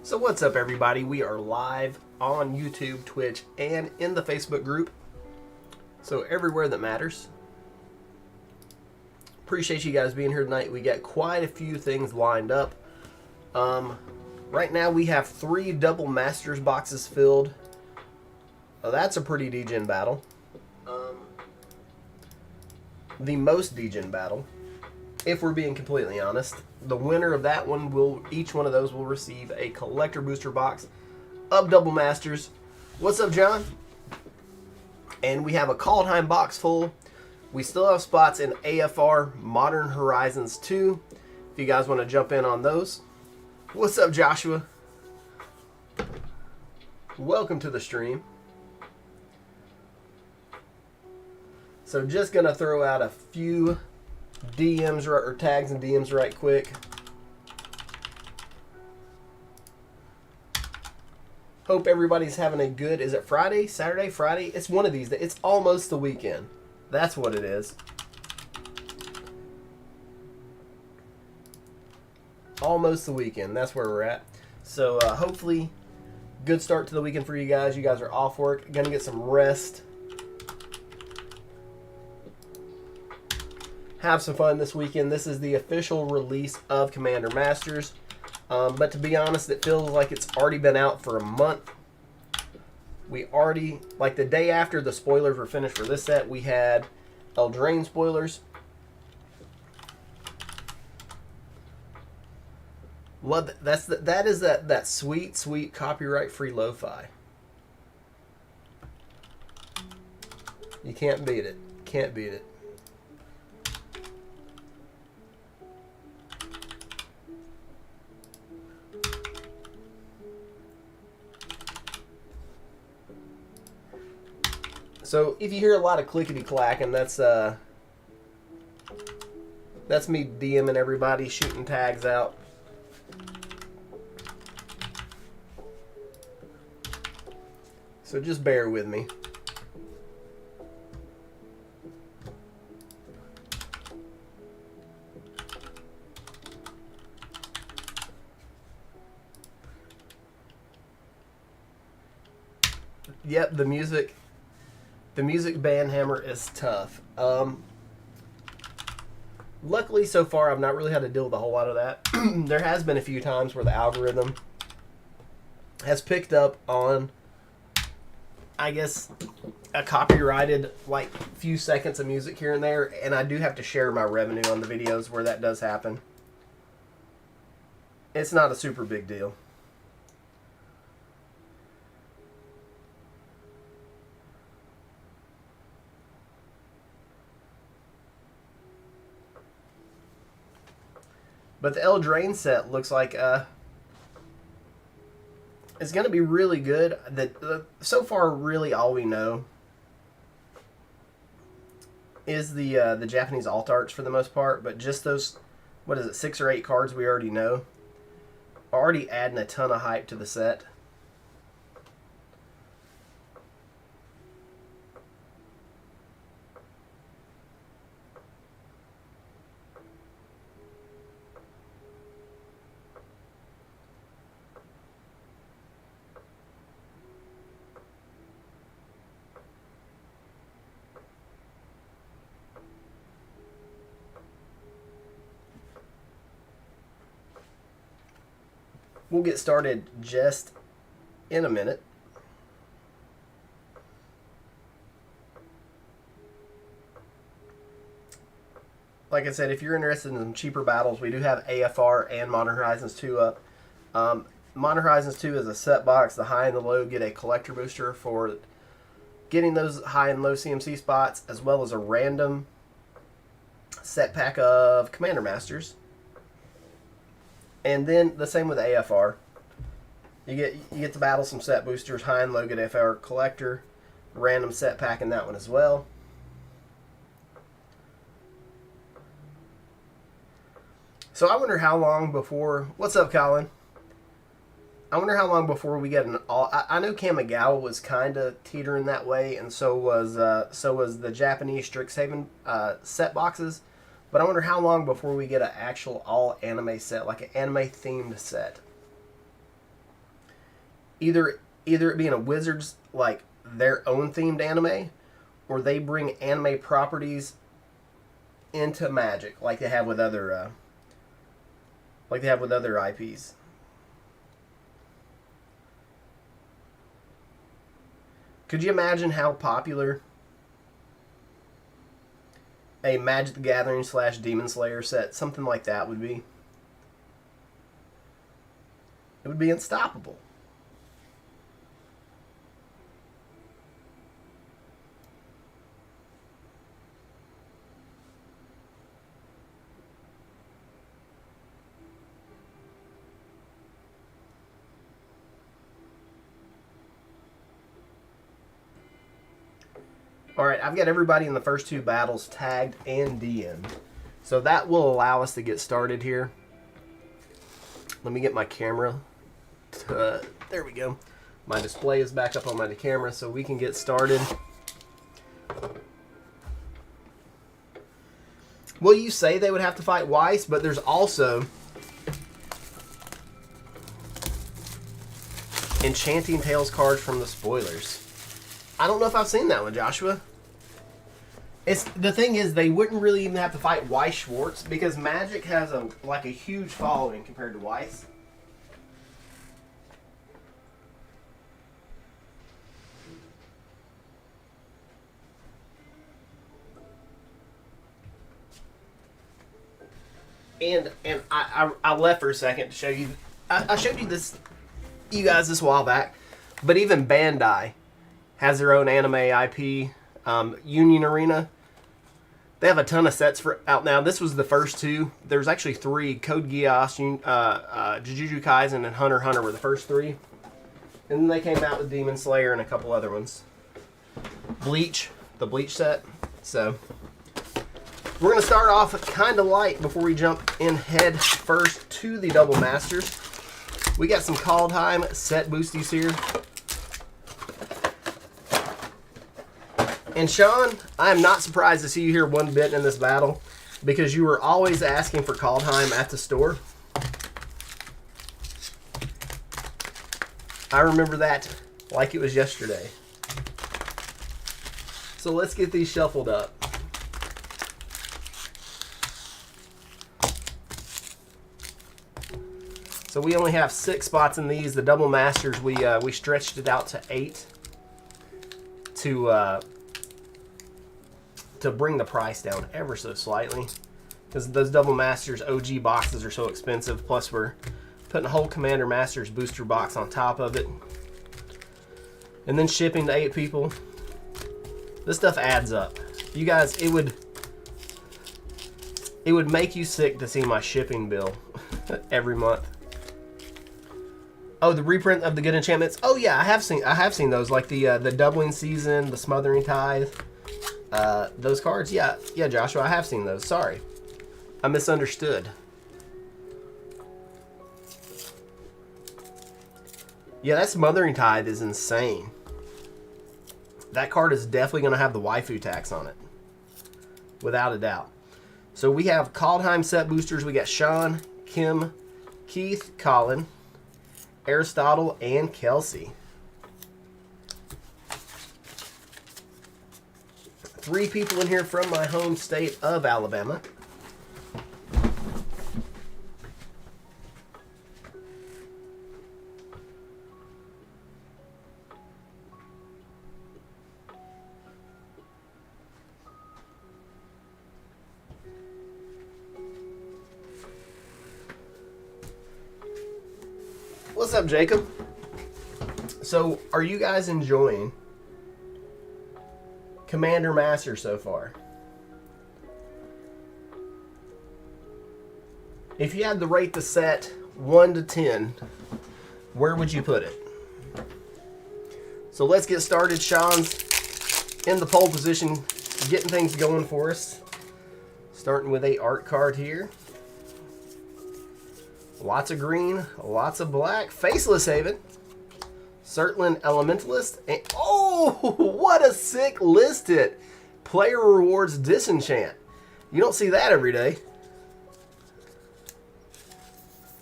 So what's up, everybody? We are live on YouTube, Twitch, and in the Facebook group. So everywhere that matters. Appreciate you guys being here tonight. We got quite a few things lined up. Right now we have 3 double Masters boxes filled. That's a pretty degen battle. The most degen battle, if we're being completely honest. The winner of that one each one of those will receive a collector booster box of double Masters. What's up, John? And we have a Kaldheim box full. We still have spots in AFR Modern Horizons 2 if you guys want to jump in on those. What's up, Joshua? Welcome to the stream. So just gonna throw out a few DMs or tags and DMs right quick. Hope everybody's having a good, is it Friday, Saturday, Friday? It's one of these. It's almost the weekend. That's what it is. Almost the weekend. That's where we're at. So hopefully, good start to the weekend for you guys. You guys are off work, gonna get some rest. Have some fun this weekend. This is the official release of Commander Masters. But to be honest, it feels like it's already been out for a month. We already, like the day after the spoilers were finished for this set, we had Eldraine spoilers. Love that. That is that sweet copyright-free lo-fi. You can't beat it. Can't beat it. So if you hear a lot of clickety-clacking, that's me DMing everybody, shooting tags out. So just bear with me. Yep, the music band hammer is tough. Luckily, so far, I've not really had to deal with a whole lot of that. There has been a few times where the algorithm has picked up on, I guess, a copyrighted, like, few seconds of music here and there, and I do have to share my revenue on the videos where that does happen. It's not a super big deal. But the Eldraine set looks like it's going to be really good. So far, really all we know is the Japanese alt arts for the most part. But just those, what is it, 6 or 8 cards we already know, are already adding a ton of hype to the set. We'll get started just in a minute. Like I said, if you're interested in some cheaper battles, we do have AFR and Modern Horizons 2 up. Modern Horizons 2 is a set box. The high and the low get a collector booster for getting those high and low CMC spots, as well as a random set pack of Commander Masters. And then the same with AFR. You get to battle some set boosters, high and low get AFR collector, random set pack in that one as well. So I wonder how long before. What's up, Colin? I wonder how long before we get an all. I know Kamigawa was kind of teetering that way, and so was the Japanese Strixhaven set boxes. But I wonder how long before we get an actual all anime set, like an anime themed set. Either it being a Wizards, like their own themed anime, or they bring anime properties into Magic like they have with other IPs. Could you imagine how popular a Magic the Gathering / Demon Slayer set, something like that, would be? It would be unstoppable. Alright, I've got everybody in the first 2 battles tagged and DM'd. So that will allow us to get started here. Let me get my camera. There we go. My display is back up on my camera so we can get started. Well, you say they would have to fight Weiss, but there's also Enchanting Tales cards from the spoilers. I don't know if I've seen that one, Joshua. The thing is, they wouldn't really even have to fight Weiss Schwartz because Magic has a huge following compared to Weiss. And I left for a second to show you. I showed you guys this a while back, but even Bandai has their own anime IP, Union Arena. They have a ton of sets out now. This was the first 2. There's actually 3. Code Geass, Jujutsu Kaisen, and Hunter x Hunter were the first 3. And then they came out with Demon Slayer and a couple other ones. Bleach, the Bleach set. So we're going to start off kind of light before we jump in head first to the Double Masters. We got some Kaldheim set boosties here. And Sean, I am not surprised to see you here one bit in this battle because you were always asking for Kaldheim at the store. I remember that like it was yesterday. So let's get these shuffled up. So we only have 6 spots in these. The Double Masters, we stretched it out to 8 to bring the price down ever so slightly, because those Double Masters OG boxes are so expensive. Plus, we're putting a whole Commander Masters booster box on top of it, and then shipping to 8 people. This stuff adds up. You guys, it would make you sick to see my shipping bill every month. Oh, the reprint of the Good Enchantments. Oh yeah, I have seen those, like the Doubling Season, the Smothering Tithe. Those cards, yeah, Joshua, I have seen those. Sorry, I misunderstood. Yeah, that Smothering Tithe is insane. That card is definitely going to have the waifu tax on it, without a doubt. So we have Kaldheim set boosters. We got Sean, Kim, Keith, Colin, Aristotle, and Kelsey. 3 people in here from my home state of Alabama. What's up, Jacob? So, are you guys enjoying Commander Master so far? If you had to rate the set 1 to 10, where would you put it? So let's get started. Sean's in the pole position, getting things going for us. Starting with a art card here. Lots of green, lots of black. Faceless Haven. Surtland Elementalist. And, oh, what a sick list hit. Player rewards Disenchant. You don't see that every day.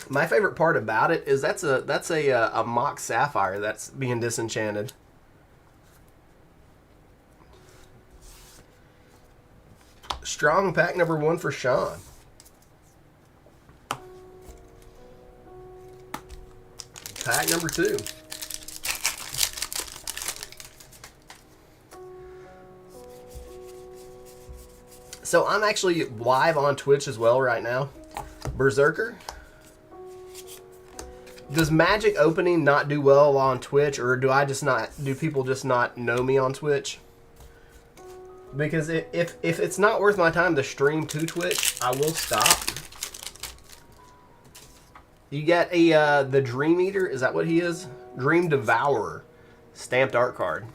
My favorite part about it is that's a mock sapphire that's being disenchanted. Strong pack number 1 for Sean. Pack number 2. So I'm actually live on Twitch as well right now. Berserker. Does Magic opening not do well on Twitch, or do people just not know me on Twitch? Because if it's not worth my time to stream to Twitch, I will stop. You got the Dream Eater, is that what he is? Dream Devourer, stamped art card.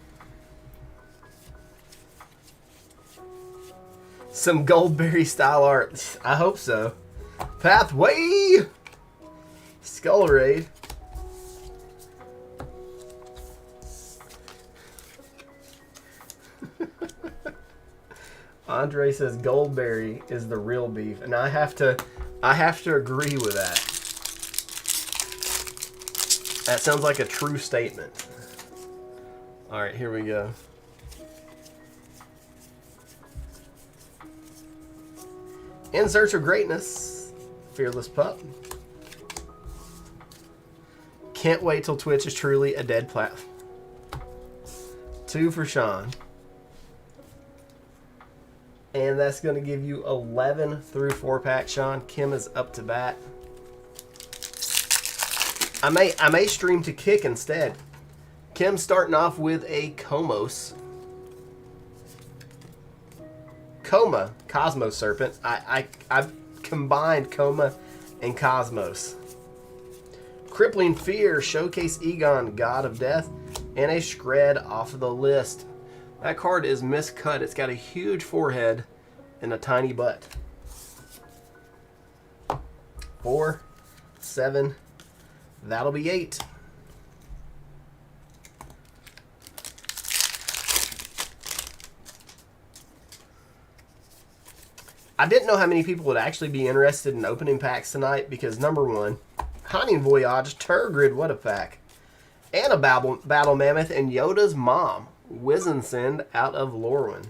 Some Goldberry style art. I hope so. Pathway! Skull Raid. Andre says Goldberry is the real beef, and I have to agree with that. That sounds like a true statement. All right, here we go. In Search of Greatness, Fearless Pup. Can't wait till Twitch is truly a dead platform. 2 for Sean. And that's going to give you 11 through 4 pack, Sean. Kim is up to bat. I may stream to Kick instead. Kim's starting off with a Komos. Coma, Cosmos Serpent. I've combined Coma and Cosmos. Crippling Fear, Showcase Egon, God of Death, and a Shred off of the list. That card is miscut. It's got a huge forehead and a tiny butt. 4, 7, that'll be 8. I didn't know how many people would actually be interested in opening packs tonight because, number 1, Hunting Voyage, Turgrid, what a pack. And a Battle Mammoth and Yoda's mom, Wizenson out of Lorwyn.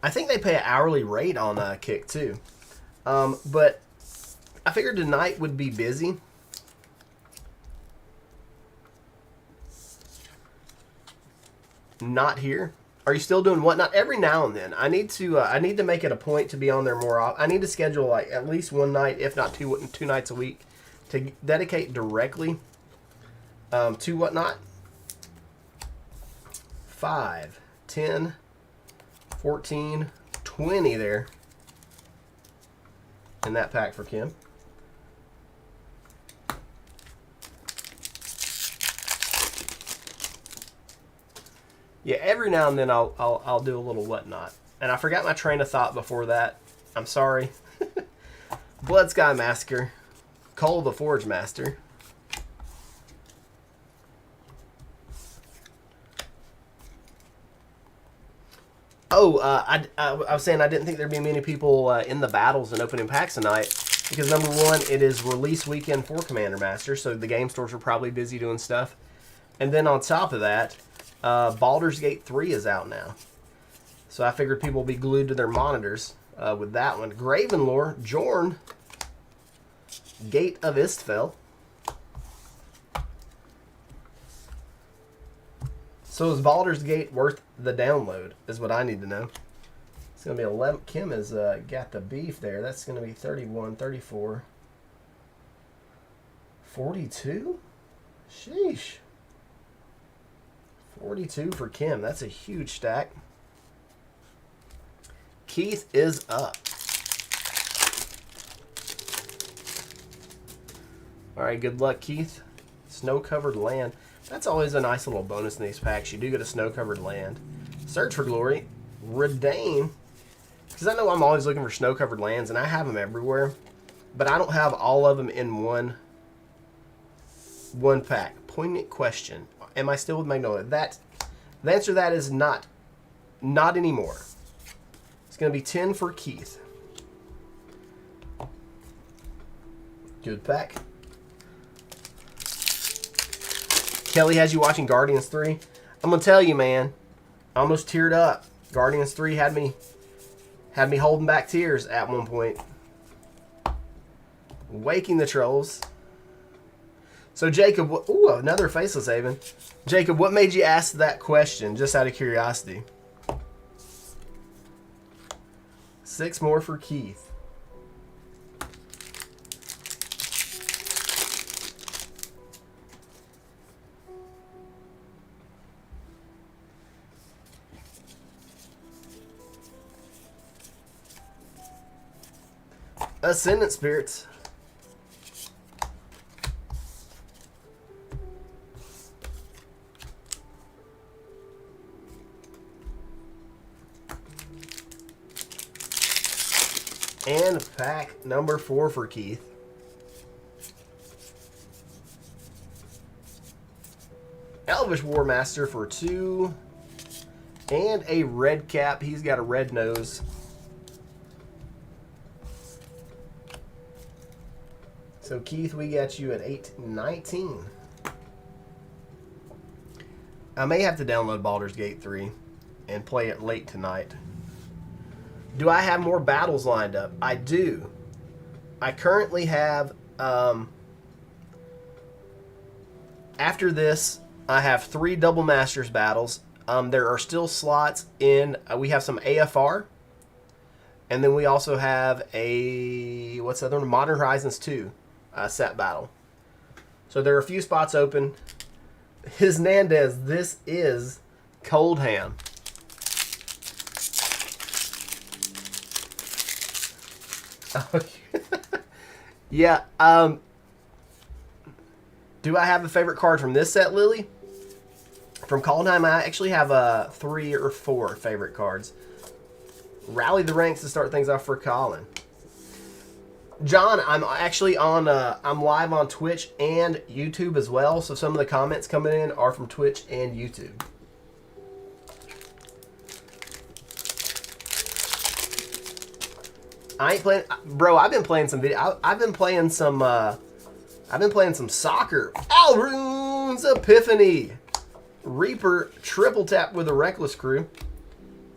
I think they pay an hourly rate on Kick too. But I figured tonight would be busy. Not here. Are you still doing Whatnot? Every now and then. I need to make it a point to be on there more often. I need to schedule like at least one night, if not two nights a week, to dedicate directly to Whatnot. 5, 10, 14, 20 there in that pack for Kim. Yeah, every now and then I'll do a little Whatnot. And I forgot my train of thought before that. I'm sorry. Blood Sky Massacre. Cole the Forge Master. Oh, I was saying I didn't think there'd be many people in the battles and opening packs tonight. Because number 1, it is release weekend for Commander Master. So the game stores are probably busy doing stuff. And then on top of that, Baldur's Gate 3 is out now. So I figured people will be glued to their monitors with that one. Gravenlore, Jorn, Gate of Istfell. So is Baldur's Gate worth the download, is what I need to know. It's going to be 11. Kim has got the beef there. That's going to be 31, 34, 42? Sheesh. 42 for Kim. That's a huge stack. Keith is up. All right, good luck, Keith. Snow-covered land. That's always a nice little bonus in these packs. You do get a snow-covered land. Search for Glory. Redain. Because I know I'm always looking for snow-covered lands, and I have them everywhere. But I don't have all of them in one pack. Poignant question. Am I still with Magnolia? The answer to that is not anymore. It's going to be 10 for Keith. Good pack. Kelly has you watching Guardians 3. I'm going to tell you, man, I almost teared up. Guardians 3 had me holding back tears at one point. Waking the Trolls. So, Jacob, ooh, another Faceless Haven. Jacob, what made you ask that question, just out of curiosity? 6 more for Keith. Ascendant Spirits. And pack number 4 for Keith. Elvish War Master for 2. And a red cap. He's got a red nose. So, Keith, we got you at 819. I may have to download Baldur's Gate 3 and play it late tonight. Do I have more battles lined up? I do. I currently have, after this, I have 3 Double Masters battles. There are still slots in, we have some AFR. And then we also have a, what's the other one? Modern Horizons 2 set battle. So there are a few spots open. His Nandez, this is Kaldheim. Yeah. Do I have a favorite card from this set, Lily? From Kaldheim, I actually have 3 or 4 favorite cards. Rally the ranks to start things off for Colin. John, I'm actually on, I'm live on Twitch and YouTube as well, so some of the comments coming in are from Twitch and YouTube. I ain't playing, bro. I've been playing some video. I've been playing some soccer. Alrune's Epiphany, Reaper triple tap with a Reckless Crew.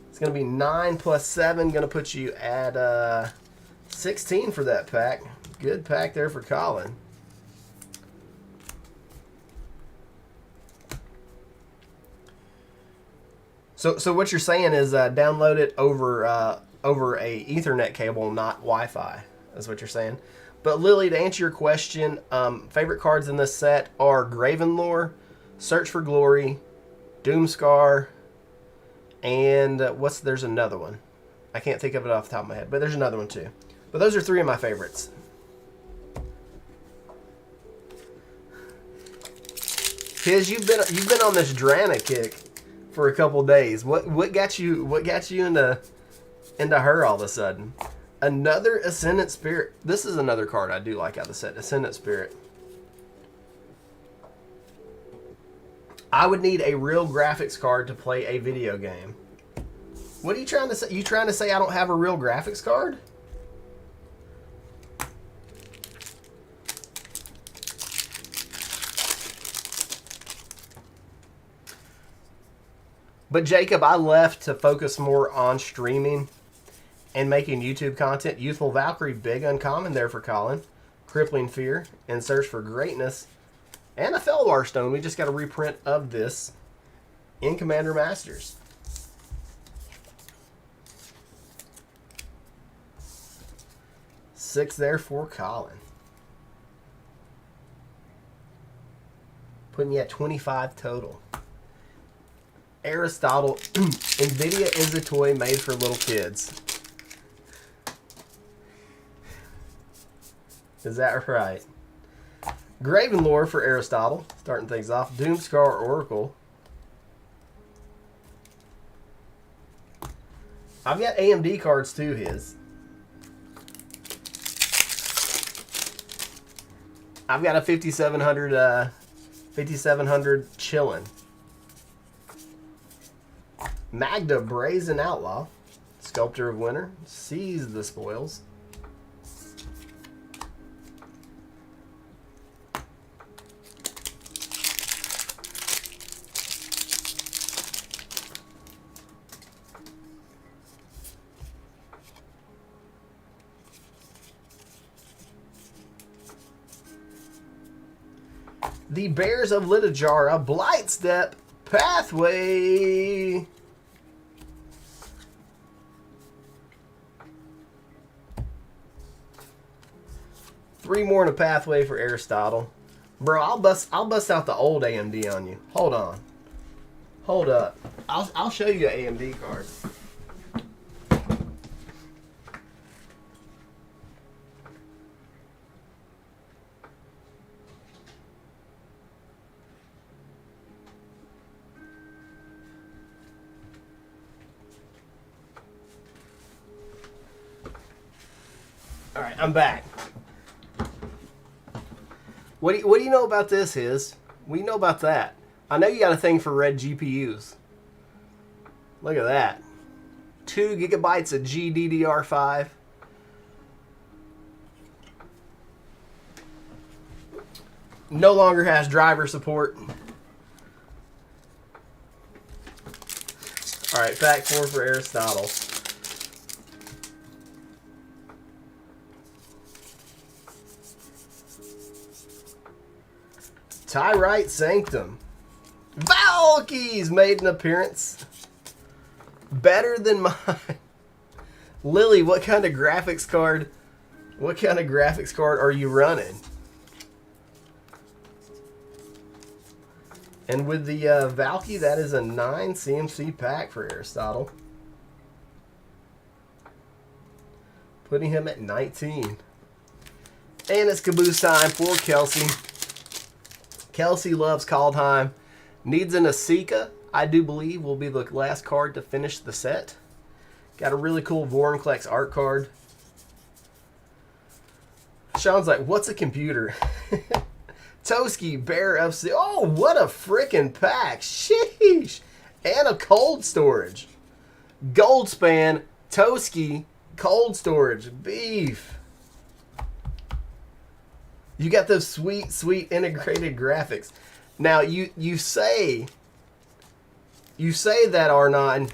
It's gonna be 9 plus 7. Gonna put you at 16 for that pack. Good pack there for Colin. So what you're saying is download it over a Ethernet cable, not Wi-Fi. That's what you're saying. But Lily, to answer your question, favorite cards in this set are Gravenlore, Search for Glory, Doomscar, and there's another one. I can't think of it off the top of my head, but there's another one too. But those are 3 of my favorites. Kiz, you've been on this Drana kick for a couple days. What got you into her all of a sudden? Another Ascendant Spirit. This is another card I do like out of the set. Ascendant Spirit. I would need a real graphics card to play a video game. What are you trying to say? You trying to say I don't have a real graphics card? But Jacob, I left to focus more on streaming and making YouTube content. Youthful Valkyrie, big uncommon there for Colin. Crippling Fear and Search for Greatness. And a Felwar Stone. We just got a reprint of this in Commander Masters. Six there for Colin. Putting you at 25 total. Aristotle, NVIDIA is a toy made for little kids. Is that right? Gravenlore for Aristotle, starting things off. Doomscar Oracle. I've got AMD cards too, his. I've got a 5700 chillin'. Magda Brazen Outlaw. Sculptor of Winter. Seize the spoils. The Bears of Littlejar, Blightstep Pathway. Three more in a pathway for Aristotle. Bro, I'll bust out the old AMD on you. Hold on. Hold up. I'll show you an AMD card. All right, I'm back. What do you know about this, Hiz? What do you know about that? I know you got a thing for red GPUs. Look at that. 2 gigabytes of GDDR5. No longer has driver support. All right, pack 4 for Aristotle. Tyrite Sanctum. Valky's made an appearance. Better than mine. Lily, what kind of graphics card? What kind of graphics card are you running? And with the Valky, that is a 9 CMC pack for Aristotle. Putting him at 19. And it's Caboose time for Kelsey. Kelsey loves Kaldheim. Needs an Asika, I do believe, will be the last card to finish the set. Got a really cool Vorinclex art card. Sean's like, what's a computer? Toski, Bear FC. Oh, what a freaking pack. Sheesh. And a cold storage. Goldspan, Toski, cold storage, beef. You got those sweet, sweet integrated graphics. Now you say that R9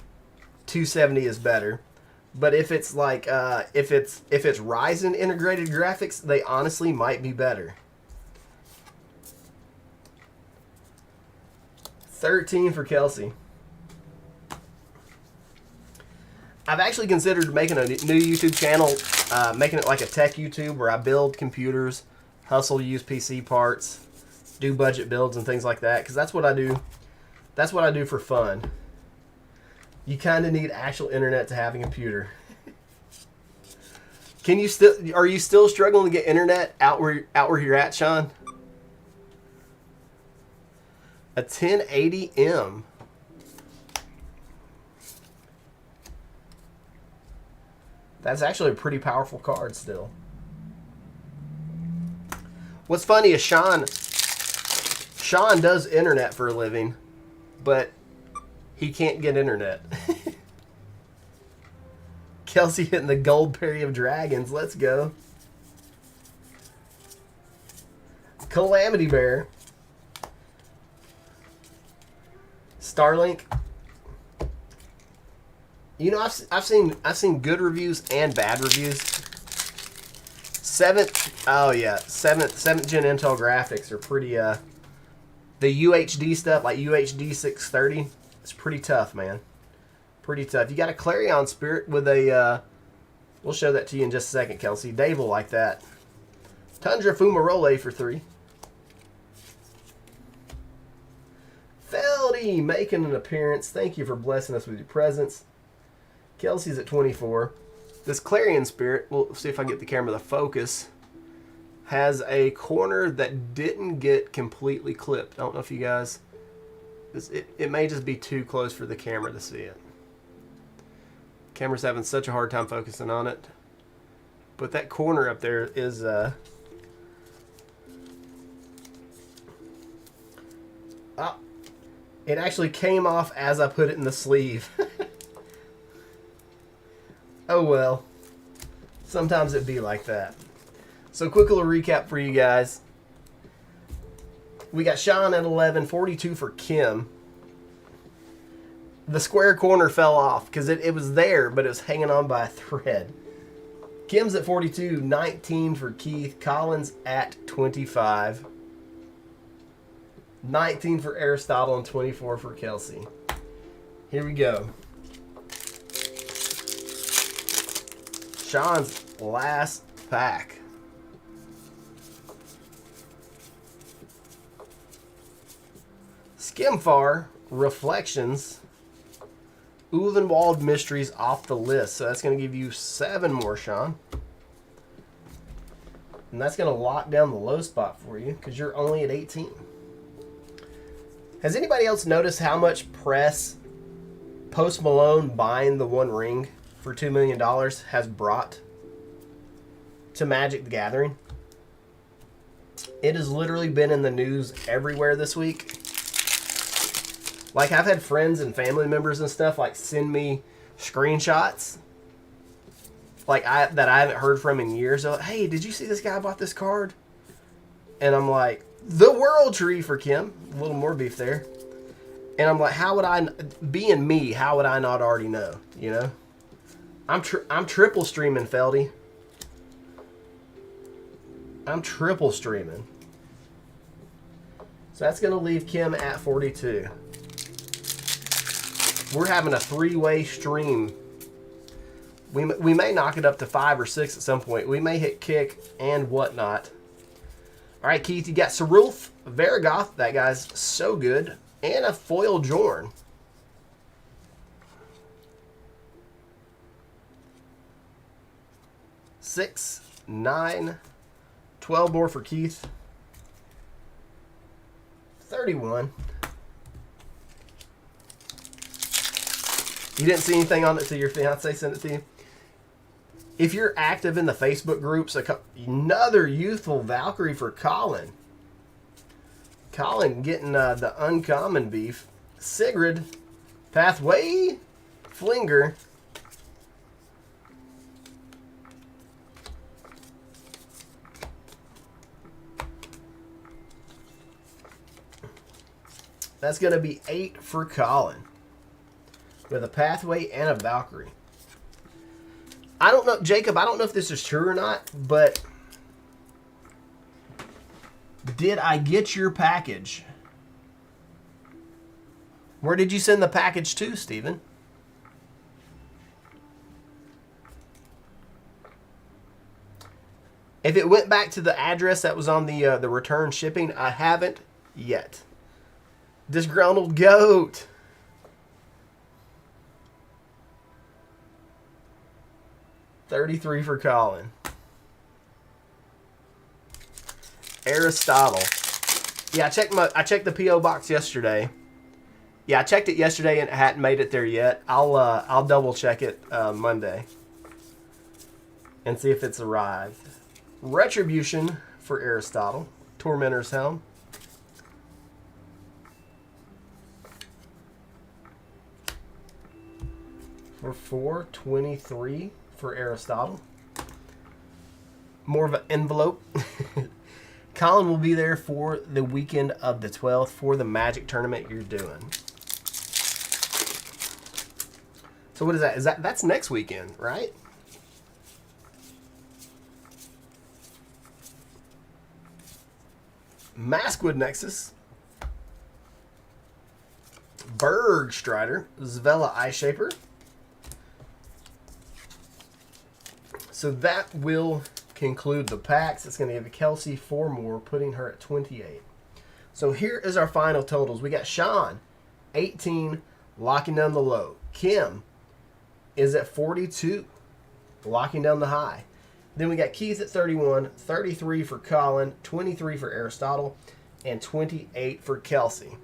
270 is better, but if it's like if it's Ryzen integrated graphics, they honestly might be better. 13 for Kelsey. I've actually considered making a new YouTube channel, making it like a tech YouTube where I build computers, hustle use PC parts, do budget builds and things like that, because that's what I do. That's what I do for fun. You kind of need actual internet to have a computer. Are you still struggling to get internet out where you're at, Sean? A 1080M. That's actually a pretty powerful card still. What's funny is Sean does internet for a living, but he can't get internet. Kelsey hitting the gold berry of dragons. Let's go. Calamity Bear. Starlink. You know, I've seen good reviews and bad reviews. Seventh gen Intel graphics are pretty the UHD stuff, like UHD 630, it's pretty tough, man. Pretty tough. You got a Clarion Spirit with a we'll show that to you in just a second, Kelsey. Dave will like that. Tundra Fumarole for 3. Feldy making an appearance. Thank you for blessing us with your presence. Kelsey's at 24. This Clarion Spirit, we'll see if I can get the camera to focus, has a corner that didn't get completely clipped. I don't know if you guys, it may just be too close for the camera to see it. Camera's having such a hard time focusing on it. But that corner up there is it actually came off as I put it in the sleeve. Oh well. Sometimes it be like that. So quick little recap for you guys. We got Sean at 11, 42 for Kim. The square corner fell off because it was there, but it was hanging on by a thread. Kim's at 42, 19 for Keith. Colin's at 25. 19 for Aristotle and 24 for Kelsey. Here we go. Sean's last pack. Skimfar Reflections. Ulenwald Mysteries off the list. So that's going to give you 7 more, Sean. And that's going to lock down the low spot for you because you're only at 18. Has anybody else noticed how much press Post Malone buying the One Ring for $2 million has brought to Magic the Gathering? It has literally been in the news everywhere this week. Like, I've had friends and family members and stuff like send me screenshots like that I haven't heard from in years. They're like, hey, did you see this guy bought this card? And I'm like, the World Tree for Kim. A little more beef there. And I'm like, how would I, being me, how would I not already know? You know? I'm triple streaming, Feldy. I'm triple streaming. So that's going to leave Kim at 42. We're having a 3-way stream. We may knock it up to 5 or 6 at some point. We may hit kick and whatnot. All right, Keith, you got Cerulf Varigoth. That guy's so good. And a foil Jorn. Six, 9, 12 more for Keith. 31. You didn't see anything on it till your fiance sent it to you? If you're active in the Facebook groups, another youthful Valkyrie for Colin. Colin getting the uncommon beef. Sigrid, Pathway, Flinger. That's going to be 8 for Colin. With a Pathway and a Valkyrie. I don't know, Jacob, I don't know if this is true or not, but did I get your package? Where did you send the package to, Steven? If it went back to the address that was on the return shipping, I haven't yet. Disgruntled Goat. $33 for Colin. Aristotle. Yeah, I checked the PO box yesterday. Yeah, I checked it yesterday and it hadn't made it there yet. I'll double check it Monday and see if it's arrived. Retribution for Aristotle. Tormentor's Helm. For $4.23 for Aristotle. More of an envelope. Colin will be there for the weekend of the 12th for the Magic tournament you're doing. So what is that? That's next weekend, right? Maskwood Nexus. Berg Strider. Zvela Ice Shaper. So that will conclude the packs. It's going to give Kelsey 4 more, putting her at 28. So here is our final totals. We got Sean, 18, locking down the low. Kim is at 42, locking down the high. Then we got Keith at 31, 33 for Colin, 23 for Aristotle, and 28 for Kelsey.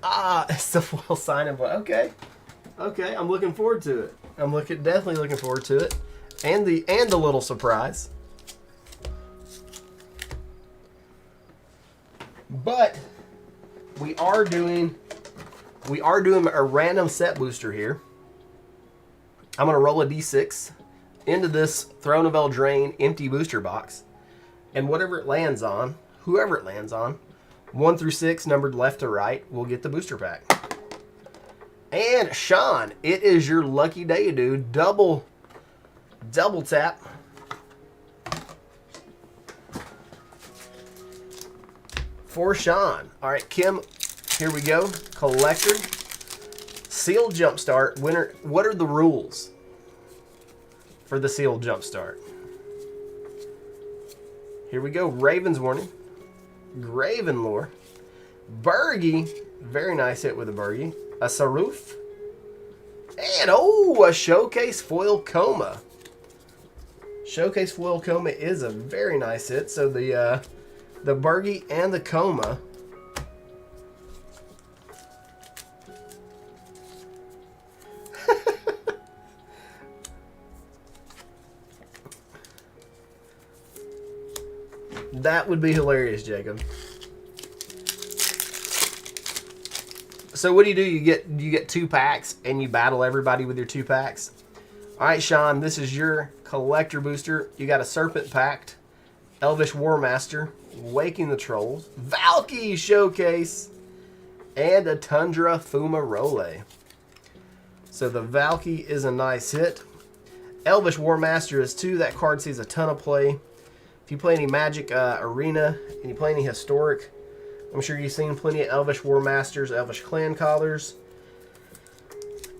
Ah, it's the foil sign-in. Okay. Okay, I'm looking forward to it. I'm definitely looking forward to it. And the little surprise. But we are doing a random set booster here. I'm going to roll a d6 into this Throne of Eldraine empty booster box. And whatever it lands on, whoever it lands on, 1 through 6, numbered left to right, will get the booster pack. And Sean, it is your lucky day, dude. Double tap. For Sean. All right, Kim, here we go. Collector. Sealed Jumpstart. Winner. What are the rules for the Sealed Jumpstart? Here we go. Raven's Warning. Gravenlore. Burgie. Very nice hit with a Burgie. A Saruf. And, oh, a Showcase Foil Coma. Showcase Foil Coma is a very nice hit. So the Burgie and the Coma. That would be hilarious, Jacob. So what do? You get 2 packs and you battle everybody with your 2 packs. All right, Sean, this is your collector booster. You got a Serpent Pact, Elvish War Master, Waking the Trolls, Valky Showcase, and a Tundra Fumarole. So the Valky is a nice hit. Elvish War Master is 2. That card sees a ton of play. If you play any Magic Arena and you play any Historic, I'm sure you've seen plenty of Elvish War Masters, Elvish Clan Callers,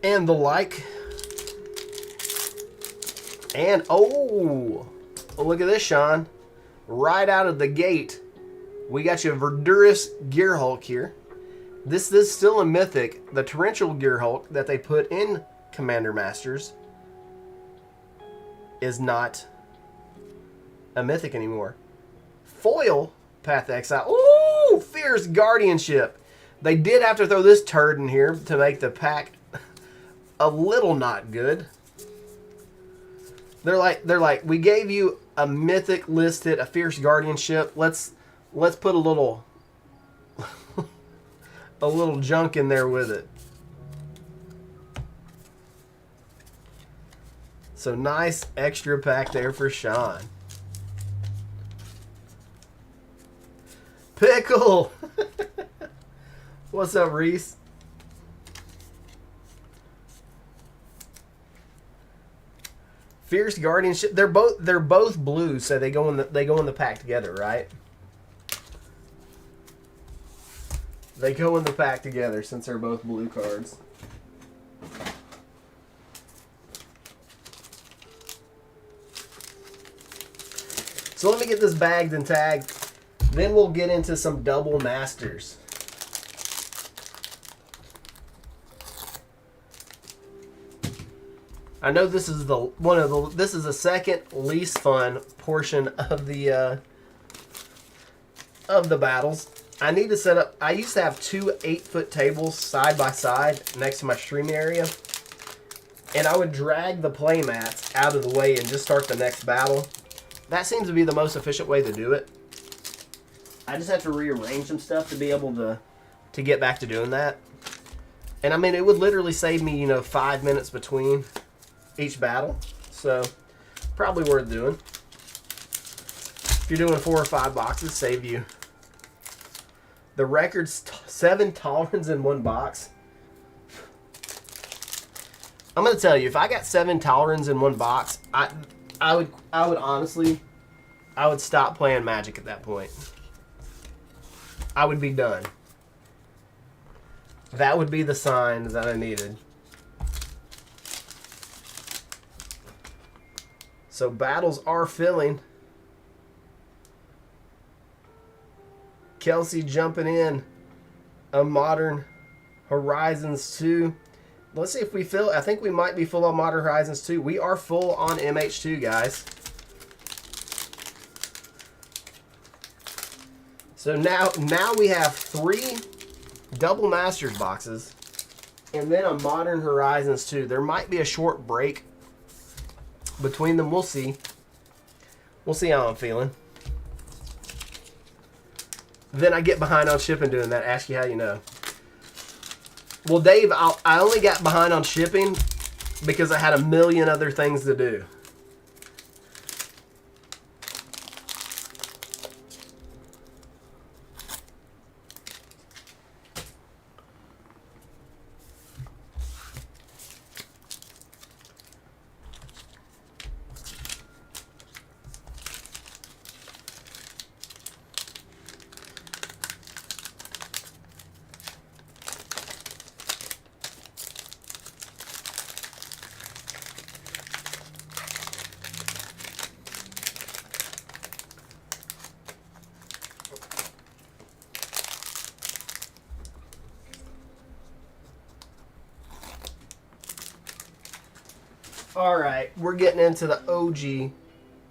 and the like. And, oh, look at this, Sean. Right out of the gate, we got you a Verdurous Gearhulk here. This is still a Mythic. The Torrential Gearhulk that they put in Commander Masters is not a Mythic anymore. Foil Path to Exile. Ooh, Fierce Guardianship. They did have to throw this turd in here to make the pack a little not good. They're like, we gave you a Mythic listed, a Fierce Guardianship. Let's put a little a little junk in there with it. So nice extra pack there for Sean. Pickle! What's up, Reese? Fierce Guardianship. They're both blue, so they go in the pack together, right? They go in the pack together since they're both blue cards. So let me get this bagged and tagged. Then we'll get into some double masters. I know this is this is the second least fun portion of the battles. I need to set up. I used to have 2 8-foot tables side by side next to my streaming area, and I would drag the play mats out of the way and just start the next battle. That seems to be the most efficient way to do it. I just have to rearrange some stuff to be able to get back to doing that. And I mean, it would literally save me, 5 minutes between each battle. So, probably worth doing. If you're doing 4 or 5 boxes, save you. The record's 7 Tolerance in 1 box. I'm going to tell you, if I got 7 Tolerance in 1 box, I would honestly, I would stop playing Magic at that point. I would be done. That would be the sign that I needed. So battles are filling. Kelsey jumping in. A Modern Horizons 2. Let's see if we fill. I think we might be full on Modern Horizons 2. We are full on MH2, guys. So now we have 3 double Masters boxes and then a Modern Horizons 2. There might be a short break between them. We'll see. We'll see how I'm feeling. Then I get behind on shipping doing that. Ask you how you know. Well, Dave, I only got behind on shipping because I had a million other things to do. All right, we're getting into the OG,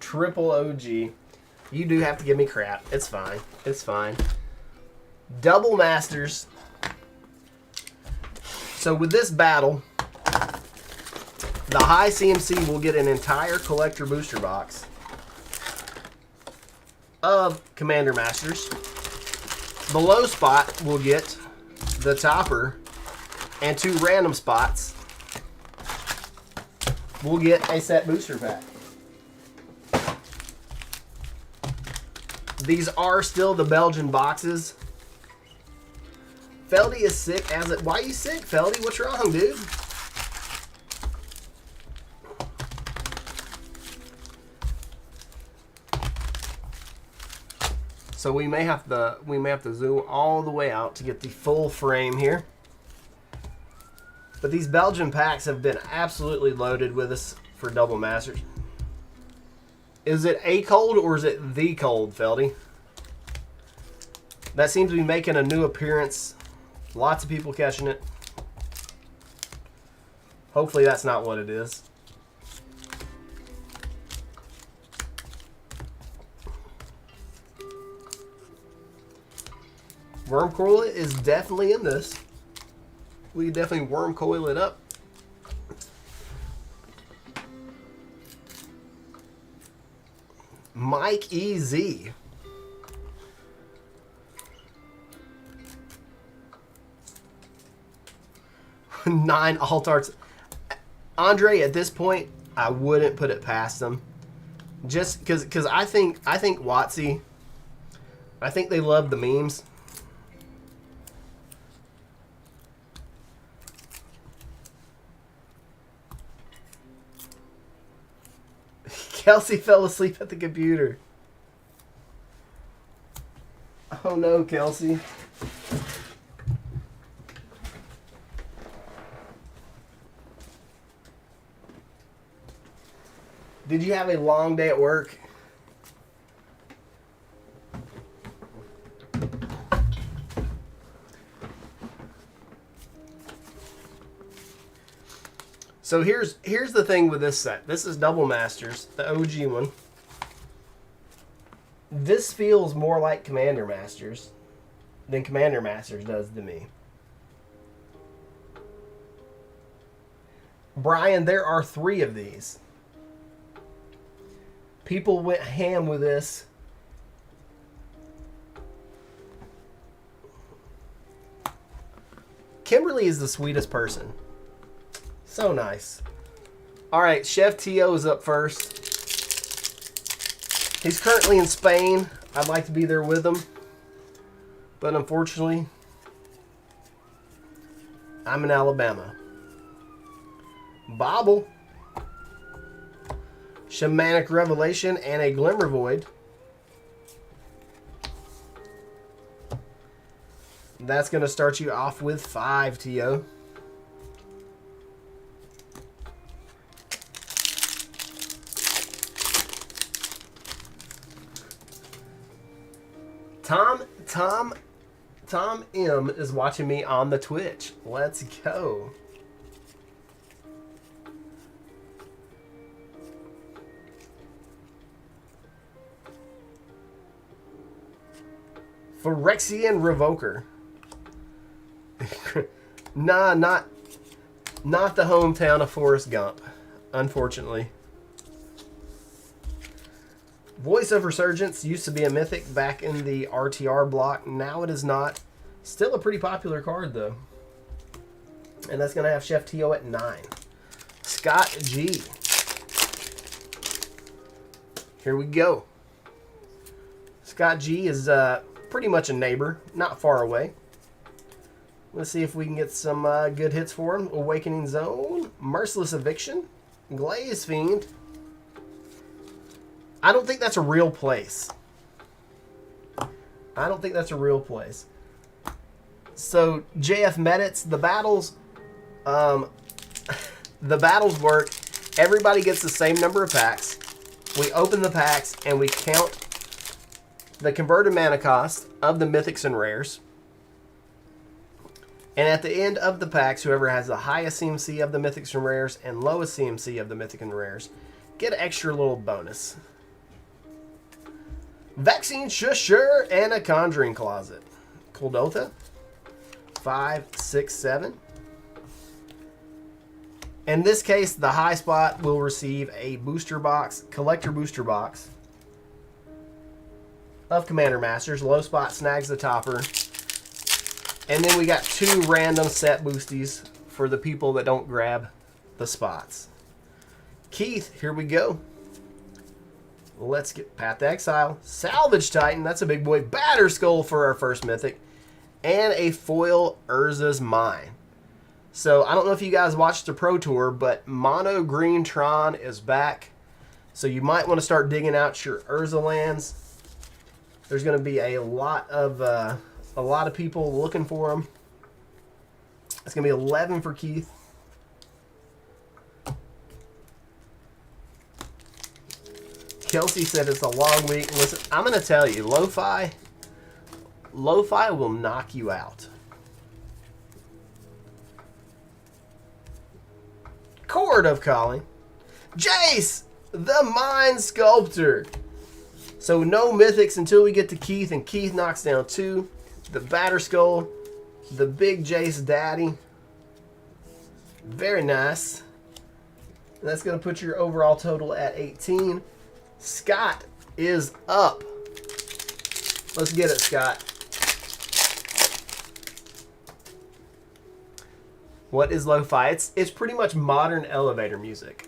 triple OG. You do have to give me crap. It's fine. It's fine. Double Masters. So with this battle, the high CMC will get an entire collector booster box of Commander Masters. The low spot will get the topper, and 2 random spots we'll get a set booster pack. These are still the Belgian boxes. Feldy is sick as it. Why are you sick, Feldy? What's wrong, dude? So we may have to zoom all the way out to get the full frame here. But these Belgian packs have been absolutely loaded with us for Double Masters. Is it a cold or is it the cold, Feldy? That seems to be making a new appearance. Lots of people catching it. Hopefully that's not what it is. Worm coil is definitely in this. We can definitely worm coil it up. Mike EZ. Nine alt arts. Andre, at this point, I wouldn't put it past them. Just because I think WotC, I think they love the memes. Kelsey fell asleep at the computer. Oh no, Kelsey. Did you have a long day at work? So here's the thing with this set. This is Double Masters, the OG one. This feels more like Commander Masters than Commander Masters does to me. Brian, there are 3 of these. People went ham with this. Kimberly is the sweetest person. So nice. All right, Chef T.O. is up first. He's currently in Spain. I'd like to be there with him. But unfortunately, I'm in Alabama. Bobble. Shamanic Revelation and a Glimmer Void. That's going to start you off with 5, T.O. Tom M is watching me on the Twitch. Let's go. Phyrexian Revoker. Nah, not the hometown of Forrest Gump, unfortunately. Voice of Resurgence used to be a mythic back in the RTR block. Now it is not. Still a pretty popular card, though. And that's going to have Chef T.O. at 9. Scott G. Here we go. Scott G is pretty much a neighbor, not far away. Let's see if we can get some good hits for him. Awakening Zone, Merciless Eviction, Glaze Fiend. I don't think that's a real place. I don't think that's a real place. So JF Medits, the battles work. Everybody gets the same number of packs. We open the packs and we count the converted mana cost of the mythics and rares. And at the end of the packs, whoever has the highest CMC of the mythics and rares and lowest CMC of the mythic and rares get an extra little bonus. Vaccine Shusher and a Conjuring Closet. Kuldotha. 5, 6, 7. In this case, the high spot will receive a booster box, collector booster box of Commander Masters. Low spot snags the topper. And then we got 2 random set boosties for the people that don't grab the spots. Keith, here we go. Let's get Path to Exile. Salvage Titan, that's a big boy. Batter Skull for our first mythic. And a foil Urza's Mine. So, I don't know if you guys watched the Pro Tour, but Mono Green Tron is back. So, you might want to start digging out your Urza lands. There's going to be a lot of people looking for them. It's going to be 11 for Keith. Kelsey said it's a long week. Listen, I'm going to tell you, Lo-Fi will knock you out. Chord of Calling. Jace, the Mind Sculptor. So no mythics until we get to Keith, and Keith knocks down 2. The Batter Skull, the big Jace Daddy. Very nice. And that's going to put your overall total at 18. Scott is up. Let's get it, Scott. What is lo-fi? It's pretty much modern elevator music.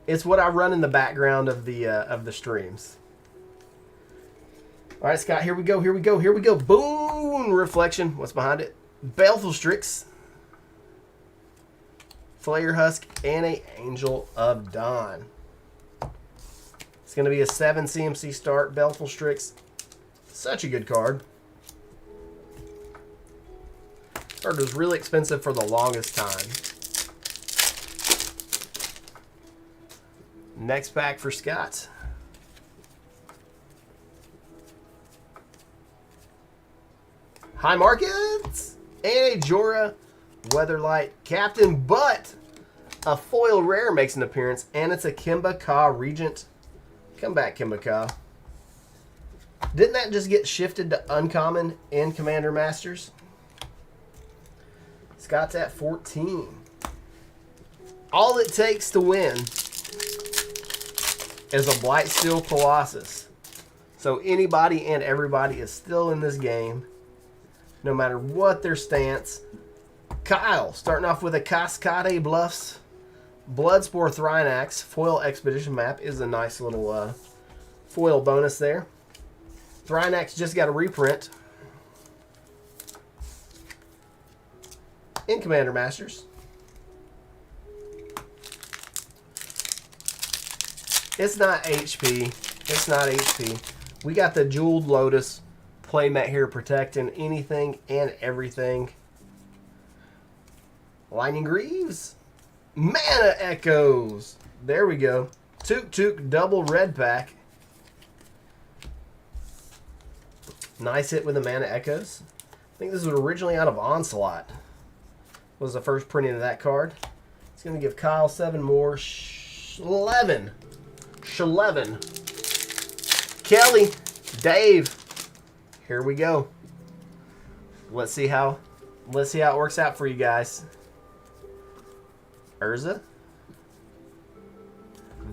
It's what I run in the background of the streams. All right, Scott, here we go, here we go, here we go. Boom! Reflection. What's behind it? Baleful Strix, Flayer Husk, and a Angel of Dawn. It's going to be a 7 CMC start. Baleful Strix. Such a good card. Card was really expensive for the longest time. Next pack for Scott. High Markets and a Jorah Weatherlight Captain, but a foil rare makes an appearance, and it's a Kimba Ka Regent. Come back, Kimba Ka. Didn't that just get shifted to uncommon in Commander Masters? Scott's at 14. All it takes to win is a Blightsteel Colossus. So anybody and everybody is still in this game, no matter what their stance. Kyle, starting off with a Cascade Bluffs. Bloodspore Thrynax foil expedition map is a nice little foil bonus there. Thrynax just got a reprint in Commander Masters. It's not HP. It's not HP. We got the Jeweled Lotus playmat here protecting anything and everything. Lightning Greaves. Mana Echoes. There we go. Took Took double red pack. Nice hit with the Mana Echoes. I think this was originally out of Onslaught. Was the first printing of that card. It's going to give Kyle 7 more. 11. 11. Kelly. Dave. Here we go. Let's see how it works out for you guys. Urza.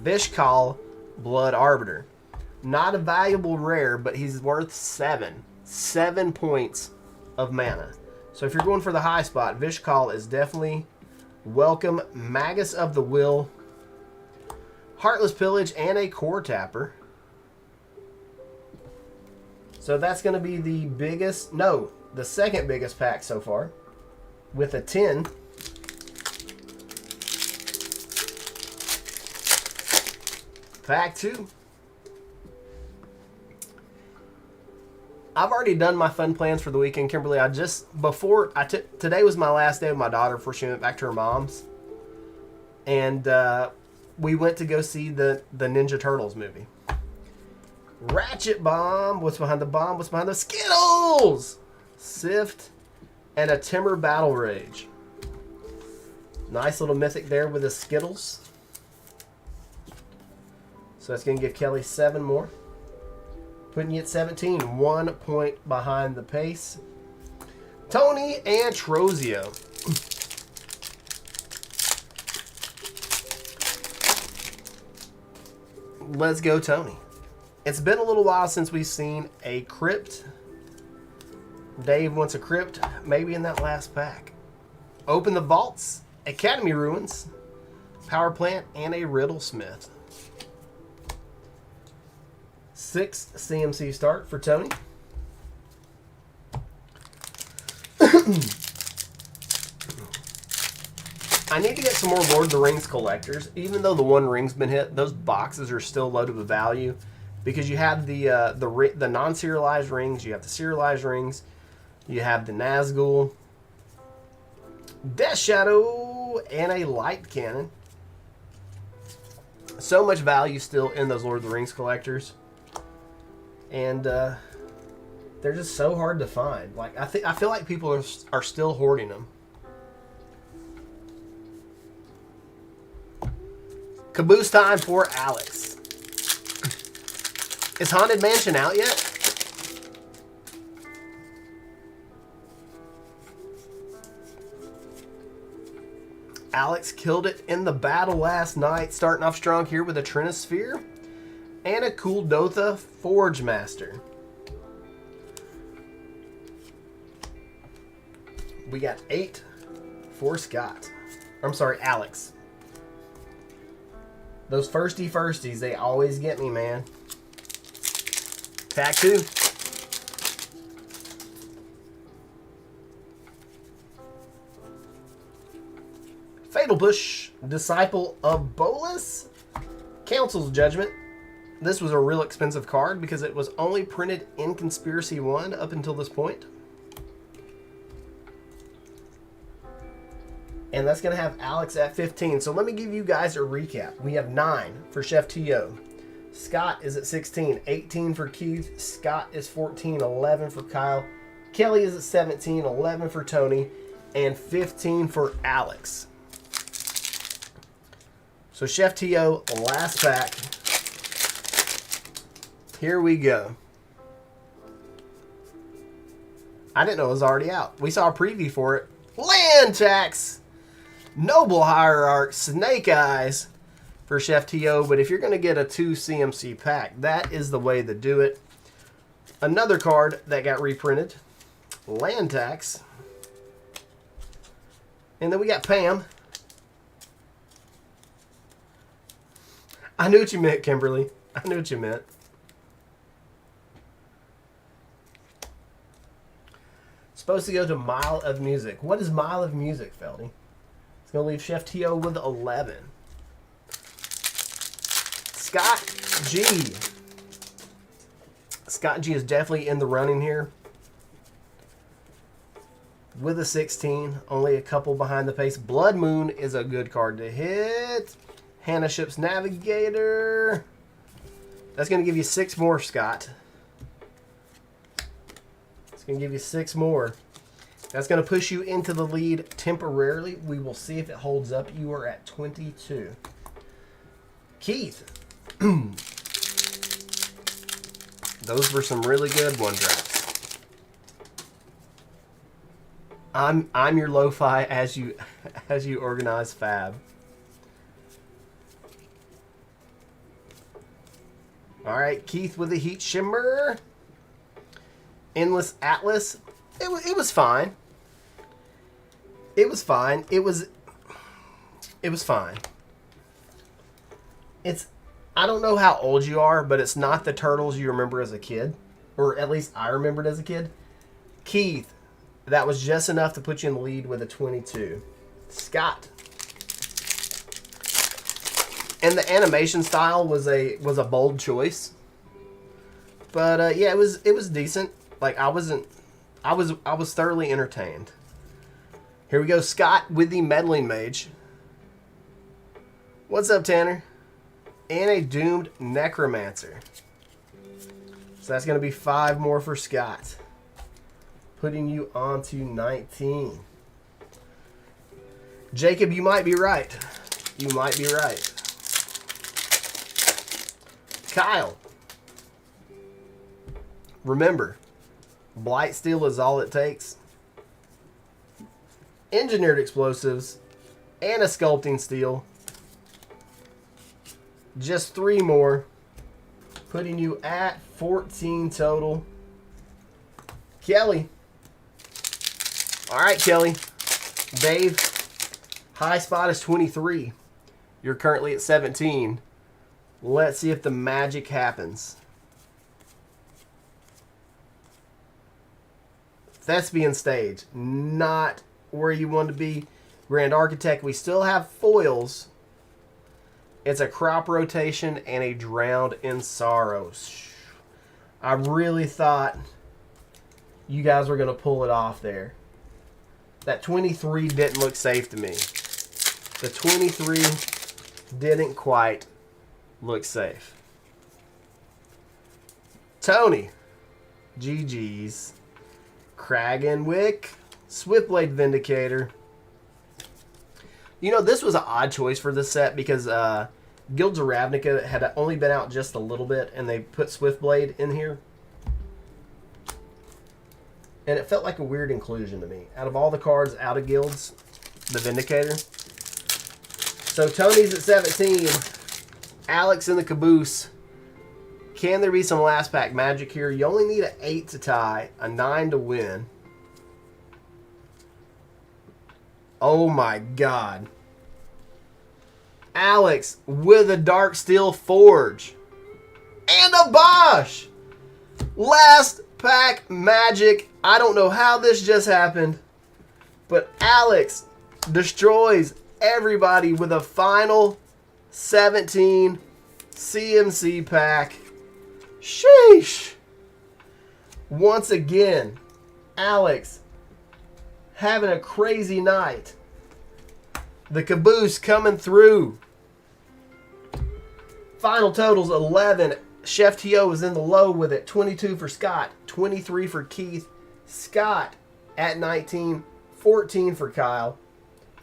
Vishkal, Blood Arbiter. Not a valuable rare, but he's worth 7. 7 points of mana. So if you're going for the high spot, Vishkal is definitely Welcome, Magus of the Will, Heartless Pillage, and a Core Tapper. So that's going to be the biggest, no, the second biggest pack so far, with a 10. Pack 2. I've already done my fun plans for the weekend, Kimberly. Today was my last day with my daughter before she went back to her mom's. And we went to go see the Ninja Turtles movie. Ratchet Bomb. What's behind the bomb? What's behind the Skittles? Sift and a Timber Battle Rage. Nice little mythic there with the Skittles. So that's going to give Kelly 7 more. Putting you at 17. 1 point behind the pace. Tony and Trozio. Let's go, Tony. It's been a little while since we've seen a crypt. Dave wants a crypt, maybe in that last pack. Open the vaults. Academy Ruins. Power Plant and a Riddlesmith. 6 CMC start for Tony. I need to get some more Lord of the Rings collectors. Even though the One Ring's been hit, those boxes are still loaded with value because you have the non-serialized rings, you have the serialized rings, you have the Nazgul, Death Shadow, and a Light Cannon. So much value still in those Lord of the Rings collectors. And they're just so hard to find. Like I feel like people are still hoarding them. Caboose time for Alex. Is Haunted Mansion out yet? Alex killed it in the battle last night, starting off strong here with a Trinisphere and a Kuldotha Forge Master. We got 8 for Scott. I'm sorry, Alex. Those firsties, they always get me, man. Pack 2. Fatal Push, Disciple of Bolas, Council's Judgment. This was a real expensive card because it was only printed in Conspiracy 1 up until this point. And that's going to have Alex at 15. So let me give you guys a recap. We have 9 for Chef T.O. Scott is at 16. 18 for Keith. Scott is 14. 11 for Kyle. Kelly is at 17. 11 for Tony. And 15 for Alex. So Chef T.O., last pack. Here we go. I didn't know it was already out. We saw a preview for it. Land Tax! Noble Hierarch, Snake Eyes for Chef T.O. But if you're going to get a 2 CMC pack, that is the way to do it. Another card that got reprinted. Land Tax. And then we got Pam. I knew what you meant, Kimberly. I knew what you meant. Supposed to go to Mile of Music. What is Mile of Music, Feldy? It's going to leave Chef T.O. with 11. Scott G. Scott G is definitely in the running here. With a 16. Only a couple behind the pace. Blood Moon is a good card to hit. Hannah Ship's Navigator. That's going to give you 6 more, Scott. It's going to give you 6 more. That's going to push you into the lead temporarily. We will see if it holds up. You are at 22. Keith. Those were some really good one drops. I'm your lo-fi as you organize fab. All right, Keith with the Heat Shimmer. Endless Atlas. It was fine. It was fine. It was fine. I don't know how old you are, but it's not the Turtles you remember as a kid. Or at least I remembered as a kid. Keith, that was just enough to put you in the lead with a 22. Scott. And the animation style was a bold choice. But yeah, it was decent. Like I was thoroughly entertained. Here we go, Scott with the Meddling Mage. What's up, Tanner? And a Doomed Necromancer. So that's going to be 5 more for Scott. Putting you on to 19. Jacob, you might be right. You might be right. Kyle. Remember, Blightsteel is all it takes. Engineered Explosives and a Sculpting Steel. Just 3 more, putting you at 14 total. Kelly. All right, Kelly. Dave, high spot is 23. You're currently at 17. Let's see if the magic happens. Thespian Stage, not where you want to be. Grand Architect, we still have foils. It's a crop rotation and a Drowned in Sorrows. I really thought you guys were going to pull it off there. That 23 didn't look safe to me. The 23 didn't quite look safe. Tony. GG's. Kragenwick. Swiftblade Vindicator. You know, this was an odd choice for this set because Guilds of Ravnica had only been out just a little bit, and they put Swiftblade in here. And it felt like a weird inclusion to me. Out of all the cards out of Guilds, the Vindicator. So Tony's at 17. Alex in the caboose. Can there be some last pack magic here? You only need an 8 to tie, a 9 to win. Oh my God. Alex with a Dark Steel Forge. And a Bosch. Last pack magic. I don't know how this just happened. But Alex destroys everybody with a final 17 CMC pack. Sheesh. Once again, Alex having a crazy night. The caboose coming through. Final totals 11. Chef T.O. is in the low with it. 22 for Scott. 23 for Keith. Scott at 19. 14 for Kyle.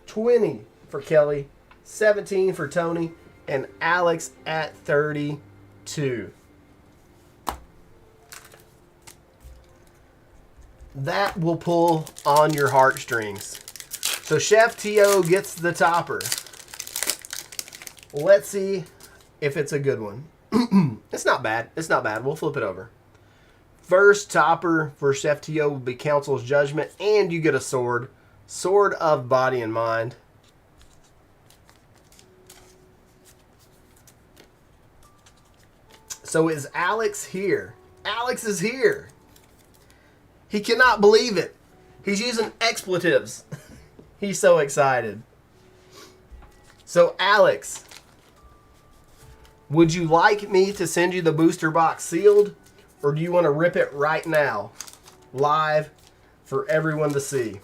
20 for Kelly. 17 for Tony. And Alex at 32. That will pull on your heartstrings. So Chef T.O. gets the topper. Let's see if it's a good one. It's not bad. It's not bad. We'll flip it over. First topper for Chef T.O. will be Council's Judgment, and you get a sword. Sword of Body and Mind. So is Alex here? Alex is here. He cannot believe it. He's using expletives. He's so excited. So Alex, would you like me to send you the booster box sealed, or do you want to rip it right now, live, for everyone to see?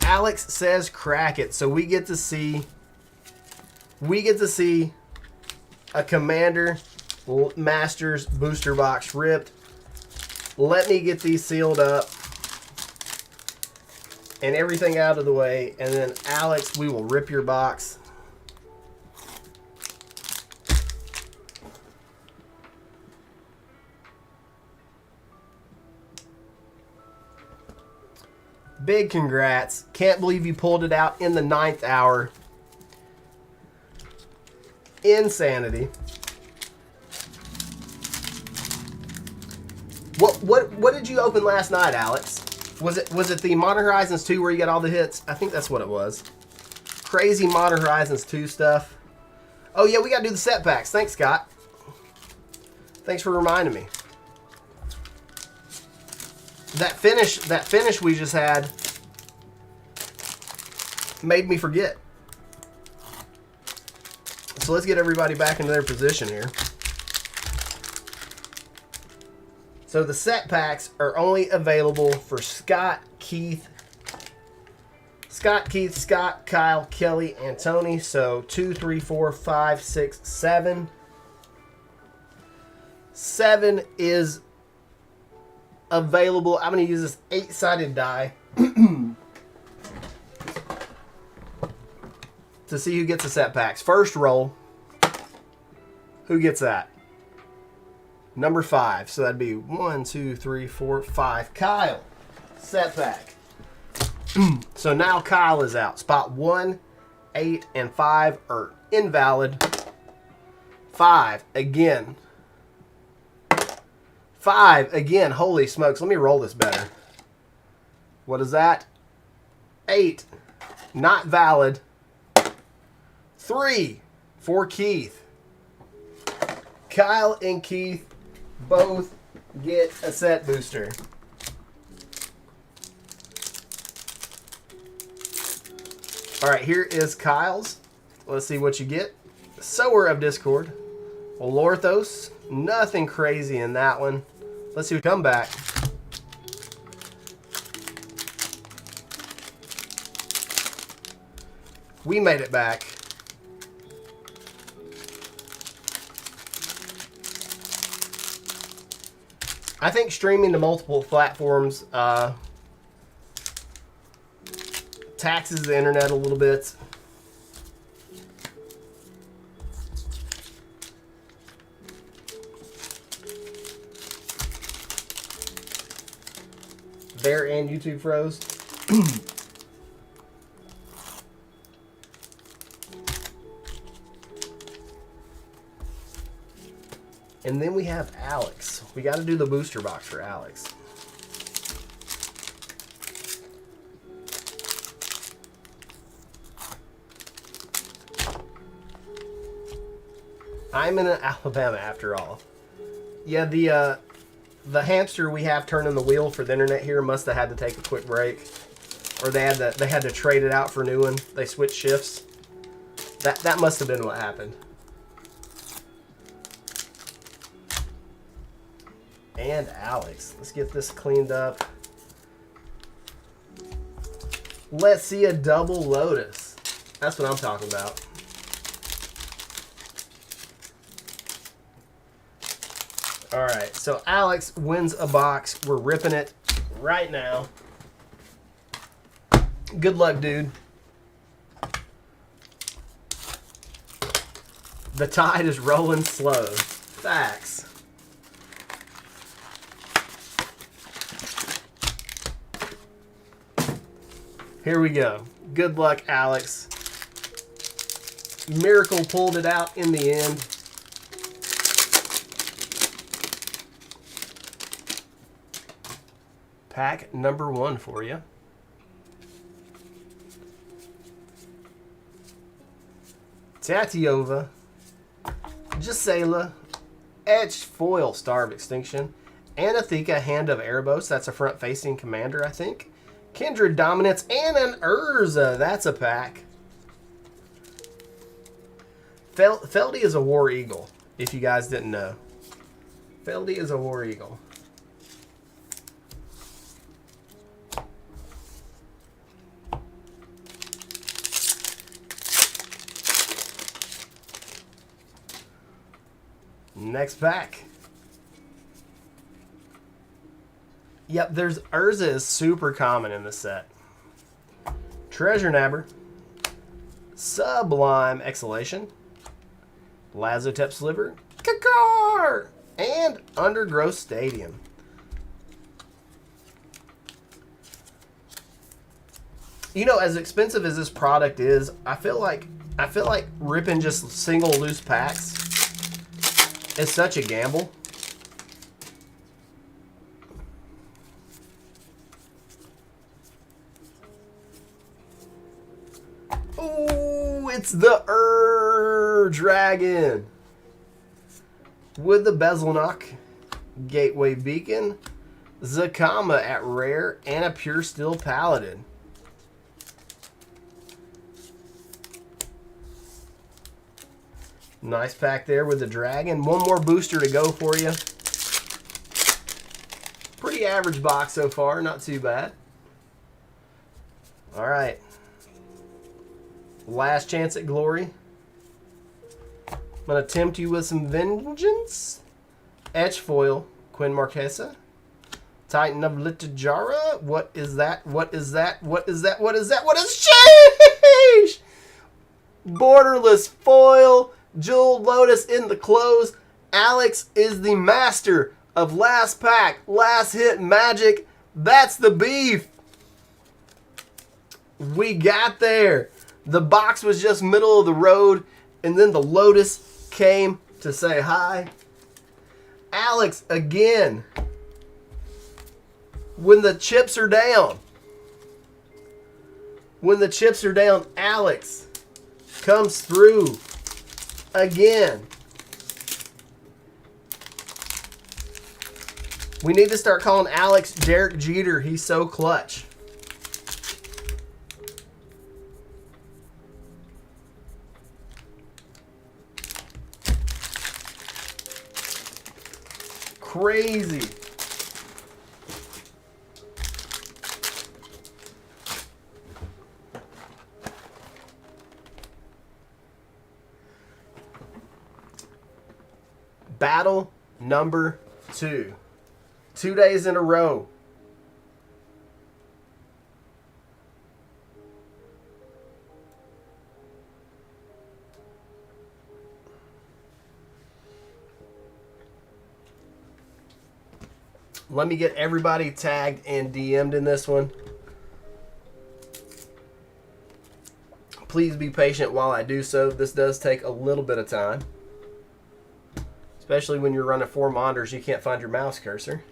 Alex says crack it, so we get to see a Commander Masters booster box ripped. Let me get these sealed up and everything out of the way, and then Alex, we will rip your box. Big congrats. Can't believe you pulled it out in the 9th hour. Insanity. What did you open last night, Alex? Was it the Modern Horizons 2 where you got all the hits? I think that's what it was. Crazy Modern Horizons 2 stuff. Oh yeah, we gotta do the set packs. Thanks, Scott. Thanks for reminding me. That finish we just had made me forget. So let's get everybody back into their position here. So the set packs are only available for Scott, Keith, Kyle, Kelly, and Tony. So 2, 3, 4, 5, 6, 7. 7 is available. I'm going to use this 8-sided die to see who gets the set packs. First roll. Who gets that? Number 5. So that'd be 1, 2, 3, 4, 5. Kyle. Set pack. So now Kyle is out. Spot 1, 8, and 5 are invalid. 5 again. 5 again. Holy smokes. Let me roll this better. What is that? 8. Not valid. 3 for Keith. Kyle and Keith both get a set booster. All right, here is Kyle's. Let's see what you get. Sower of Discord. Lorthos. Nothing crazy in that one. Let's see what come back. We made it back. I think streaming to multiple platforms taxes the internet a little bit. There and YouTube froze. And then we have Alex. We got to do the booster box for Alex. I'm in Alabama after all. Yeah, the hamster we have turning the wheel for the internet here must have had to take a quick break, or they had to trade it out for a new one. They switched shifts. That must have been what happened. And Alex. Let's get this cleaned up. Let's see a double Lotus. That's what I'm talking about. Alright, so Alex wins a box. We're ripping it right now. Good luck, dude. The tide is rolling slow. Facts. Here we go. Good luck, Alex. Miracle pulled it out in the end. Pack number 1 for you. Tatiova, Gisela, Etched Foil, Star of Extinction, Anathika, Hand of Erebos, that's a front-facing commander, I think. Kindred Dominance, and an Urza, that's a pack. Feldy is a War Eagle, if you guys didn't know. Feldy is a War Eagle. Next pack. Yep, there's Urza is super common in this set. Treasure Nabber, Sublime Exhalation, Lazotep Sliver, Kakar, and Undergrowth Stadium. You know, as expensive as this product is, I feel like ripping just single loose packs is such a gamble. Oh, it's the Dragon with the Bezelnock, Gateway Beacon, Zakama at rare, and a Pure Steel Paladin. Nice pack there with the Dragon. One more booster to go for you. Pretty average box so far, not too bad. All right. Last chance at glory. I'm going to tempt you with some vengeance. Etch foil, Quinn Marquesa. Titan of Litajara. What is that? What is that? What is that? What is that? What is sheesh? Borderless foil. Jeweled Lotus in the close. Alex is the master of last pack, last hit magic. That's the beef. We got there. The box was just middle of the road, and then the Lotus came to say hi. Alex again. When the chips are down. When the chips are down, Alex comes through again. We need to start calling Alex Derek Jeter. He's so clutch. Crazy. Battle number 2. 2 days in a row. Let me get everybody tagged and DM'd in this one. Please be patient while I do so. This does take a little bit of time. Especially when you're running 4 monitors, you can't find your mouse cursor.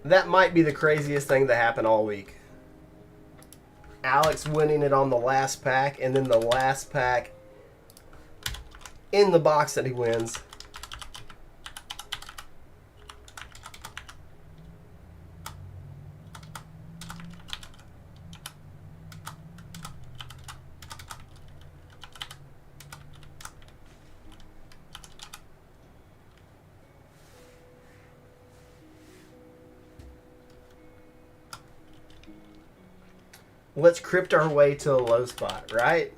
That might be the craziest thing that happened all week. Alex winning it on the last pack, and then the last pack in the box that he wins. Let's crypt our way to a low spot, right?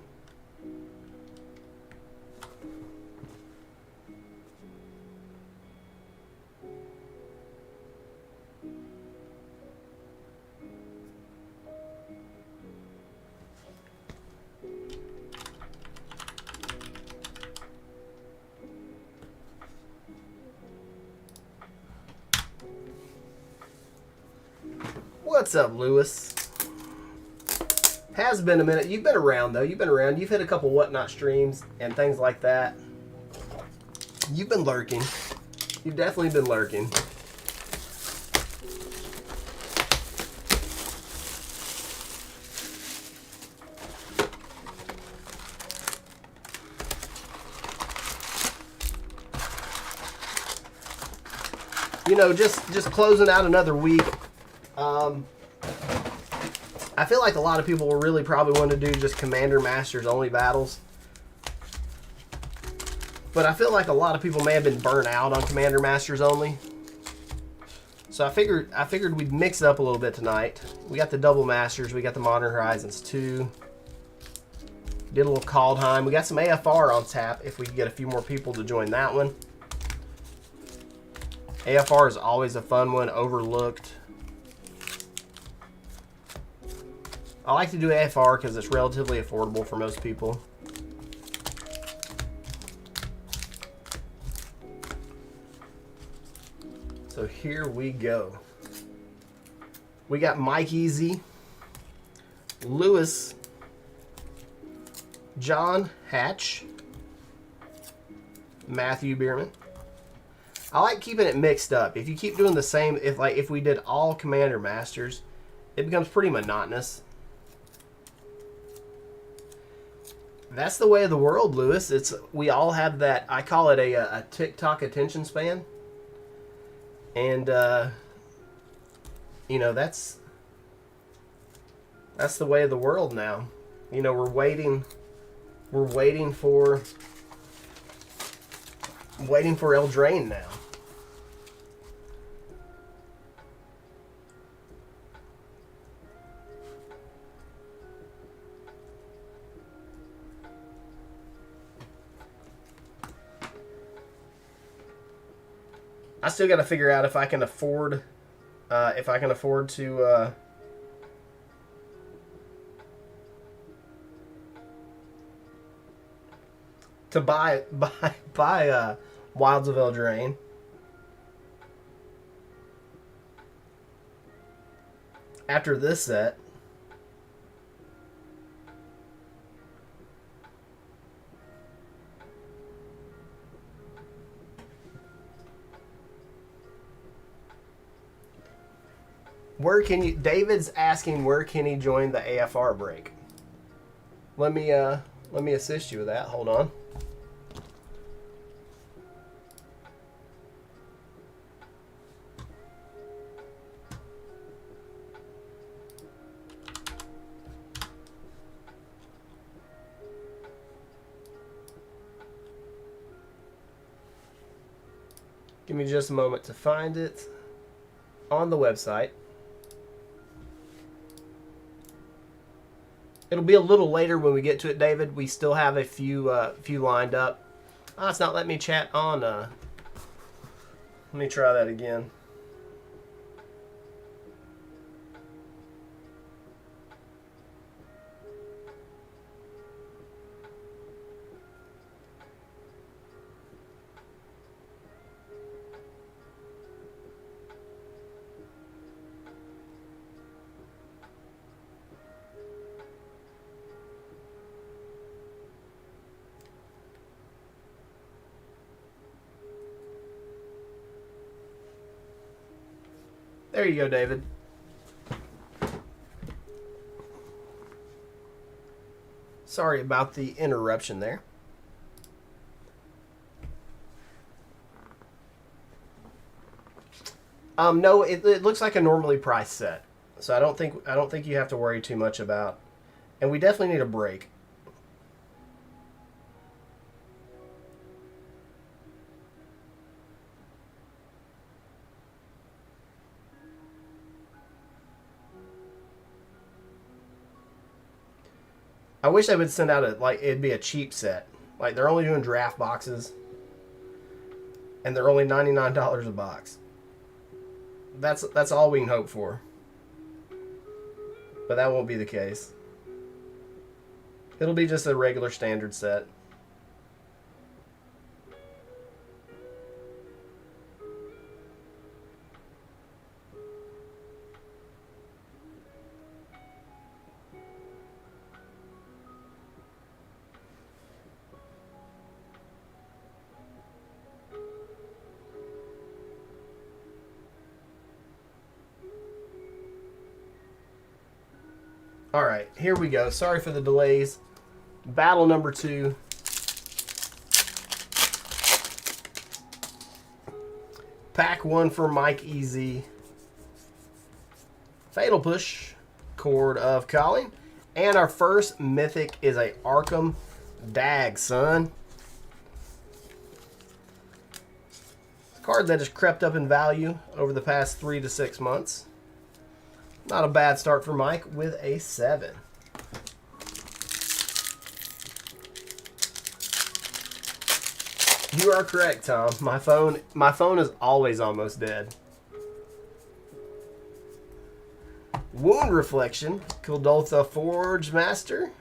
What's up, Lewis? Has been a minute. You've been around, though. You've been around. You've hit a couple Whatnot streams and things like that. You've been lurking. You've definitely been lurking. You know, just closing out another week. I feel like a lot of people will really probably want to do just Commander Masters only battles. But I feel like a lot of people may have been burnt out on Commander Masters only. So I figured we'd mix it up a little bit tonight. We got the Double Masters. We got the Modern Horizons 2. Did a little Kaldheim. We got some AFR on tap if we can get a few more people to join that one. AFR is always a fun one, overlooked. I like to do AFR because it's relatively affordable for most people. So here we go. We got Mike Easy, Lewis, John Hatch, Matthew Bierman. I like keeping it mixed up. If you keep doing the same, if we did all Commander Masters, it becomes pretty monotonous. That's the way of the world, Lewis. We all have that. I call it a TikTok attention span, and you know that's the way of the world now. You know, we're waiting for Eldraine now. I still got to figure out if I can afford to buy Wilds of Eldraine. After this set. David's asking where can he join the AFR break? Let me assist you with that. Hold on. Give me just a moment to find it on the website. It'll be a little later when we get to it, David. We still have a few lined up. Oh, it's not letting me chat on. Let me try that again. There you go, David. Sorry about the interruption there. No, it looks like a normally priced set, so I don't think you have to worry too much about. And we definitely need a break. I wish they would send out it'd be a cheap set. Like they're only doing draft boxes, and they're only $99 a box. That's all we can hope for. But that won't be the case. It'll be just a regular standard set. Alright, here we go. Sorry for the delays. Battle number 2. Pack 1 for Mike Easy. Fatal Push. Chord of Calling. And our first mythic is a Arkham Dag, son. Card that has crept up in value over the past 3 to 6 months. Not a bad start for Mike with a 7. You are correct, Tom. My phone is always almost dead. Wound Reflection, Kaldheim Forge Master.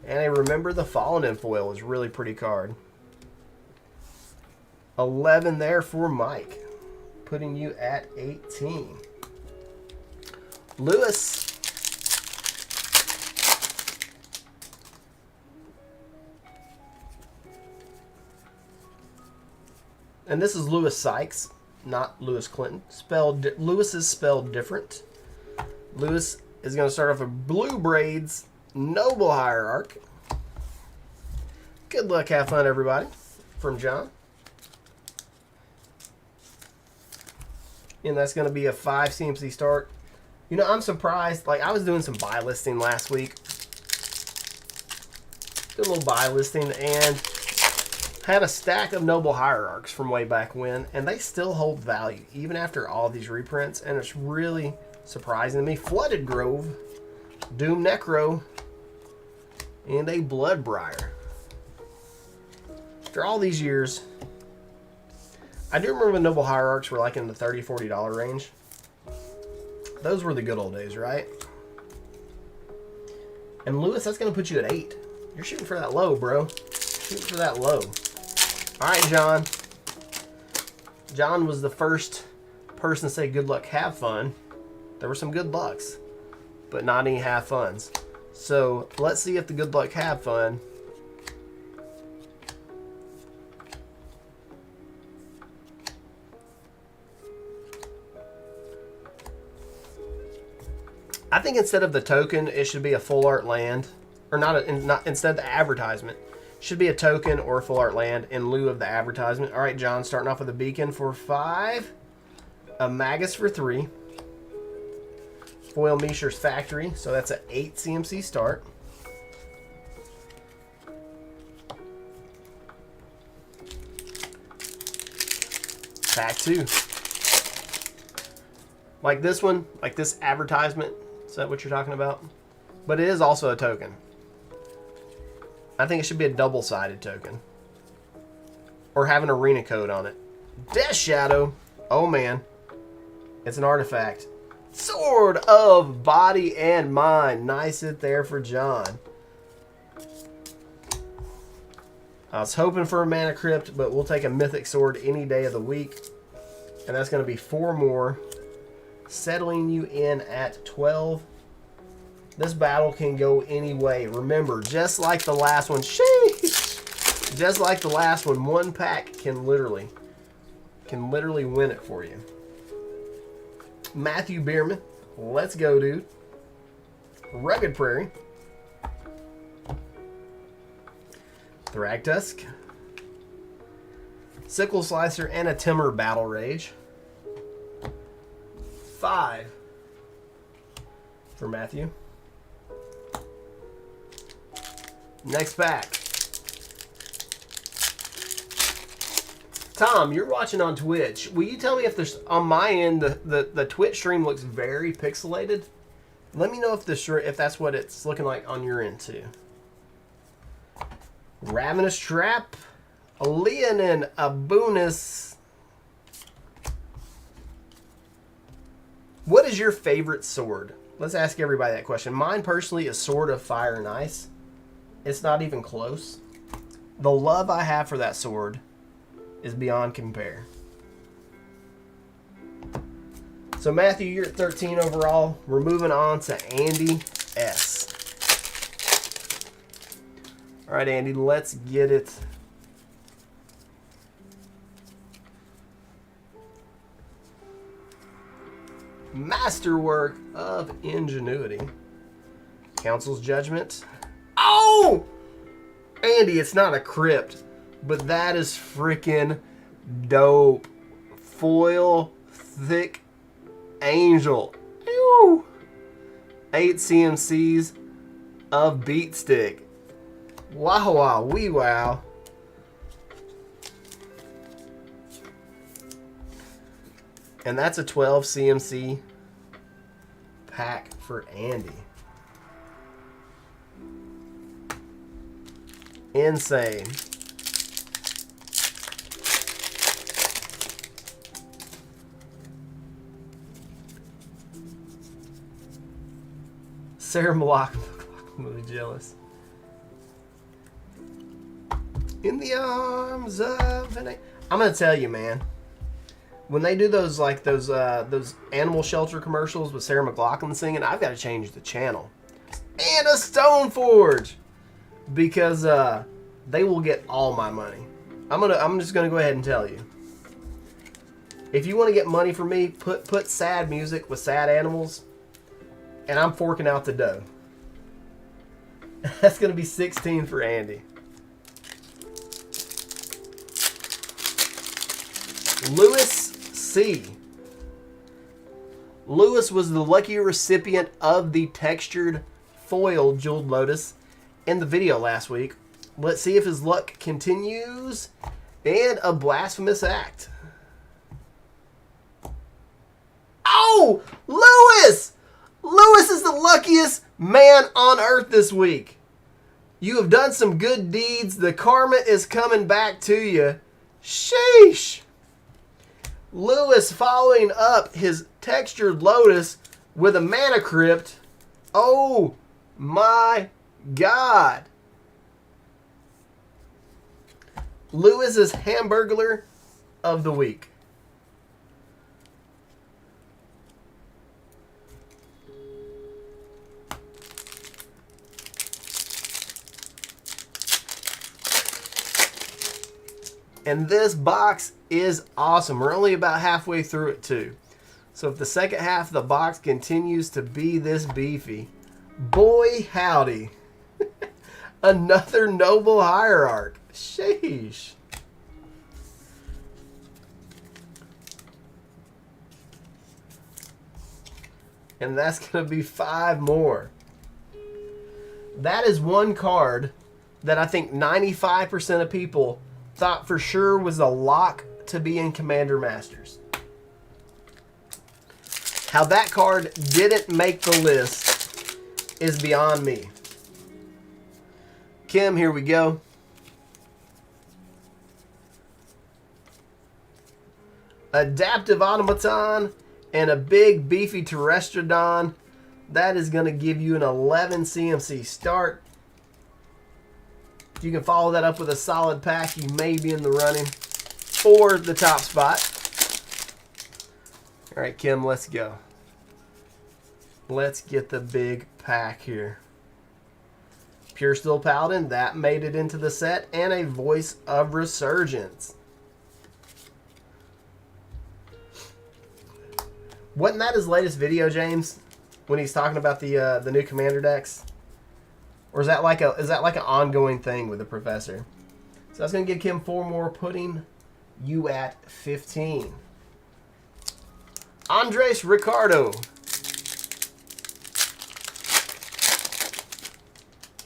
And a Remember the Fallen in foil is really pretty card. 11 there for Mike, putting you at 18. Lewis. And this is Lewis Sykes, not Lewis Clinton. Lewis is spelled different. Lewis is going to start off with Blue Braids, Noble Hierarch. Good luck, have fun, everybody. From John. And that's going to be a 5 CMC start. You know, I'm surprised. Like, I was doing some buy listing last week. Did a little buy listing and had a stack of Noble Hierarchs from way back when, and they still hold value, even after all these reprints, and it's really surprising to me. Flooded Grove, Doom Necro, and a Bloodbriar. After all these years, I do remember when Noble Hierarchs were like in the $30, $40 range. Those were the good old days, right? And Lewis, that's going to put you at 8. You're shooting for that low, bro. Shooting for that low. All right, John. John was the first person to say good luck, have fun. There were some good lucks, but not any have funs. So let's see if the good luck, have fun I think instead of the token, it should be a full art land. Or not instead of the advertisement. Should be a token or a full art land in lieu of the advertisement. All right, John, starting off with a Beacon for 5. A Magus for 3. Foil Mishra's Factory. So that's an 8 CMC start. Pack 2. Like this one, like this advertisement. Is that what you're talking about? But it is also a token. I think it should be a double-sided token. Or have an arena code on it. Death Shadow. Oh, man. It's an artifact. Sword of Body and Mind. Nice hit there for John. I was hoping for a Mana Crypt, but we'll take a Mythic Sword any day of the week. And that's going to be 4 more. Settling you in at 12. This battle can go any way. Remember, just like the last one, sheesh, just like the last one, one pack can literally win it for you. Matthew Bierman, let's go, dude. Rugged Prairie. Thragtusk. Sickle Slicer and a Timur Battle Rage. 5 for Matthew. Next pack. Tom, you're watching on Twitch. Will you tell me if there's, on my end, the Twitch stream looks very pixelated? Let me know if that's what it's looking like on your end too. Ravenous Trap, a Leonin, a Boonus. What is your favorite sword? Let's ask everybody that question. Mine personally is Sword of Fire and Ice. It's not even close. The love I have for that sword is beyond compare. So Matthew, you're at 13 overall. We're moving on to Andy S. All right, Andy, let's get it. Masterwork of Ingenuity. Council's Judgment. Oh! Andy, it's not a crypt, but that is freaking dope. Foil Thick Angel. Ew. 8 CMCs of Beatstick. Wow, wow, wee wow. And that's a 12 CMC pack for Andy. Insane. Sarah Malak, I'm really jealous. In the arms of an... I'm gonna tell you, man. When they do those those animal shelter commercials with Sarah McLachlan singing, I've got to change the channel. And a Stoneforge, because they will get all my money. I'm just gonna go ahead and tell you. If you want to get money from me, put sad music with sad animals, and I'm forking out the dough. That's gonna be 16 for Andy. Lewis C. Lewis was the lucky recipient of the textured foil Jeweled Lotus in the video last week. Let's see if his luck continues. And a blasphemous act. Oh! Lewis! Lewis is the luckiest man on earth this week. You have done some good deeds. The karma is coming back to you. Sheesh! Lewis following up his textured lotus with a mana crypt. Oh my God. Lewis is Hamburglar of the week. And this box is awesome. We're only about halfway through it too. So if the second half of the box continues to be this beefy, boy howdy. Another noble hierarch. Sheesh. And that's going to be 5 more. That is one card that I think 95% of people thought for sure was a lock to be in Commander Masters. How that card didn't make the list is beyond me. Kim, here we go. Adaptive Automaton and a big beefy Terrestrodon. That is going to give you an 11 CMC start. If you can follow that up with a solid pack, you may be in the running for the top spot. All right, Kim, let's go. Let's get the big pack here. Pure Steel Paladin, that made it into the set, and a Voice of Resurgence. Wasn't that his latest video, James? When he's talking about the new Commander decks? Or is that like an ongoing thing with the Professor? So that's going to give Kim 4 more, putting you at 15. Andres Ricardo.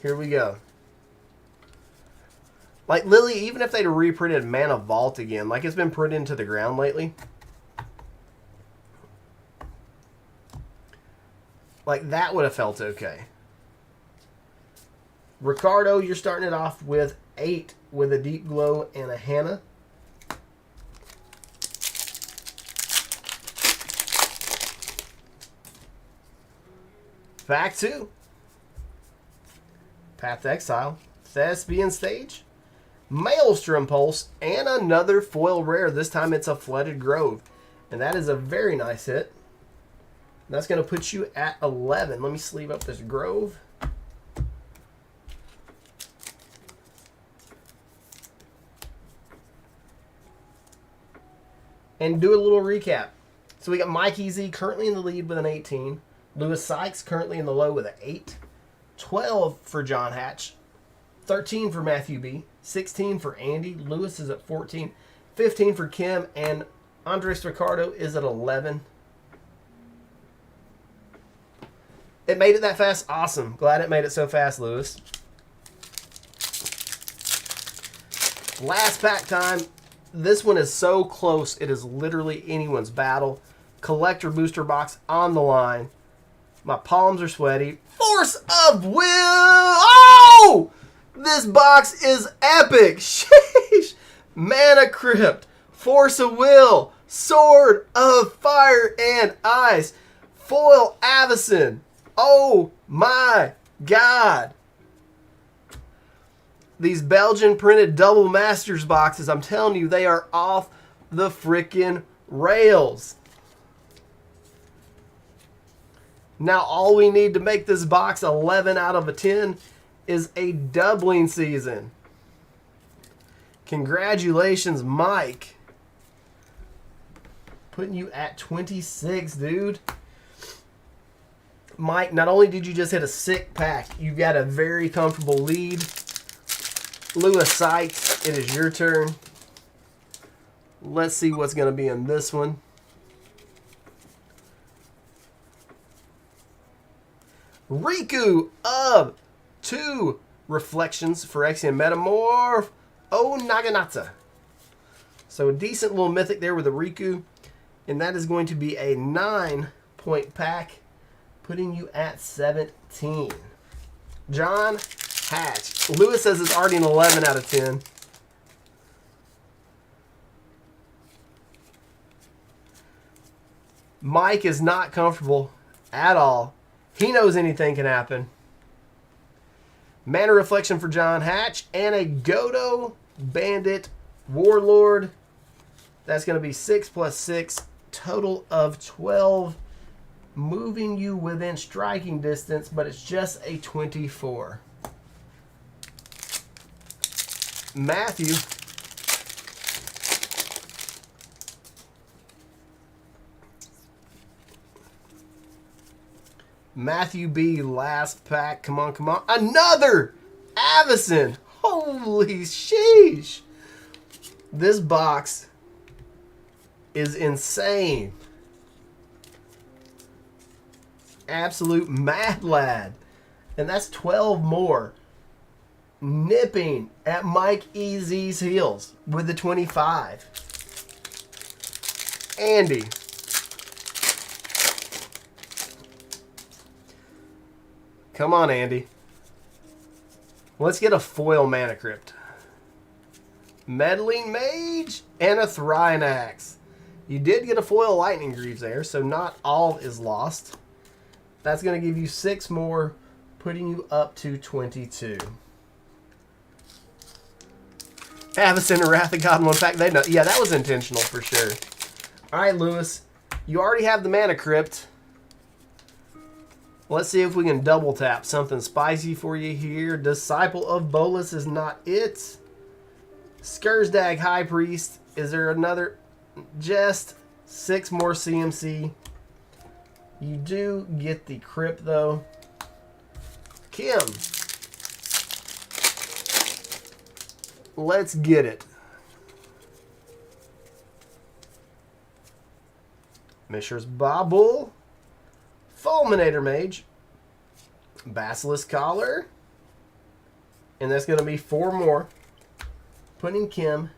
Here we go. Like Lily, even if they'd reprinted Mana Vault again, like it's been printed into the ground lately, like that would have felt okay. Ricardo, you're starting it off with 8 with a Deep Glow and a Hannah. Pack 2. Path to Exile. Thespian Stage. Maelstrom Pulse. And another foil rare. This time it's a Flooded Grove. And that is a very nice hit. That's going to put you at 11. Let me sleeve up this Grove. And do a little recap. So we got Mike EZ currently in the lead with an 18. Lewis Sykes currently in the low with an 8. 12 for John Hatch. 13 for Matthew B. 16 for Andy. Lewis is at 14. 15 for Kim. And Andres Ricardo is at 11. It made it that fast? Awesome. Glad it made it so fast, Lewis. Last pack time. This one is so close, it is literally anyone's battle. Collector booster box on the line. My palms are sweaty. Force of Will! Oh! This box is epic. Sheesh. Mana Crypt. Force of Will. Sword of Fire and Ice. Foil Avacyn. Oh my God. These Belgian printed double masters boxes, I'm telling you, they are off the frickin' rails. Now all we need to make this box 11 out of a 10 is a doubling season. Congratulations, Mike. Putting you at 26, dude. Mike, not only did you just hit a sick pack, you've got a very comfortable lead. Lewis Sykes, it is your turn. Let's see what's going to be in this one. Riku of 2 Reflections, Phyrexian Metamorph. Oh, Naginata. So a decent little mythic there with a Riku. And that is going to be a 9-point pack, putting you at 17. John Hatch. Lewis says it's already an 11 out of 10. Mike is not comfortable at all. He knows anything can happen. Mana Reflection for John Hatch. And a Godo Bandit Warlord. That's going to be 6 plus 6. Total of 12. Moving you within striking distance, but it's just a 24. Matthew. Matthew B, last pack. Come on, come on. Another Avacyn. Holy sheesh. This box is insane. Absolute mad lad. And that's 12 more. Nipping at Mike EZ's heels with the 25. Andy. Come on, Andy. Let's get a foil Mana Crypt. Meddling Mage and a Thrynax. You did get a foil Lightning Greaves there, so not all is lost. That's going to give you 6 more, putting you up to 22. Avacyn and Wrath of God in one pack. They know. Yeah, that was intentional for sure. All right, Lewis. You already have the Mana Crypt. Let's see if we can double tap something spicy for you here. Disciple of Bolas is not it. Skursdag High Priest. Is there another? Just 6 more CMC. You do get the Crypt, though. Kim. Let's get it. Mishra's Bobble. Fulminator Mage. Basilisk Collar. And that's going to be 4 more. Putting Kim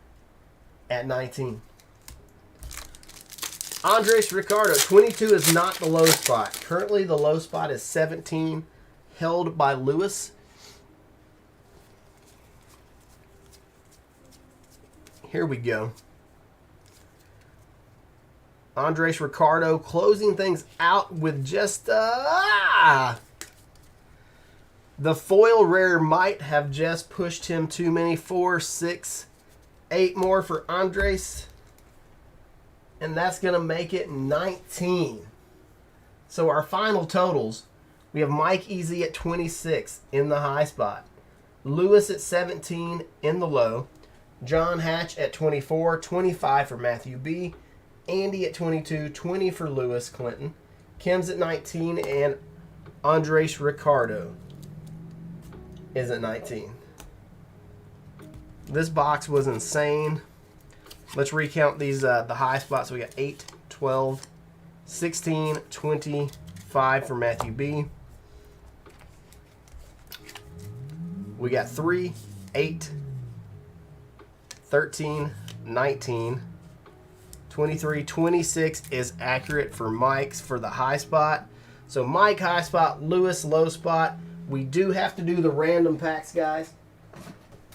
at 19. Andres Ricardo. 22 is not the low spot. Currently the low spot is 17. Held by Lewis. Here we go. Andres Ricardo closing things out with just the foil rare might have just pushed him too many. 4, 6, 8 more for Andres. And that's going to make it 19. So our final totals, we have Mike Easy at 26 in the high spot. Lewis at 17 in the low. John Hatch at 24, 25 for Matthew B. Andy at 22, 20 for Lewis Clinton. Kim's at 19, and Andres Ricardo is at 19. This box was insane. Let's recount these the high spots. So we got 8, 12, 16, 25 for Matthew B. We got 3, 8, 13, 19, 23, 26 is accurate for Mike's for the high spot. So Mike high spot, Lewis low spot. We do have to do the random packs, guys.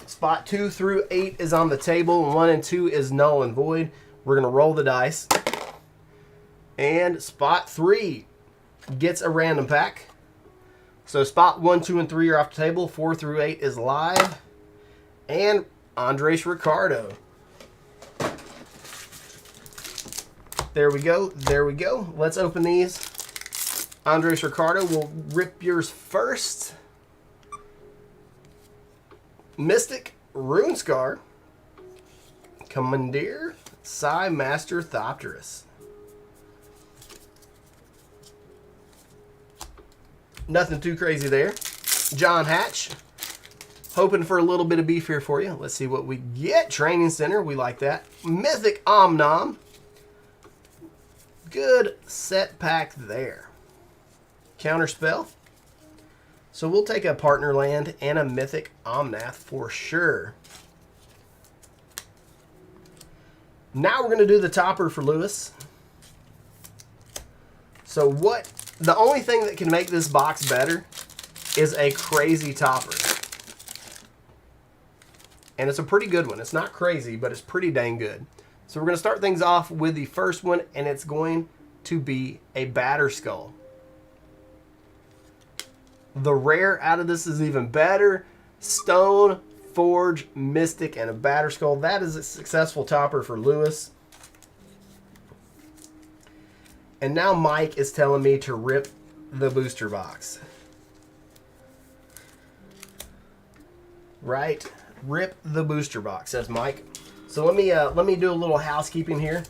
Spot 2 through 8 is on the table. 1 and 2 is null and void. We're going to roll the dice. And spot 3 gets a random pack. So spot 1, 2, and 3 are off the table. 4 through 8 is live. And Andres Ricardo. There we go. There we go. Let's open these. Andres Ricardo will rip yours first. Mystic Runescar. Commandeer Psy Master Thopterus. Nothing too crazy there. John Hatch. Hoping for a little bit of beef here for you. Let's see what we get. Training Center. We like that. Mythic Omnom. Good set pack there. Counterspell. So we'll take a Partner Land and a Mythic Omnath for sure. Now we're going to do the topper for Lewis. So what... The only thing that can make this box better is a crazy topper. And it's a pretty good one. It's not crazy, but it's pretty dang good. So we're going to start things off with the first one, and it's going to be a Batterskull. The rare out of this is even better. Stone, Forge, Mystic, and a Batterskull. That is a successful topper for Lewis. And now Mike is telling me to rip the booster box. Right? Rip the booster box, says Mike. So let me do a little housekeeping here.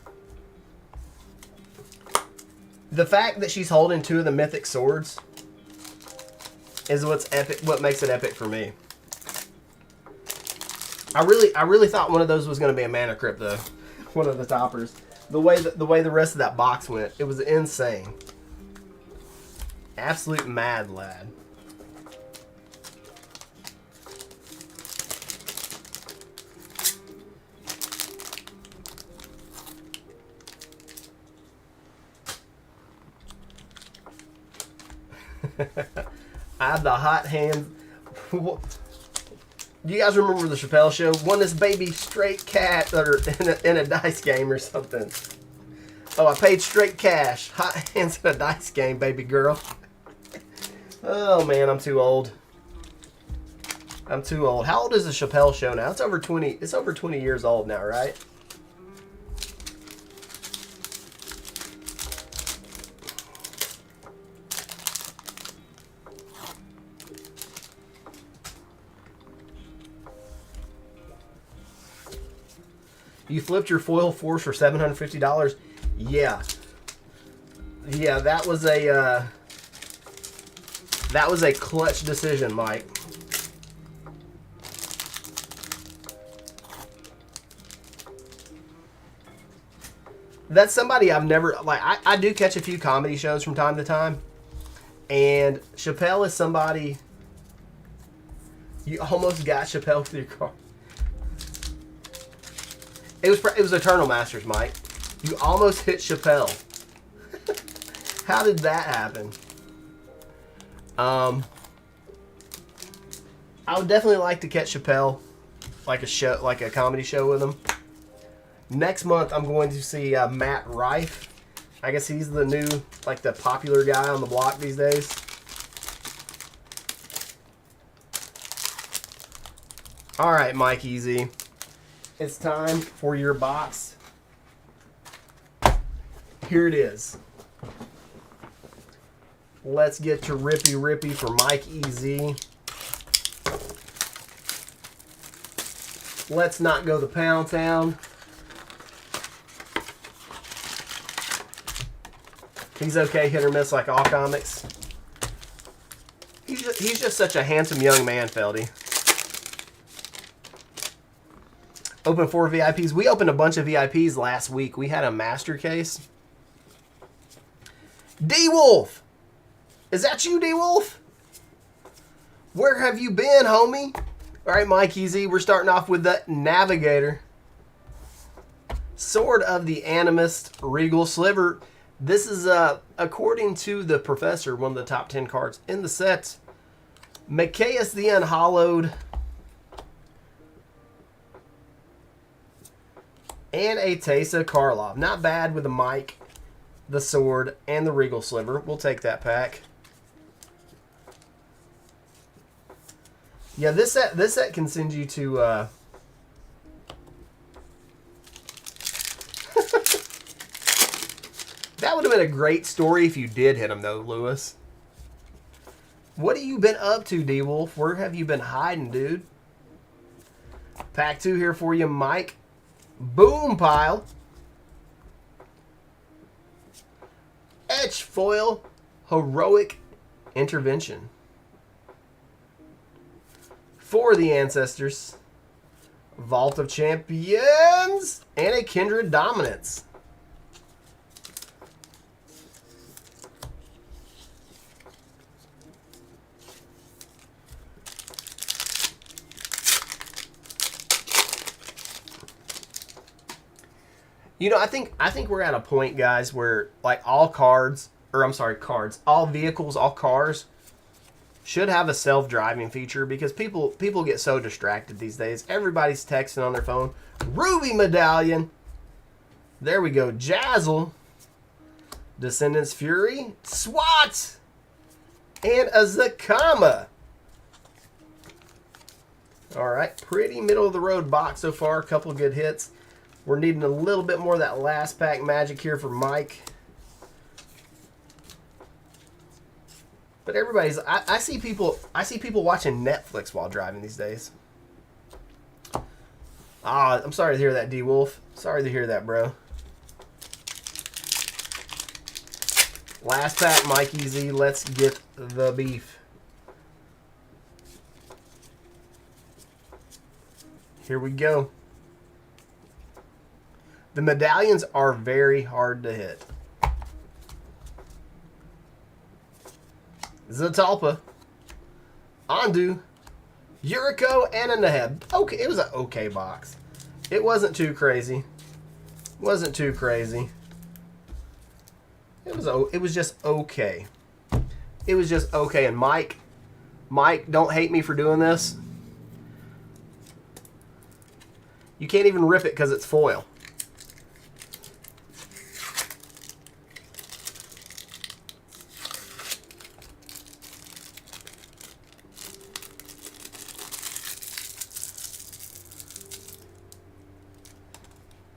The fact that she's holding 2 of the mythic swords is what's epic. What makes it epic for me. I really thought one of those was going to be a Mana Crypt, though. One of the toppers. The way the rest of that box went, it was insane. Absolute mad lad. I have the hot hands. Do you guys remember the Chappelle Show? Won this baby straight cat or in a dice game or something. Oh, I paid straight cash. Hot hands in a dice game, baby girl. Oh man, I'm too old. I'm too old. How old is the Chappelle Show now? It's over 20. It's over 20 years old now, right? You flipped your foil force for $750. Yeah, that was a clutch decision, Mike. That's somebody I've never like. I do catch a few comedy shows from time to time, and Chappelle is somebody. You almost got Chappelle with your car. It was Eternal Masters, Mike. You almost hit Chappelle. How did that happen? I would definitely like to catch Chappelle, like a comedy show with him. Next month, I'm going to see Matt Rife. I guess he's the new, like the popular guy on the block these days. All right, Mike Easy. It's time for your box. Here it is. Let's get to Rippy Rippy for Mike EZ. Let's not go to Pound Town. He's okay, hit or miss like all comics. He's just such a handsome young man, Feldy. Open 4 VIPs. We opened a bunch of VIPs last week. We had a master case. D-Wolf! Is that you, D-Wolf? Where have you been, homie? All right, Mike Easy. We're starting off with the Navigator. Sword of the Animist, Regal Sliver. This is, according to the Professor, one of the top 10 cards in the set. Machias the Unhallowed. And a Teysa Karlov. Not bad with the mic, the sword, and the Regal Sliver. We'll take that pack. Yeah, this set can send you to... That would have been a great story if you did hit him, though, Lewis. What have you been up to, D-Wolf? Where have you been hiding, dude? Pack 2 here for you, Mike. Boom Pile. Etch Foil. Heroic Intervention. For the Ancestors. Vault of Champions. And a Kindred Dominance. You know, I think we're at a point, guys, where like all cards, or I'm sorry, cards, all vehicles, all cars should have a self-driving feature because people get so distracted these days. Everybody's texting on their phone. Ruby Medallion. There we go. Jazzle. Descendants Fury. SWAT. And a Zakama. All right, pretty middle of the road box so far. A couple of good hits. We're needing a little bit more of that last pack magic here for Mike. But everybody's I see people watching Netflix while driving these days. Ah, I'm sorry to hear that, D-Wolf. Sorry to hear that, bro. Last pack, Mike Easy. Let's get the beef. Here we go. The medallions are very hard to hit. Zatalpa, Andu, Yuriko, and a Neheb. Okay, it was an okay box. It wasn't too crazy. Wasn't too crazy. It was just okay. It was just okay. And Mike, don't hate me for doing this. You can't even rip it because it's foil.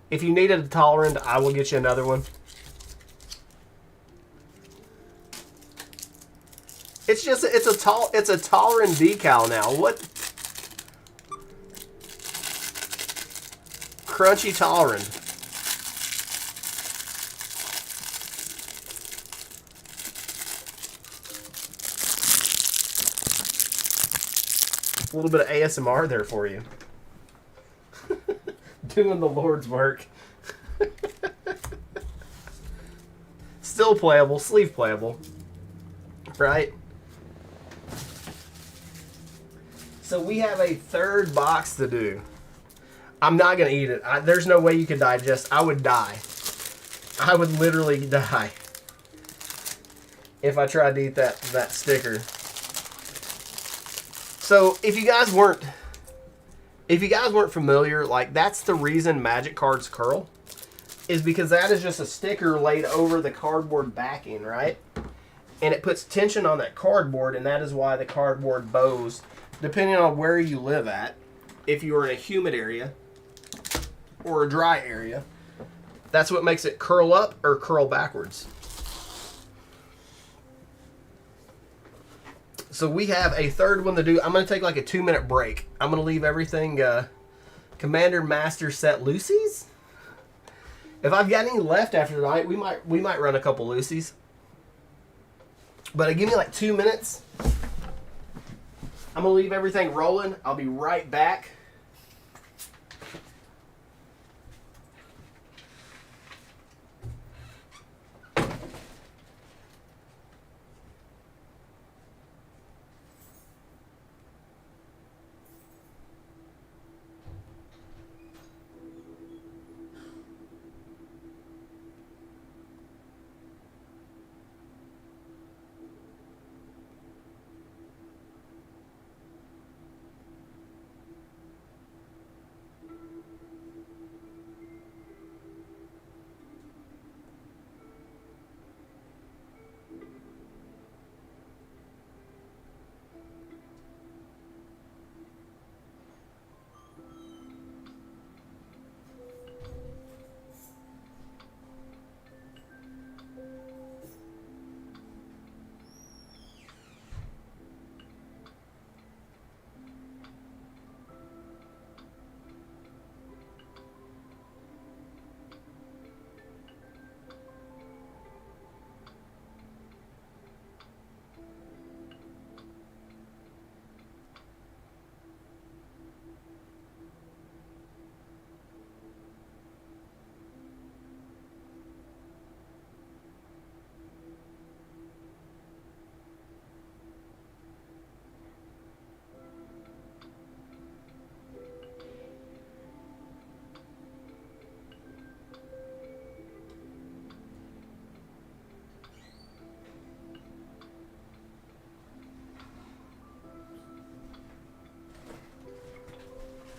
If you needed a tolerant, I will get you another one. It's just it's a tolerant decal now. What? Crunchy tolerant. A little bit of ASMR there for you. Doing the Lord's work. Still playable, sleeve playable. Right? So we have a third box to do. I'm not going to eat it. There's no way you could digest. I would die. I would literally die if I tried to eat that sticker. So if you guys weren't familiar, like that's the reason Magic cards curl, is because that is just a sticker laid over the cardboard backing, right? And it puts tension on that cardboard, and that is why the cardboard bows, depending on where you live at. If you are in a humid area or a dry area, that's what makes it curl up or curl backwards. So we have a third one to do. I'm going to take like a 2-minute break. I'm going to leave everything Commander Master Set Lucy's. If I've got any left after tonight, we might run a couple Lucy's. But give me like 2 minutes. I'm going to leave everything rolling. I'll be right back.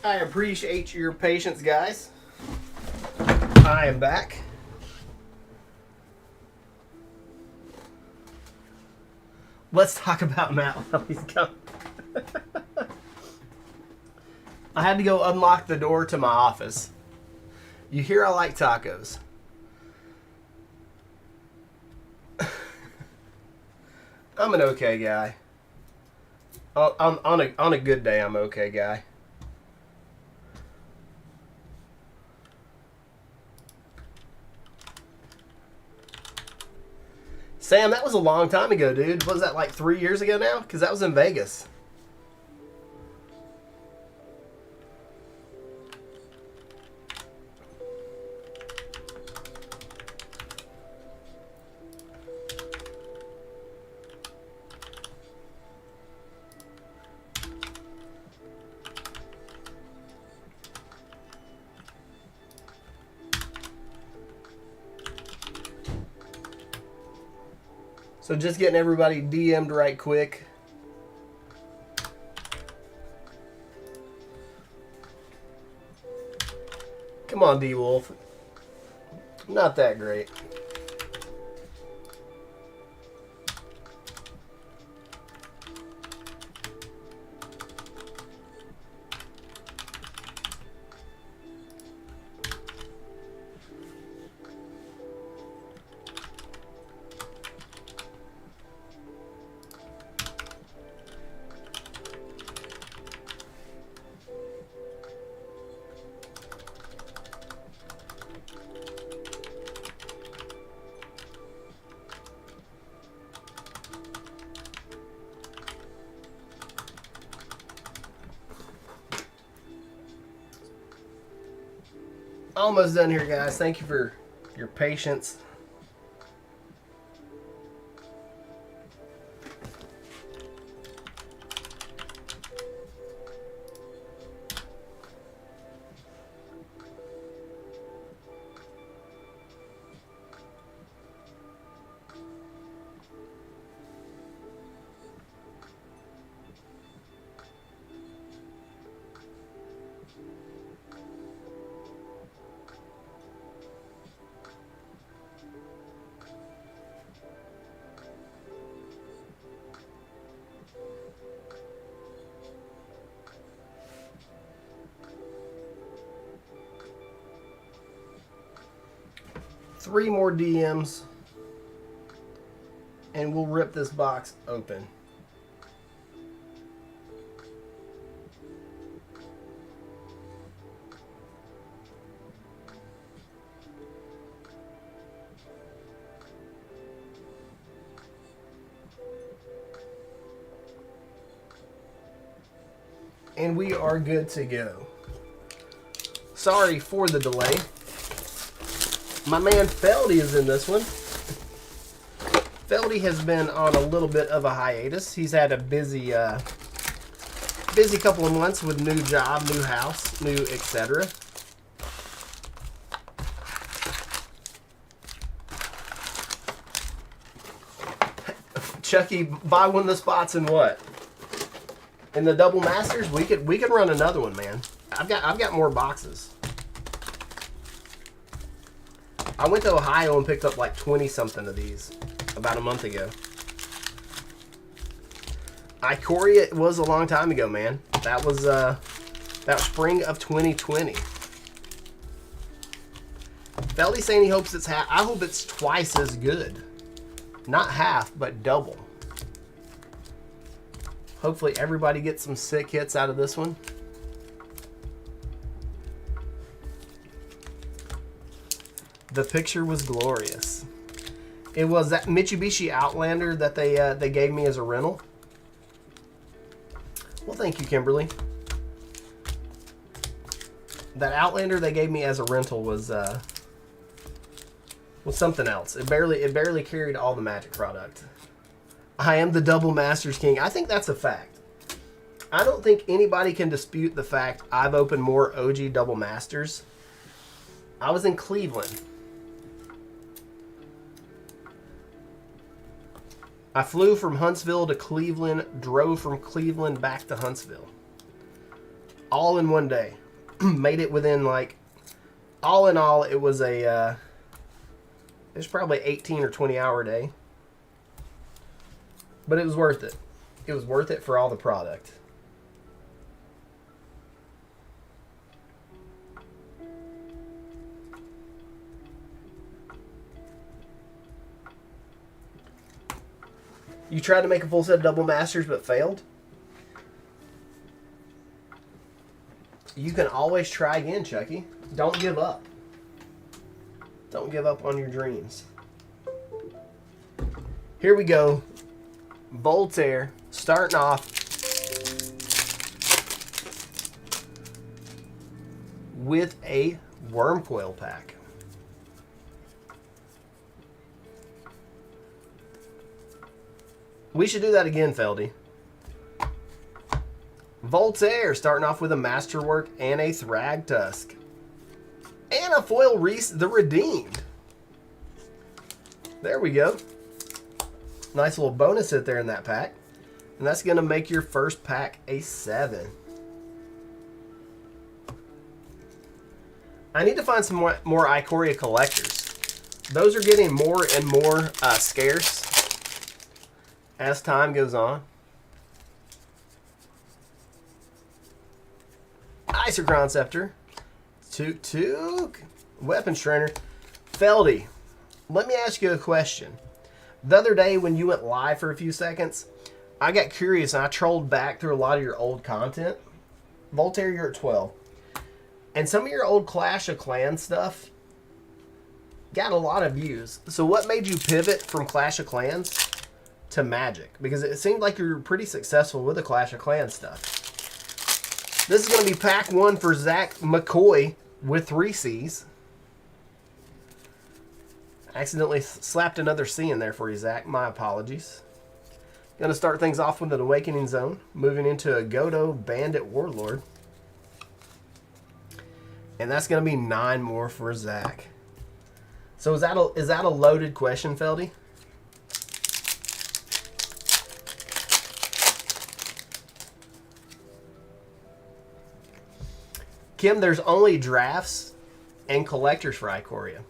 I appreciate your patience, guys. I am back. Let's talk about Matt while he's gone. I had to go unlock the door to my office. You hear I like tacos. I'm an okay guy. On a good day, I'm an okay guy. Sam, that was a long time ago, dude. Was that like 3 years ago now? Because that was in Vegas. So just getting everybody DM'd right quick. Come on, D-Wolf. Not that great. Almost done here, guys. Thank you for your patience. Three more DMs and we'll rip this box open. And we are good to go. Sorry for the delay. My man Feldy is in this one. Feldy has been on a little bit of a hiatus. He's had a busy couple of months with new job, new house, new etc. Chucky, buy one of the spots in what? In the double masters? We could run another one, man. I've got more boxes. I went to Ohio and picked up like 20-something of these about a month ago. Ikoria was a long time ago, man. That was spring of 2020. Feldy saying he hopes it's half. I hope it's twice as good. Not half, but double. Hopefully everybody gets some sick hits out of this one. The picture was glorious. It was that Mitsubishi Outlander that they gave me as a rental. Well, thank you, Kimberly. That Outlander they gave me as a rental was something else. It barely carried all the Magic product. I am the Double Masters King. I think that's a fact. I don't think anybody can dispute the fact I've opened more OG Double Masters. I was in Cleveland. I flew from Huntsville to Cleveland, drove from Cleveland back to Huntsville. all in one day. Made it within, like, all in all, it was a, it was probably 18 or 20 hour day. But it was worth it. It was worth it for all the product. You tried to make a full set of double masters but failed? You can always try again, Chucky. Don't give up. Don't give up on your dreams. Here we go. Voltaire starting off with a worm coil pack. We should do that again, Feldy. Voltaire starting off with a Masterwork and a Thragtusk. And a foil Reese the Redeemed. There we go. Nice little bonus hit there in that pack. And that's going to make your first pack a 7. I need to find some more Ikoria collectors. Those are getting more and more scarce as time goes on. Isochron Scepter. Tuk. Weapon Strainer. Feldy, let me ask you a question. The other day when you went live for a few seconds, I got curious and I trolled back through a lot of your old content. Voltaire, you're at 12. And some of your old Clash of Clans stuff got a lot of views. So what made you pivot from Clash of Clans to Magic? Because it seemed like you were pretty successful with the Clash of Clans stuff. This is going to be pack 1 for Zach McCoy with 3 C's. Accidentally slapped another C in there for you, Zach. My apologies. Going to start things off with an Awakening Zone. Moving into a Godo Bandit Warlord. And that's going to be 9 more for Zach. So is that a loaded question, Feldy? Kim, there's only drafts and collectors for Ikoria.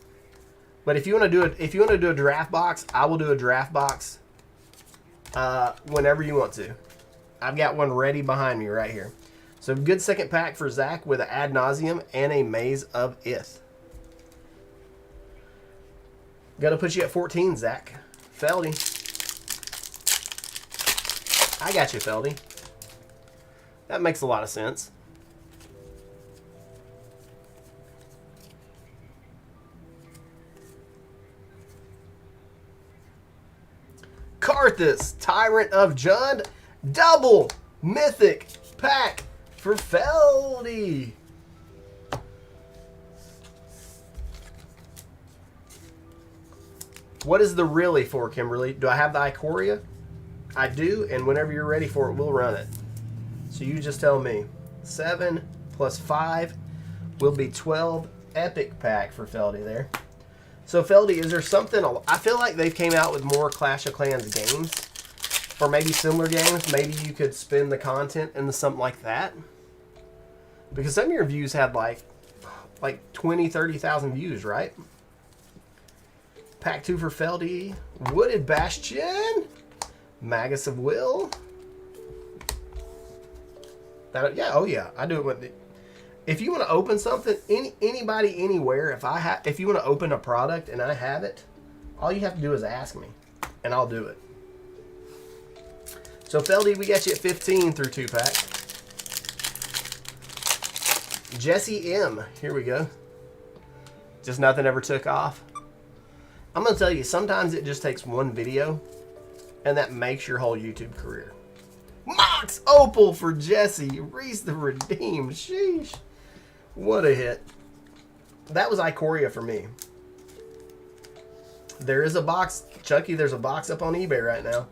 But if you want to do a draft box, I will do a draft box whenever you want to. I've got one ready behind me right here. So good second pack for Zach with an Ad Nauseam and a Maze of Ith. Gonna put you at 14, Zach. Feldy. I got you, Feldy. That makes a lot of sense. Karthus, Tyrant of Jund, double mythic pack for Feldy. What is the really for, Kimberly? Do I have the Ikoria? I do, and whenever you're ready for it, we'll run it. So you just tell me. 7 plus 5 will be 12. Epic pack for Feldy there. So Feldy, is there something? I feel like they came out with more Clash of Clans games, or maybe similar games. Maybe you could spin the content into something like that, because some of your views had like 20, 30,000 views, right? Pack 2 for Feldy. Wooded Bastion, Magus of Will. Yeah, oh yeah, I do it with the. If you want to open something, anybody, anywhere, if you want to open a product and I have it, all you have to do is ask me, and I'll do it. So, Feldy, we got you at 15 through 2-pack. Jesse M. Here we go. Just nothing ever took off. I'm going to tell you, sometimes it just takes one video, and that makes your whole YouTube career. Mox Opal for Jesse. Reese the Redeemed. Sheesh. What a hit. That was Ikoria for me. There is a box. Chucky, there's a box up on eBay right now.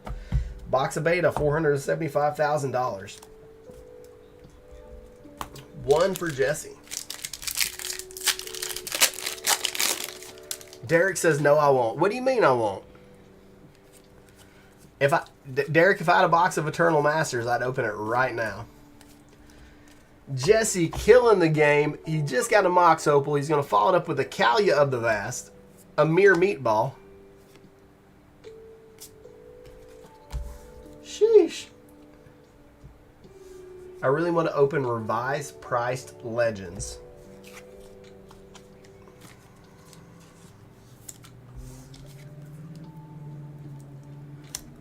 Box of beta, $475,000. 1 for Jesse. Derek says, no, I won't. What do you mean I won't? Derek, if I had a box of Eternal Masters, I'd open it right now. Jesse killing the game. He just got a Mox Opal. He's going to follow it up with a Kalia of the Vast. A Mere Meatball. Sheesh. I really want to open revised priced Legends.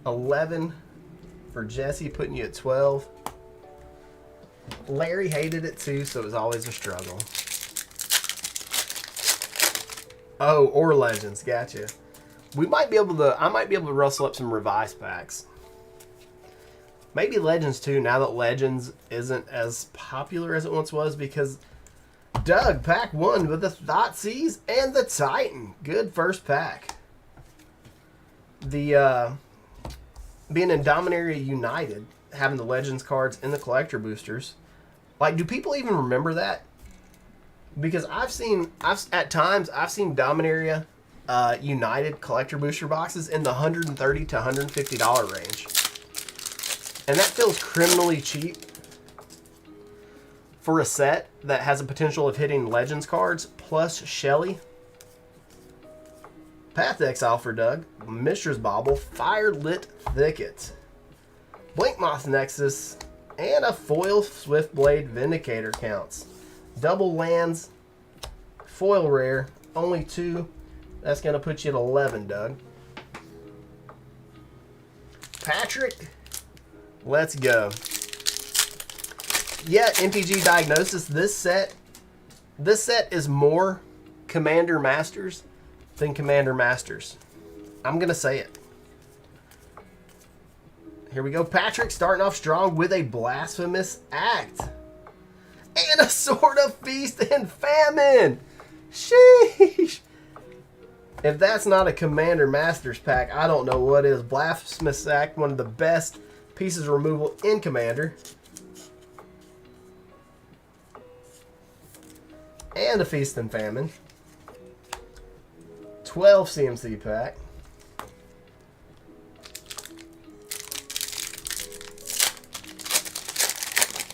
$11 for Jesse, putting you at 12. Larry hated it too, so it was always a struggle. Oh, or Legends, gotcha. We might be able to. I might be able to rustle up some revised packs. Maybe Legends too, now that Legends isn't as popular as it once was, because Doug, pack 1 with the Thoughtseize and the Titan. Good first pack. The being in Dominaria United, having the Legends cards in the collector boosters. Like, do people even remember that? Because at times I've seen Dominaria United collector booster boxes in the $130 to $150 range. And that feels criminally cheap for a set that has a potential of hitting Legends cards plus Shelly. Path Exile for Doug. Mishra's Bauble. Firelit Thicket. Blinkmoth Nexus. And a foil Swiftblade Vindicator counts. Double lands. Foil rare. Only 2. That's going to put you at 11, Doug. Patrick. Let's go. Yeah, MTG Diagnosis. This set is more Commander Masters than Commander Masters. I'm going to say it. Here we go. Patrick starting off strong with a Blasphemous Act. And a Sword of Feast and Famine. Sheesh. If that's not a Commander Masters pack, I don't know what is. Blasphemous Act, one of the best pieces of removal in Commander. And a Feast and Famine. 12 CMC pack.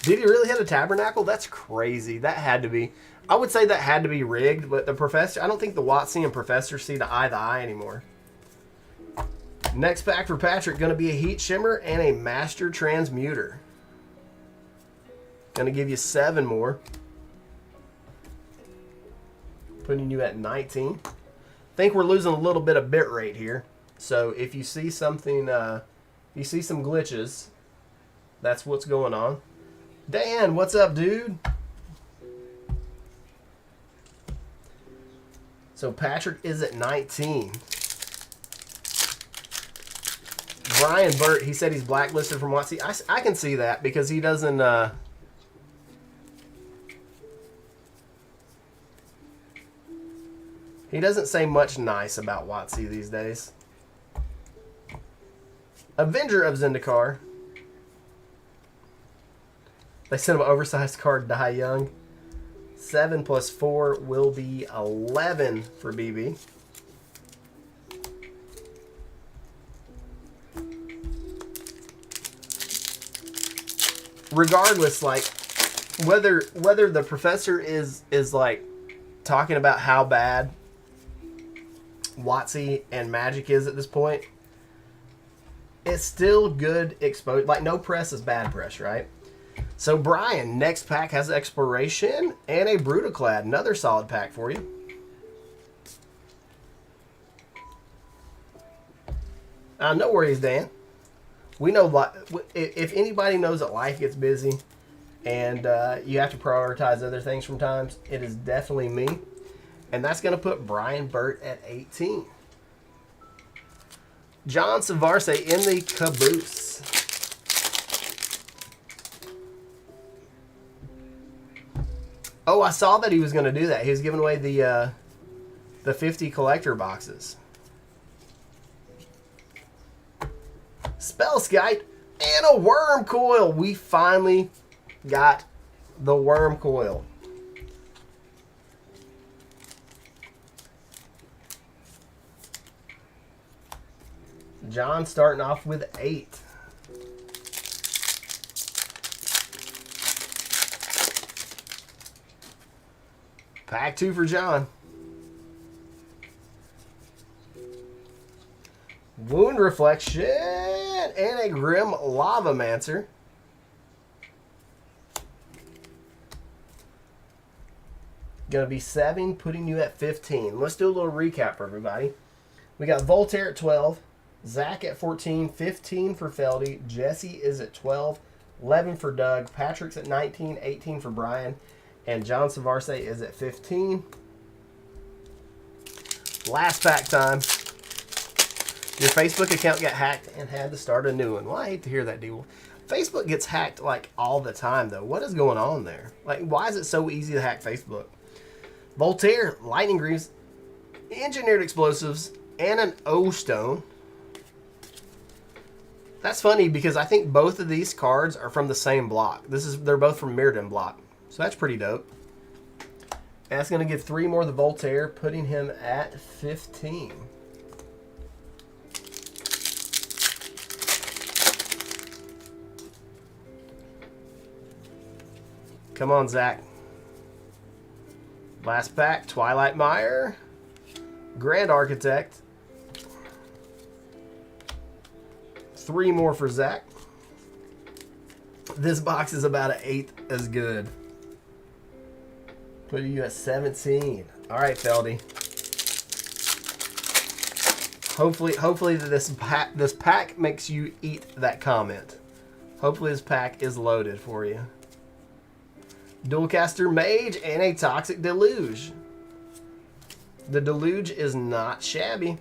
Did he really hit a Tabernacle? That's crazy. That had to be. I would say that had to be rigged, but the Professor, I don't think the WotC and Professor see the eye anymore. Next pack for Patrick, going to be a Heat Shimmer and a Master Transmuter. Going to give you 7 more. Putting you at 19. Think we're losing a little bit of bit rate here. So if you see something, you see some glitches, that's what's going on. Dan, what's up, dude? So Patrick is at 19. Brian Burt, he said he's blacklisted from WotC. I can see that because he doesn't... he doesn't say much nice about WotC these days. Avenger of Zendikar. They sent him an oversized card, Die Young. 7 plus 4 will be 11 for BB. Regardless, like whether the Professor is like talking about how bad WotC and Magic is at this point, it's still good exposure. Like, no press is bad press, right? So Brian, next pack has Exploration and a Brutaclad. Another solid pack for you. No worries, Dan. We know if anybody knows that life gets busy and you have to prioritize other things from times, it is definitely me. And that's going to put Brian Burt at 18. John Savarse in the caboose. Oh, I saw that he was going to do that. He was giving away the 50 collector boxes. Spellskite and a Worm Coil. We finally got the Worm Coil. John starting off with 8. Pack 2 for John. Wound Reflection and a Grim Lavamancer. Going to be 7, putting you at 15. Let's do a little recap for everybody. We got Voltaire at 12, Zach at 14, 15 for Feldy, Jesse is at 12, 11 for Doug, Patrick's at 19, 18 for Brian, and John Savarse is at 15. Last pack time. Your Facebook account got hacked and had to start a new one. Well, I hate to hear that, D-Wolf. Facebook gets hacked like all the time, though. What is going on there? Like, why is it so easy to hack Facebook? Voltaire, Lightning Greaves, Engineered Explosives, and an O-Stone. That's funny because I think both of these cards are from the same block. They're both from Mirrodin block. So that's pretty dope. And that's going to give 3 more to Voltaire, putting him at 15. Come on, Zach. Last pack, Twilight Mire, Grand Architect. 3 more for Zach. This box is about an 1/8 as good. Putting you at 17. All right, Feldy. Hopefully this pack makes you eat that comment. Hopefully this pack is loaded for you. Dualcaster Mage and a Toxic Deluge. The Deluge is not shabby.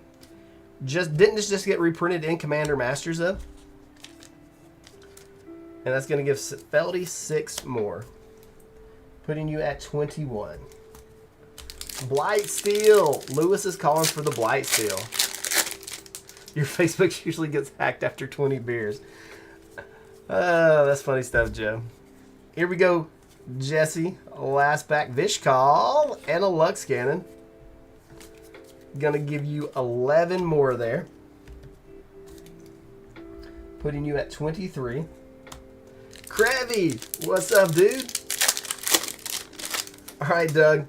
Didn't this just get reprinted in Commander Masters though? And that's going to give Feldy 6 more. Putting you at 21. Blightsteel. Lewis is calling for the Blightsteel. Your Facebook usually gets hacked after 20 beers. Oh, that's funny stuff, Joe. Here we go. Jesse, last pack, Vishkal, and a Lux Cannon. Gonna give you 11 more there. Putting you at 23. Krevy, what's up, dude? Alright, Doug.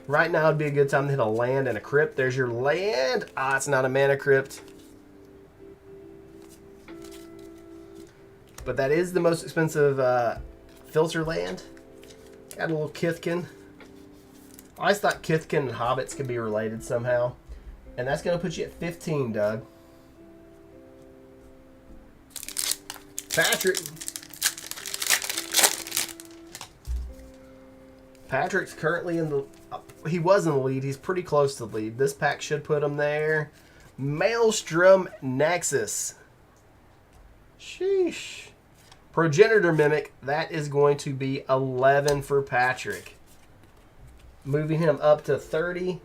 Right now would be a good time to hit a land and a crypt. There's your land. Ah, it's not a mana crypt. But that is the most expensive filter land. Got a little Kithkin. I always thought Kithkin and Hobbits could be related somehow. And that's going to put you at 15, Doug. Patrick. Patrick's currently in the... He was in the lead. He's pretty close to the lead. This pack should put him there. Maelstrom Nexus. Sheesh. Progenitor Mimic, that is going to be 11 for Patrick. Moving him up to 30,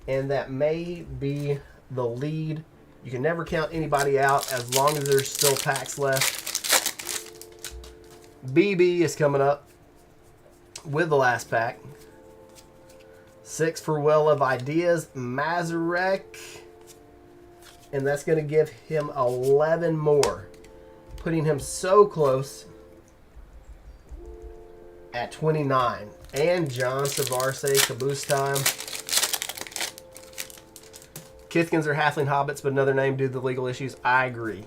and that may be the lead. You can never count anybody out as long as there's still packs left. BB is coming up with the last pack. 6 for Well of Ideas, Mazarek, and that's going to give him 11 more. Putting him so close at 29. And John Savarse, Caboose time. Kithkins are halfling hobbits, but another name due to the legal issues. I agree.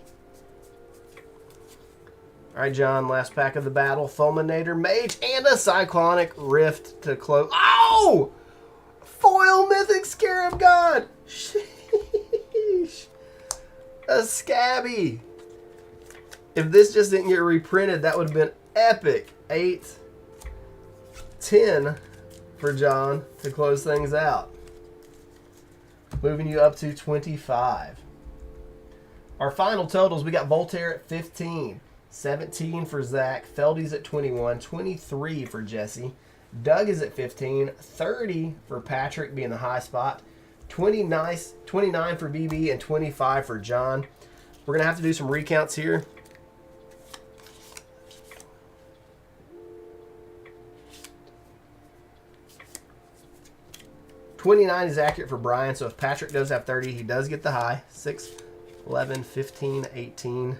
All right, John, last pack of the battle. Fulminator Mage and a Cyclonic Rift to close. Oh! Foil Mythic Scarab God! Sheesh. A Scabby. If this just didn't get reprinted, that would have been epic. 8, 10 for John to close things out. Moving you up to 25. Our final totals, we got Voltaire at 15, 17 for Zach, Feldy's at 21, 23 for Jesse, Doug is at 15, 30 for Patrick being the high spot, 29 for BB, and 25 for John. We're going to have to do some recounts here. $29 is accurate for Brian, so if Patrick does have 30, he does get the high. 6, 11, 15, 18,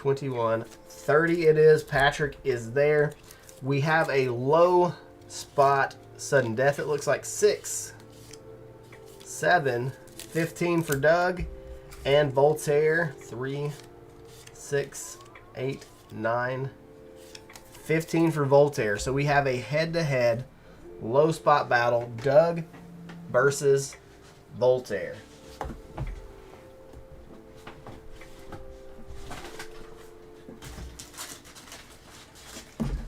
21, 30 it is. Patrick is there. We have a low spot sudden death. It looks like 6, 7, 15 for Doug. And Voltaire, 3, 6, 8, 9, 15 for Voltaire. So we have a head-to-head low spot battle. Doug versus Voltaire.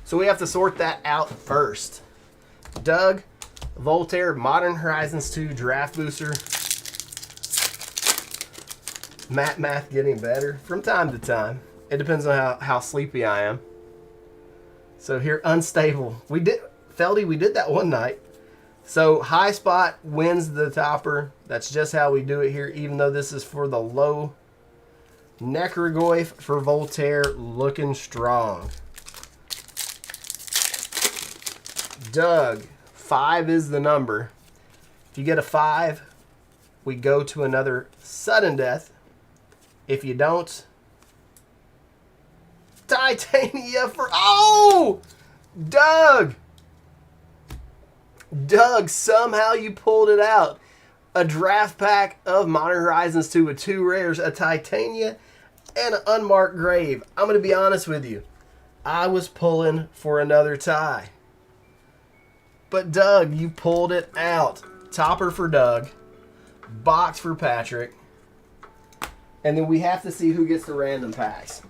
So we have to sort that out first. Doug, Voltaire, Modern Horizons 2 Draft Booster. Math getting better from time to time. It depends on how sleepy I am. So here, Unstable. Feldy, we did that one night. So high spot wins the topper. That's just how we do it here, even though this is for the low. Necrogoyf for Voltaire, looking strong. Doug, 5 is the number. If you get a 5, we go to another sudden death. If you don't, Titania for... Oh! Doug! Doug, somehow you pulled it out. A draft pack of Modern Horizons 2 with 2 rares, a Titania, and an unmarked grave. I'm going to be honest with you. I was pulling for another tie. But Doug, you pulled it out. Topper for Doug. Box for Patrick. And then we have to see who gets the random packs.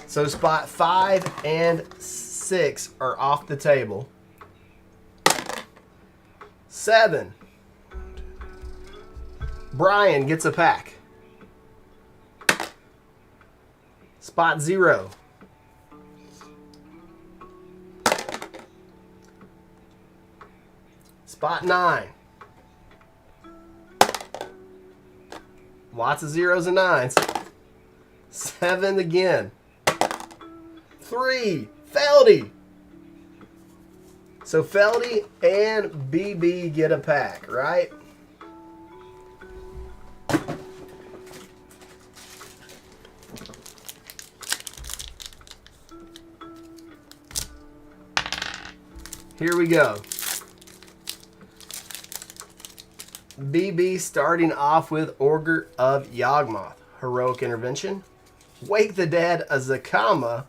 So spot 5 and 6 are off the table. 7. Brian gets a pack. Spot 0. Spot 9. Lots of 0s and 9s. 7 again. 3. Feldy. So Feldy and BB get a pack, right? Here we go. BB starting off with Ogre of Yawgmoth. Heroic Intervention. Wake the Dead, a Zakama.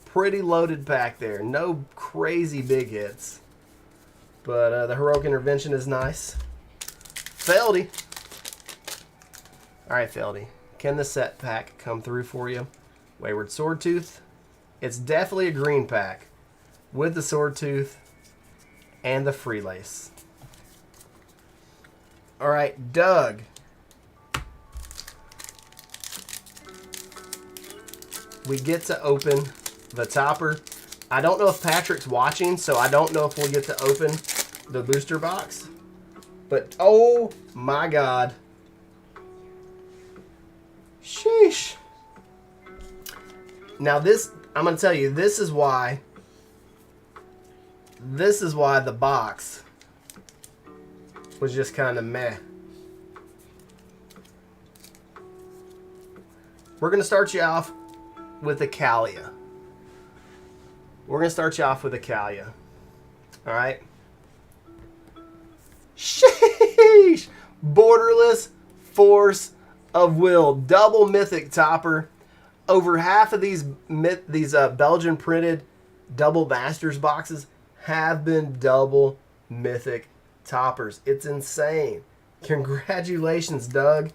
Pretty loaded pack there. No crazy big hits. But the Heroic Intervention is nice. Feldy. Alright, Feldy. Can the set pack come through for you? Wayward Swordtooth. It's definitely a green pack. With the Swordtooth and the Freelace. Alright, Doug. We get to open the topper. I don't know if Patrick's watching, so I don't know if we'll get to open the booster box. But, oh my God. Sheesh. Now this, I'm going to tell you, this is why the box was just kind of meh. We're going to start you off with a Kalia. We're going to start you off with a Kalia. Alright? Sheesh! Borderless Force of Will. Double Mythic Topper. Over half of these Belgian printed double Masters boxes have been double Mythic Toppers. It's insane. Congratulations, Doug.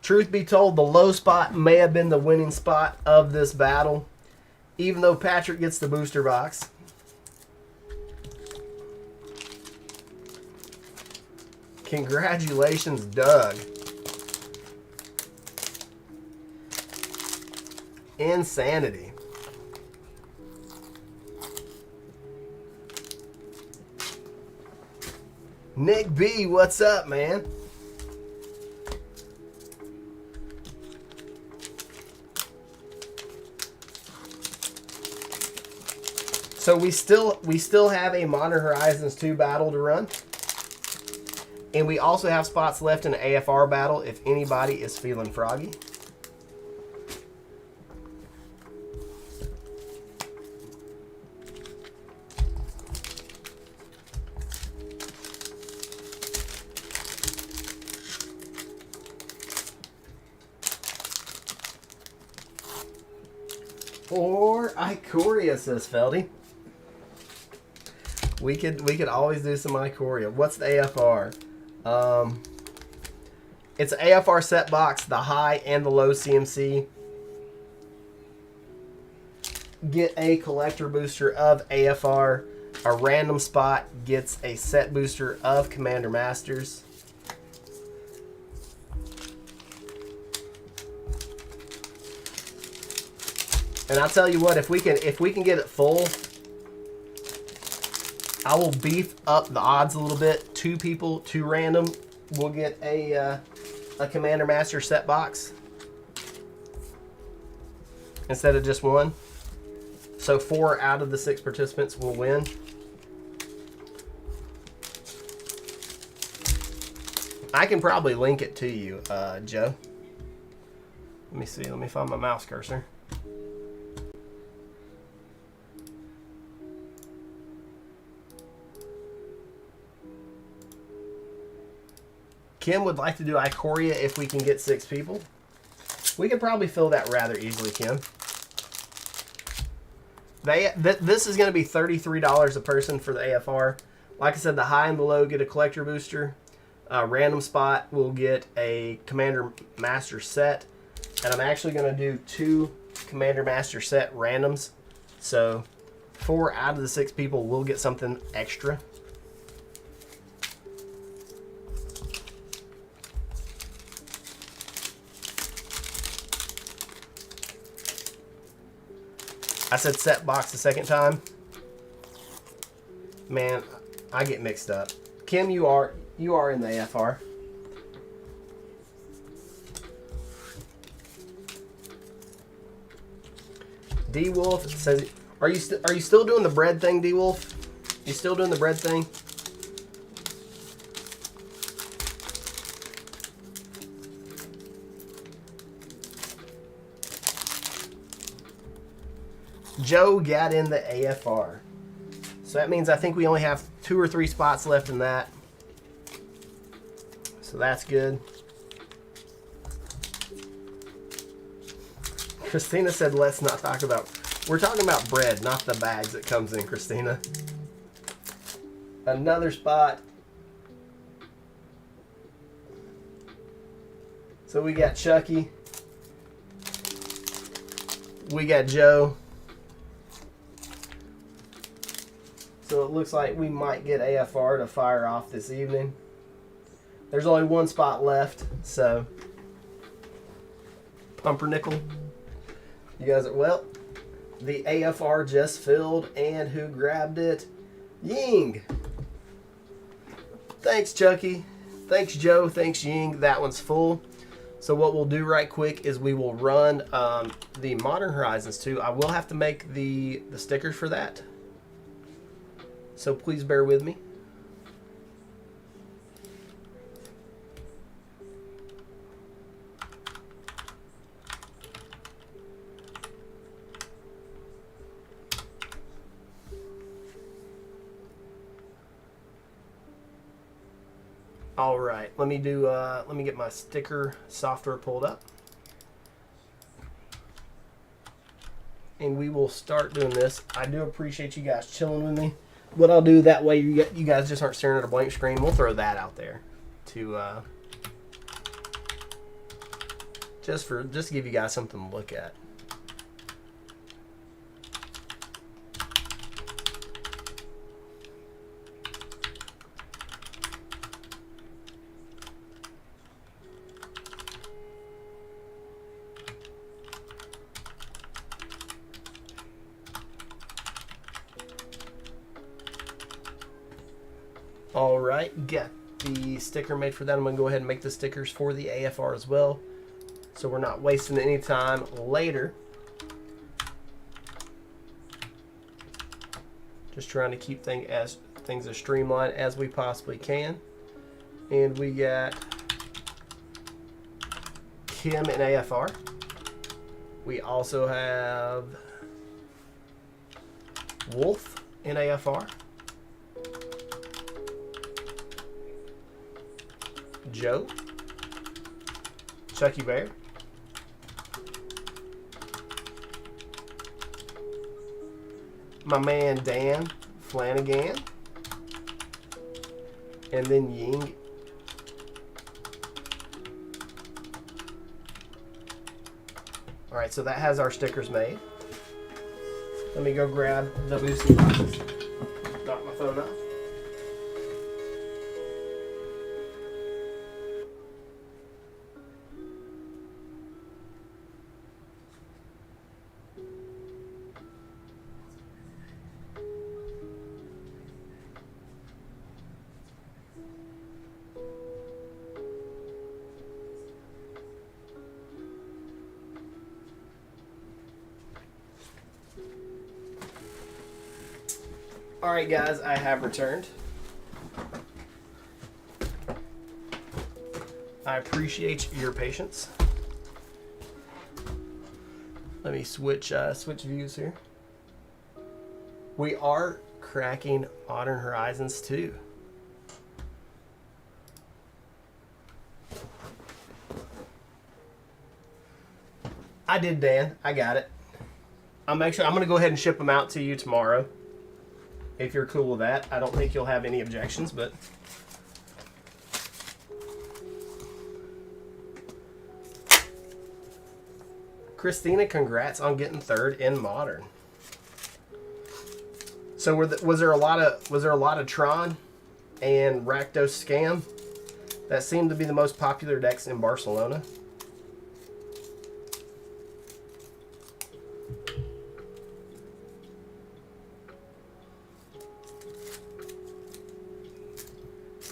Truth be told, the low spot may have been the winning spot of this battle, even though Patrick gets the booster box. Congratulations, Doug. Insanity. Nick B, what's up, man? So we still have a Modern Horizons 2 battle to run. And we also have spots left in an AFR battle if anybody is feeling froggy. Ikoria, says Feldy. We could always do some Ikoria. What's the AFR? It's an AFR set box, the high and the low CMC. Get a collector booster of AFR. A random spot gets a set booster of Commander Masters. And I'll tell you what, if we can get it full, I will beef up the odds a little bit. 2 people, 2 random, will get a Commander Master set box instead of just 1. So 4 out of the 6 participants will win. I can probably link it to you, Joe. Let me see. Let me find my mouse cursor. Kim would like to do Ikoria if we can get 6 people. We could probably fill that rather easily, Kim. This is going to be $33 a person for the AFR. Like I said, the high and the low get a collector booster. Random spot will get a Commander Master set. And I'm actually going to do 2 Commander Master set randoms. So 4 out of the 6 people will get something extra. I said set box the second time. Man, I get mixed up. Kim, you are in the AFR. D Wolf says, "Are you still doing the bread thing, D Wolf? You still doing the bread thing?" Joe got in the AFR. So that means I think we only have 2 or 3 spots left in that. So that's good. Christina said, let's not talk about... We're talking about bread, not the bags that comes in, Christina. Another spot. So we got Chucky. We got Joe. So it looks like we might get AFR to fire off this evening. There's only 1 spot left, so pumpernickel. You guys are, well, the AFR just filled, and who grabbed it? Ying. Thanks, Chucky. Thanks, Joe. Thanks, Ying. That one's full. So what we'll do right quick is we will run the Modern Horizons 2. I will have to make the stickers for that. So please bear with me. All right, let me get my sticker software pulled up. And we will start doing this. I do appreciate you guys chilling with me. What I'll do that way, you guys just aren't staring at a blank screen. We'll throw that out there to just to give you guys something to look at. All right, get the sticker made for that. I'm going to go ahead and make the stickers for the AFR as well, so we're not wasting any time later. Just trying to keep things as streamlined as we possibly can. And we got Kim in AFR. We also have Wolf in AFR. Joe, Chucky Bear, my man Dan Flanagan, and then Ying. All right, so that has our stickers made. Let me go grab the boosting boxes. Knock my phone off. Alright guys, I have returned. I appreciate your patience. Let me switch views here. We are cracking Modern Horizons 2. I did, Dan. I got it. I'm going to go ahead and ship them out to you tomorrow. If you're cool with that. I don't think you'll have any objections, but Christina, congrats on getting third in Modern. So was there a lot of Tron and Rakdos Scam? That seemed to be the most popular decks in Barcelona.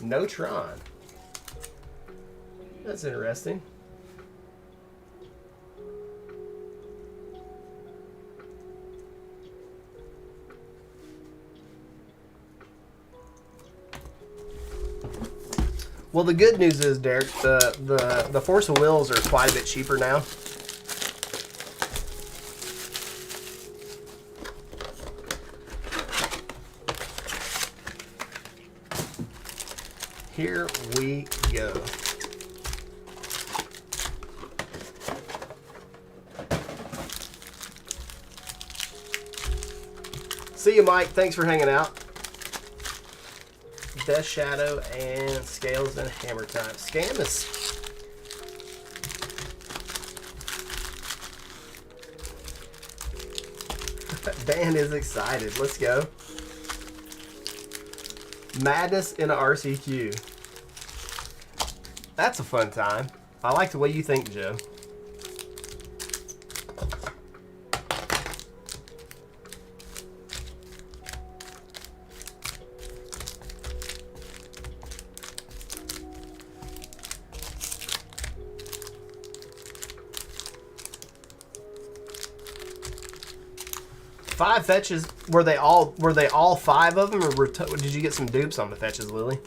No Tron. That's interesting. Well, the good news is, Derek, the Force of Wills are quite a bit cheaper now. Here we go. See you, Mike. Thanks for hanging out. Death Shadow and Scales and Hammer Time. Scam is... Dan is excited. Let's go. Madness in a RCQ. That's a fun time. I like the way you think, Joe. Five fetches. Were they all five of them, or did you get some dupes on the fetches, Lily?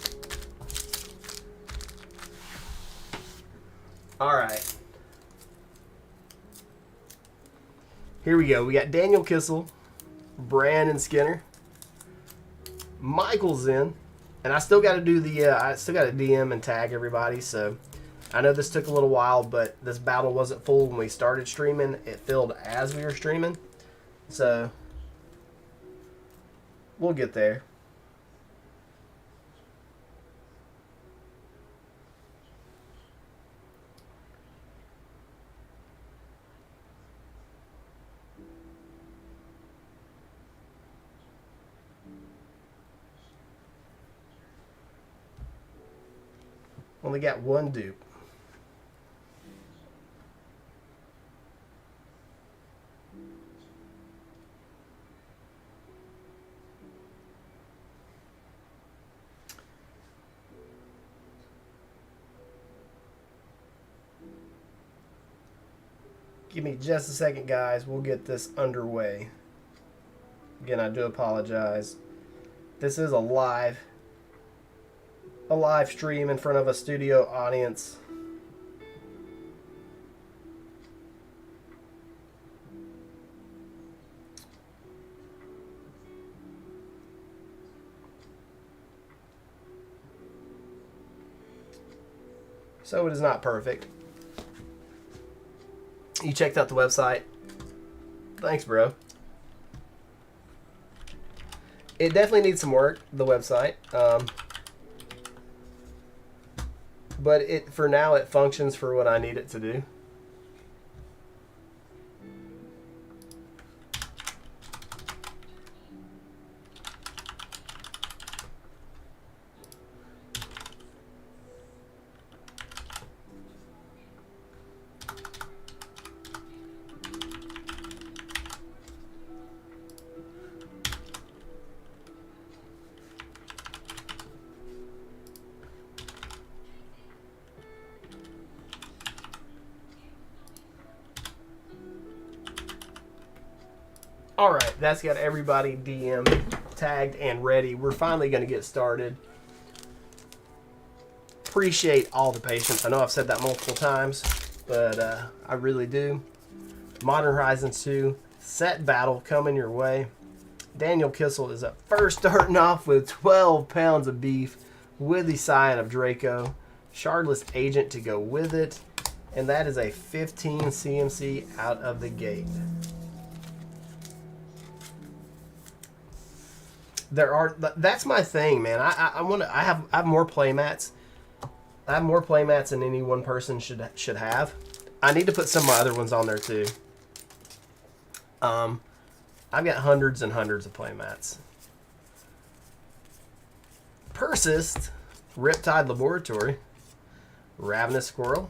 All right. Here we go. We got Daniel Kissel, Brandon Skinner, Michael's in, and I still got to do the. I still got to DM and tag everybody. So I know this took a little while, but this battle wasn't full when we started streaming. It filled as we were streaming, so we'll get there. Only got one dupe. Give me just a second, guys. We'll get this underway. Again, I do apologize. This is a live stream in front of a studio audience. So it is not perfect. You checked out the website. Thanks, bro. It definitely needs some work, the website. But for now, it functions for what I need it to do. Alright, that's got everybody DM tagged and ready. We're finally going to get started. Appreciate all the patience. I know I've said that multiple times, but I really do. Modern Horizons 2 set battle coming your way. Daniel Kissel is up first, starting off with 12 pounds of beef with the Scion of Draco. Shardless Agent to go with it. And that is a 15 CMC out of the gate. That's my thing, man. I have more playmats. I have more playmats than any one person should have. I need to put some of my other ones on there too. I've got hundreds and hundreds of playmats. Persist, Riptide Laboratory, Ravenous Squirrel.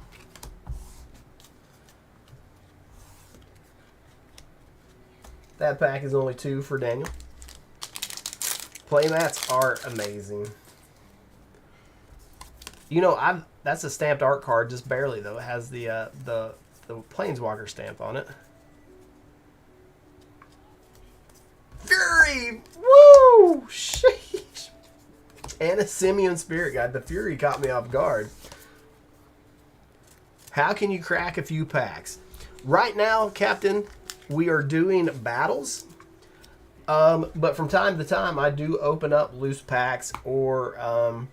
That pack is only 2 for Daniel. Playmats are amazing. You know, that's a stamped art card, just barely though. It has the Planeswalker stamp on it. Fury! Woo! Sheesh! And a Simeon Spirit Guide. The Fury caught me off guard. How can you crack a few packs? Right now, Captain, we are doing battles. But from time to time, I do open up loose packs, or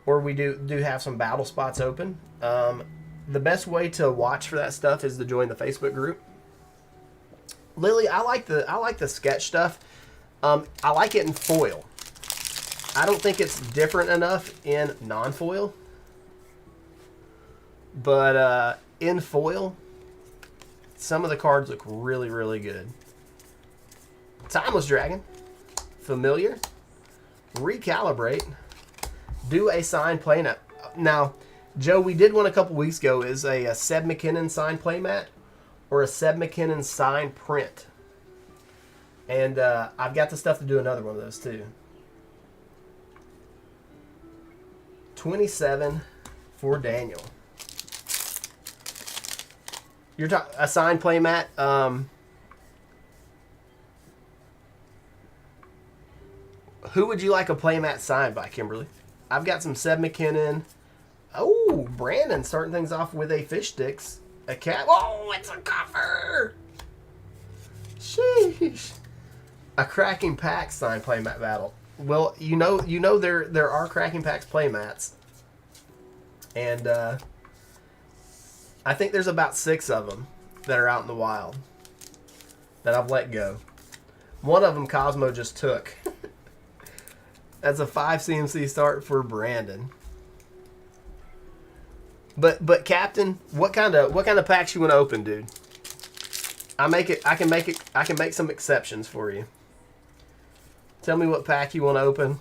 we do have some battle spots open. The best way to watch for that stuff is to join the Facebook group. Lily, I like the sketch stuff. I like it in foil. I don't think it's different enough in non-foil, but in foil, some of the cards look really, really good. Timeless Dragon, Familiar, Recalibrate, do a signed playmat. Now, Joe, we did one a couple weeks ago. Is a Seb McKinnon signed playmat or a Seb McKinnon signed print? And I've got the stuff to do another one of those too. 27 for Daniel. You're talking a signed playmat. Who would you like a playmat signed by, Kimberly? I've got some Seb McKinnon. Oh, Brandon starting things off with a Fish Sticks. A cat. Oh, it's a coffer! Sheesh. A Cracking Packs signed playmat battle. Well, you know there are Cracking Packs playmats. And I think there's about 6 of them that are out in the wild that I've let go. One of them Cosmo just took. That's a 5 CMC start for Brandon. But Captain, what kind of packs you want to open, dude? I can make some exceptions for you. Tell me what pack you want to open,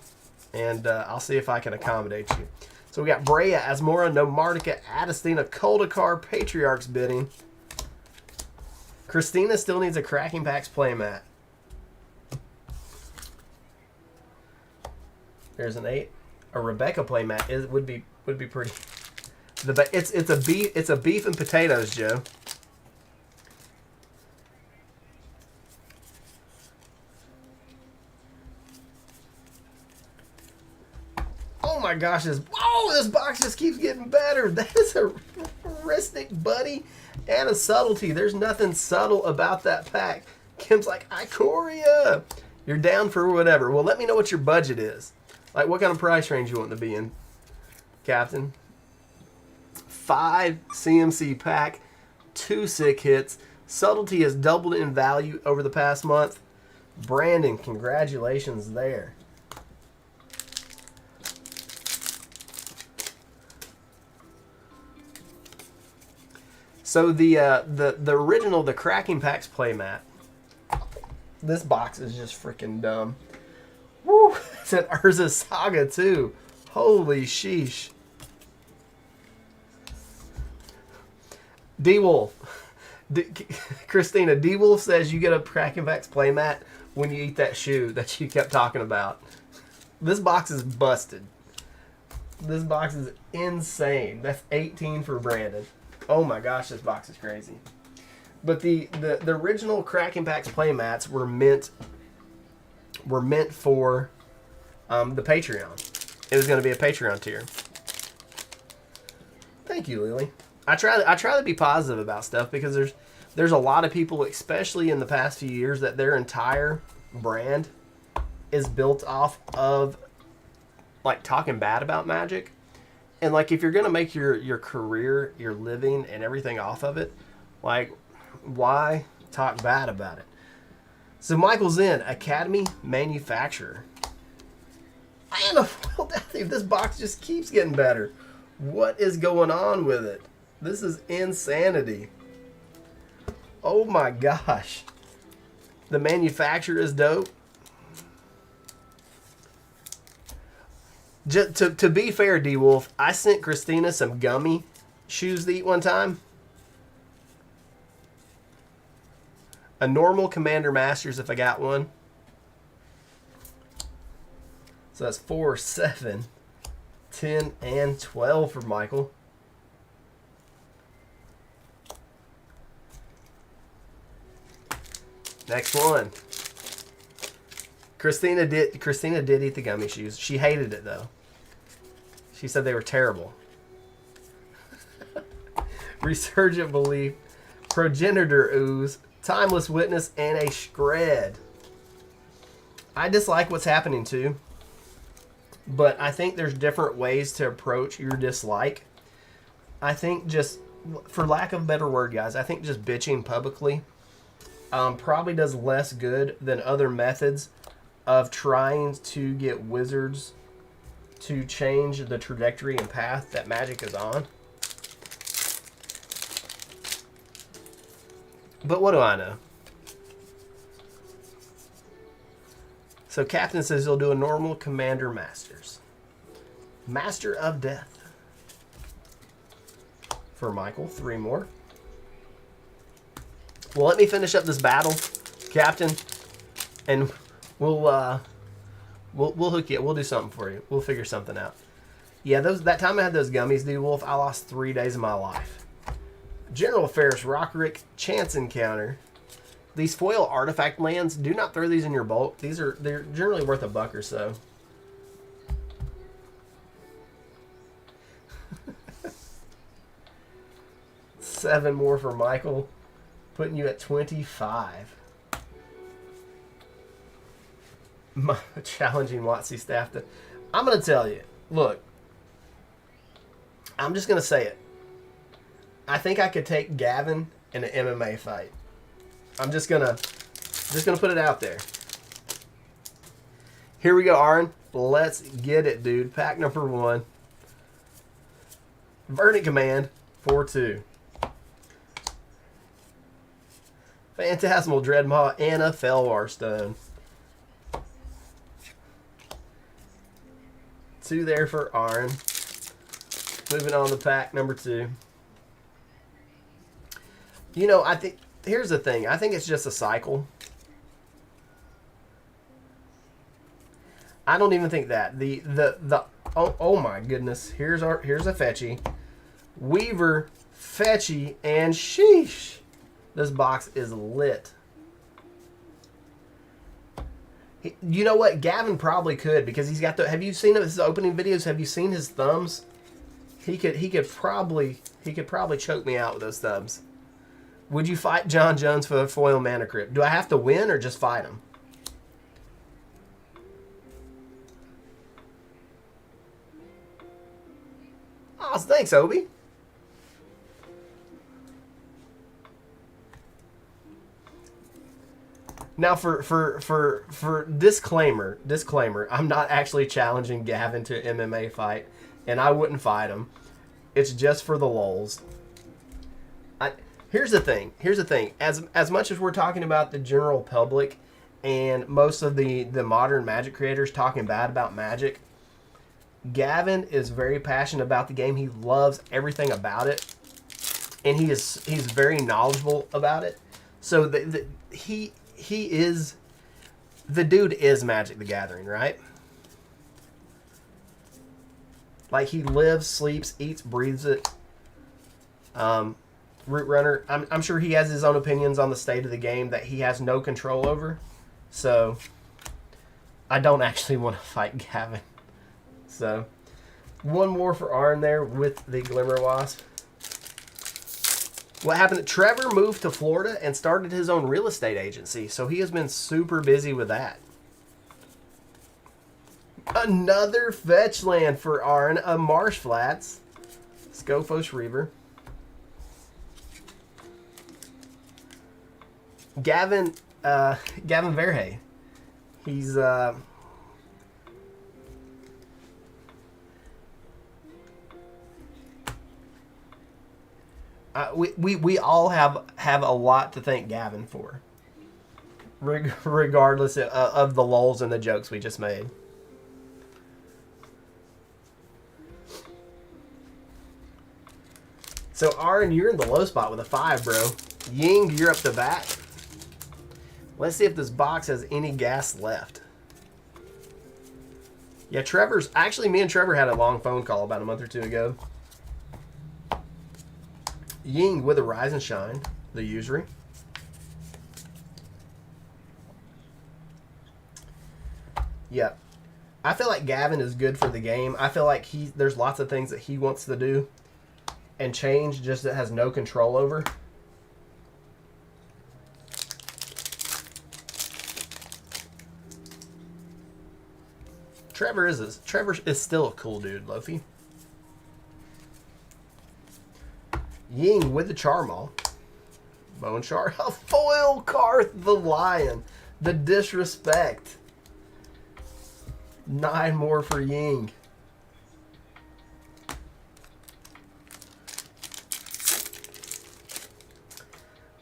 and I'll see if I can accommodate you. So we got Brea, Asmora, Nomartica, Adestina, Koldakar, Patriarch's Bidding. Christina still needs a Cracking Packs playmat. There's an 8. A Rebecca playmat would be pretty. It's a beef and potatoes, Joe. Oh my gosh, this box just keeps getting better. That is a heuristic, buddy, and a subtlety. There's nothing subtle about that pack. Kim's like, Ikoria. You're down for whatever. Well, let me know what your budget is. Like, what kind of price range you want to be in, Captain? 5 CMC pack, 2 sick hits. Subtlety has doubled in value over the past month. Brandon, congratulations there. So the original, the Cracking Packs playmat. This box is just freaking dumb. Woo! It's an Urza Saga too. Holy sheesh. D-Wolf. Christina, D-Wolf says you get a Cracking Packs playmat when you eat that shoe that you kept talking about. This box is busted. This box is insane. That's 18 for Brandon. Oh my gosh, this box is crazy. But the original Cracking Packs playmats were meant for the Patreon. It was going to be a Patreon tier. Thank you, Lily. I try to be positive about stuff because there's a lot of people, especially in the past few years, that their entire brand is built off of like talking bad about Magic. And like if you're gonna make your career, your living, and everything off of it, like why talk bad about it? So Michael's in Academy Manufacturer. I am a foil Death Thief. This box just keeps getting better. What is going on with it? This is insanity. Oh my gosh. The manufacturer is dope. Just to be fair, D-Wolf, I sent Christina some gummy shoes to eat one time. A normal Commander Masters if I got one. So that's 4, 7, 10, and 12 for Michael. Next one. Christina did eat the gummy shoes. She hated it though. She said they were terrible. Resurgent Belief, Progenitor Ooze, Timeless Witness, and a Shred. I dislike what's happening too, but I think there's different ways to approach your dislike. I think just, for lack of a better word, guys, I think just bitching publicly probably does less good than other methods of trying to get Wizards to change the trajectory and path that Magic is on. But what do I know? So Captain says he'll do a normal Commander Masters. Master of Death. For Michael, 3 more. Well, let me finish up this battle, Captain, and we'll hook you. We'll do something for you. We'll figure something out. Yeah, that time I had those gummies, dude, Wolf, I lost 3 days of my life. General Affairs, Rockrick, Chance Encounter. These foil artifact lands, do not throw these in your bulk. They're generally worth $1 or so. Seven more for Michael, putting you at 25. Challenging WotC staff to... I'm going to tell you, look, I'm just going to say it. I think I could take Gavin in an MMA fight. I'm just gonna put it out there. Here we go, Aaron. Let's get it, dude. Pack number 1. Verdict Command, 4/2. Phantasmal Dreadmaw and a Felwar Stone. 2 there for Aaron. Moving on to pack number 2. You know, I think, here's the thing. I think it's just a cycle. I don't even think that. Oh my goodness. Here's a Fetchy. Weaver, Fetchy, and sheesh. This box is lit. You know what? Gavin probably could, because he's got the... Have you seen his opening videos? Have you seen his thumbs? He could probably choke me out with those thumbs. Would you fight John Jones for a foil Mana Crypt? Do I have to win or just fight him? Oh, thanks, Obi. Now, for disclaimer, I'm not actually challenging Gavin to an MMA fight, and I wouldn't fight him. It's just for the lulz. Here's the thing. As much as we're talking about the general public and most of the modern Magic creators talking bad about Magic, Gavin is very passionate about the game. He loves everything about it, and he's very knowledgeable about it. So he is, the dude is Magic the Gathering, right? Like, he lives, sleeps, eats, breathes it. Root Runner, I'm sure he has his own opinions on the state of the game that he has no control over. So I don't actually want to fight Gavin. So one more for Arn there with the Glimmer Wasp. What happened? Trevor moved to Florida and started his own real estate agency. So he has been super busy with that. Another fetch land for Arn, a Marsh Flats. Scophos Reaver. Gavin Verhey. He's we all have a lot to thank Gavin for, regardless of the lulls and the jokes we just made. So Aaron, you're in the low spot with a 5, bro. Ying, you're up to bat. Let's see if this box has any gas left. Yeah, actually, me and Trevor had a long phone call about a month or two ago. Ying with a Rise and Shine, the usury. Yeah. I feel like Gavin is good for the game. I feel like there's lots of things that he wants to do and change just that has no control over. Trevor is still a cool dude, Lofi. Ying with the Charmaul. Bone Shard. A foil Karth the Lion. The disrespect. 9 more for Ying.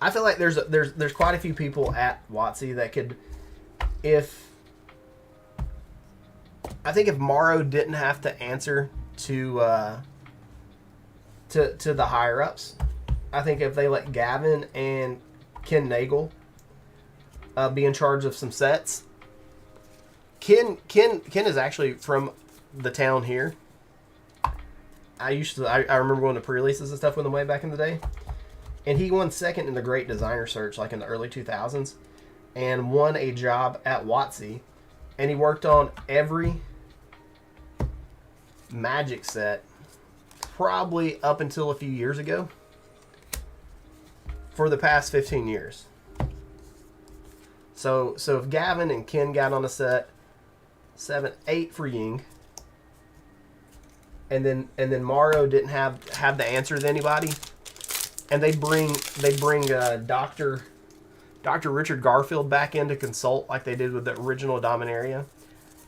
I feel like there's quite a few people at WotC that could, I think if Morrow didn't have to answer to the higher ups, I think if they let Gavin and Ken Nagel be in charge of some sets. Ken is actually from the town here. I remember going to pre-releases and stuff with him way back in the day. And he won second in the Great Designer Search, like in the early 2000s, and won a job at WotC. And he worked on every Magic set probably up until a few years ago for the past 15 years. So if Gavin and Ken got on a set, 7, 8 for Ying, and then Morrow didn't have the answer to anybody, and they bring Dr. Richard Garfield back in to consult like they did with the original Dominaria,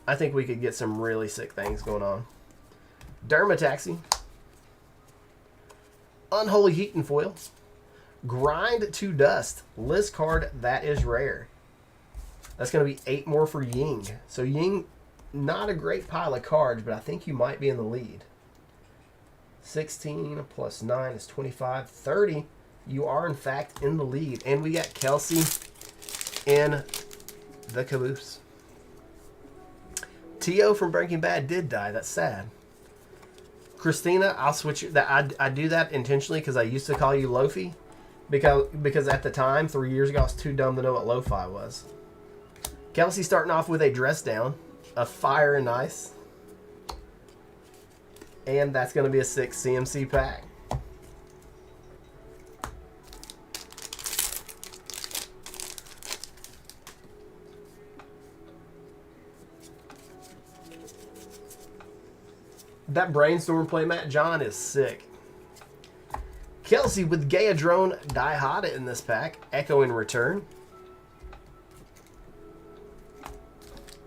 I think we could get some really sick things going on. Dermataxi. Unholy Heat and Foil. Grind to Dust. List card that is rare. That's going to be 8 more for Ying. So Ying, not a great pile of cards, but I think you might be in the lead. 16 plus 9 is 25. 30. You are, in fact, in the lead. And we got Kelsey in the caboose. T.O. from Breaking Bad did die. That's sad. Christina, I'll switch you. I do that intentionally because I used to call you Lofi. Because at the time, 3 years ago, I was too dumb to know what lo-fi was. Kelsey starting off with a dress down, a Fire and Ice. And that's going to be a 6 CMC pack. That Brainstorm playmat, John, is sick. Kelsey with Gaia Drone Dihada in this pack. Echo in return.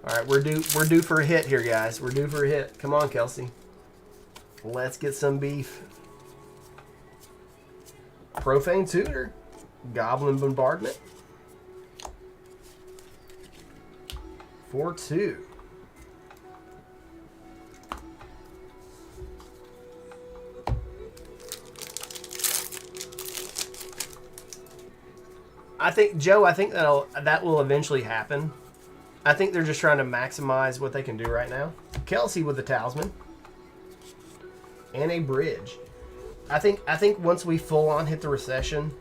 All right, we're due for a hit here, guys. We're due for a hit. Come on, Kelsey. Let's get some beef. Profane Tutor. Goblin Bombardment. 4-2. I think, Joe, I think that will eventually happen. I think they're just trying to maximize what they can do right now. Kelsey with the Talisman. And a bridge. I think once we full on hit the recession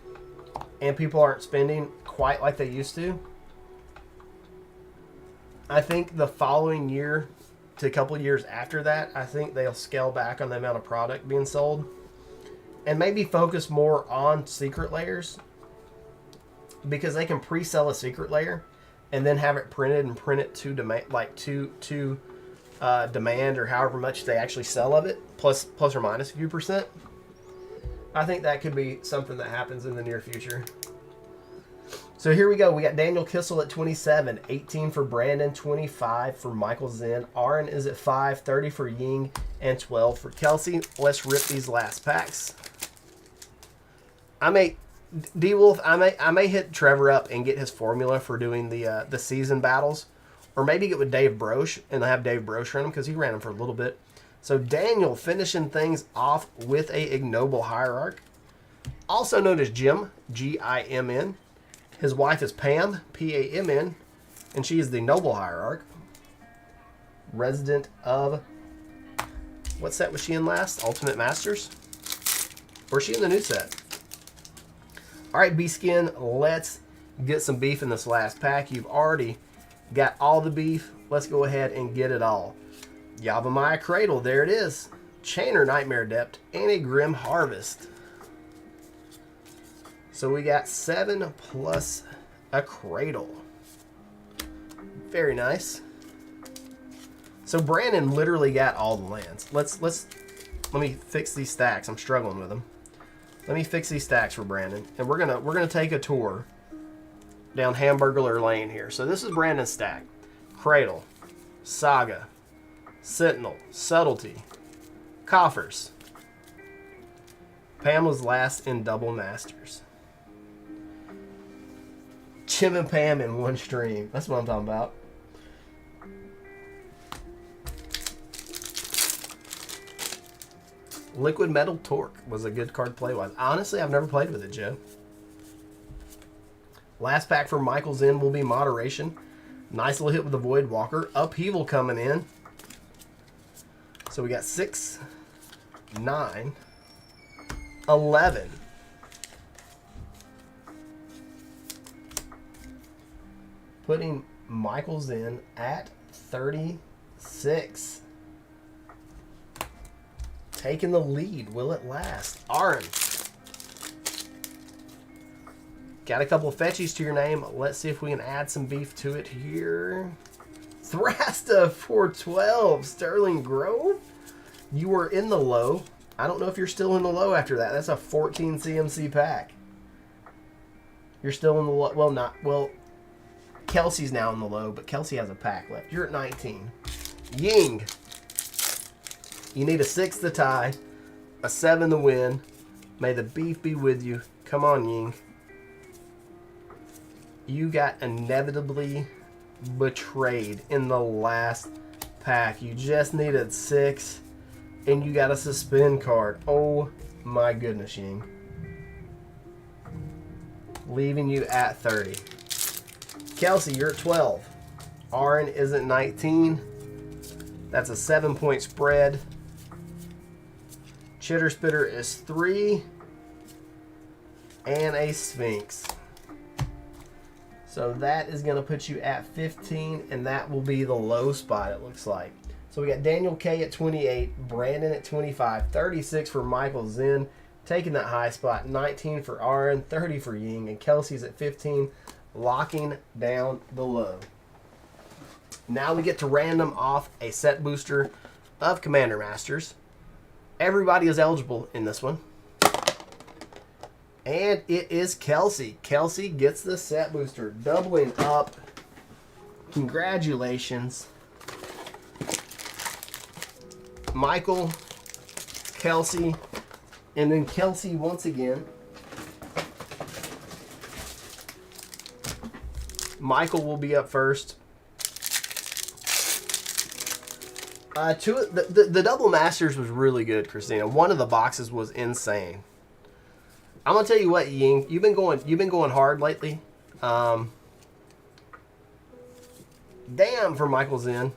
and people aren't spending quite like they used to, I think the following year to a couple years after that, I think they'll scale back on the amount of product being sold and maybe focus more on secret layers, because they can pre-sell a secret layer and then have it printed and print it to demand, like to demand, or however much they actually sell of it, plus or minus a few percent. I think that could be something that happens in the near future. So here we go. We got Daniel Kissel at 27, 18 for Brandon, 25 for Michael Zinn. Aaron is at 5, 30 for Ying, and 12 for Kelsey. Let's rip these last packs. D-Wolf, I may hit Trevor up and get his formula for doing the season battles, or maybe get with Dave Broche and have Dave Broche run them, because he ran them for a little bit. So Daniel finishing things off with a Ignoble Hierarch, also known as Jim, G-I-M-N. His wife is Pam, P-A-M-N, and she is the Noble Hierarch. Resident of, what set was she in last? Ultimate Masters? Or is she in the new set? All right, B-Skin, let's get some beef in this last pack. You've already got all the beef. Let's go ahead and get it all. Yavimaya Cradle, there it is. Chainer Nightmare Adept, and a Grim Harvest. So we got 7 plus a Cradle. Very nice. So Brandon literally got all the lands. Let me fix these stacks. I'm struggling with them. Let me fix these stacks for Brandon, and we're gonna take a tour down Hamburglar Lane here. So this is Brandon's stack: Cradle, Saga, Sentinel, Subtlety, Coffers. Pam was last in Double Masters. Jim and Pam in one stream. That's what I'm talking about. Liquid Metal Torque was a good card play-wise. Honestly, I've never played with it, Joe. Last pack for Michael's in will be Moderation. Nice little hit with the Void Walker. Upheaval coming in. So we got 6, 9, 11. Putting Michael's in at 36. Taking the lead. Will it last? Aaron. Got a couple of fetchies to your name. Let's see if we can add some beef to it here. Thrasta 412. Sterling Grove. You were in the low. I don't know if you're still in the low after that. That's a 14 CMC pack. You're still in the low. Well, not. Well, Kelsey's now in the low, but Kelsey has a pack left. You're at 19. Ying. You need a 6 to tie, a 7 to win. May the beef be with you. Come on, Ying. You got inevitably betrayed in the last pack. You just needed 6, and you got a suspend card. Oh my goodness, Ying. Leaving you at 30. Kelsey, you're at 12. Aaron is at 19. That's a 7-point spread. Chitter Spitter is 3. And a Sphinx. So that is going to put you at 15, and that will be the low spot, it looks like. So we got Daniel K at 28, Brandon at 25, 36 for Michael Zinn, taking that high spot, 19 for Aaron, 30 for Ying, and Kelsey's at 15, locking down the low. Now we get to random off a set booster of Commander Masters. Everybody is eligible in this one. And it is Kelsey. Kelsey gets the set booster, doubling up Congratulations. Michael, Kelsey, and then Kelsey once again. Michael will be up first. The double masters was really good, Christina. One of the boxes was insane. I'm gonna tell you what, Ying, you've been going hard lately. Damn for Michael's in.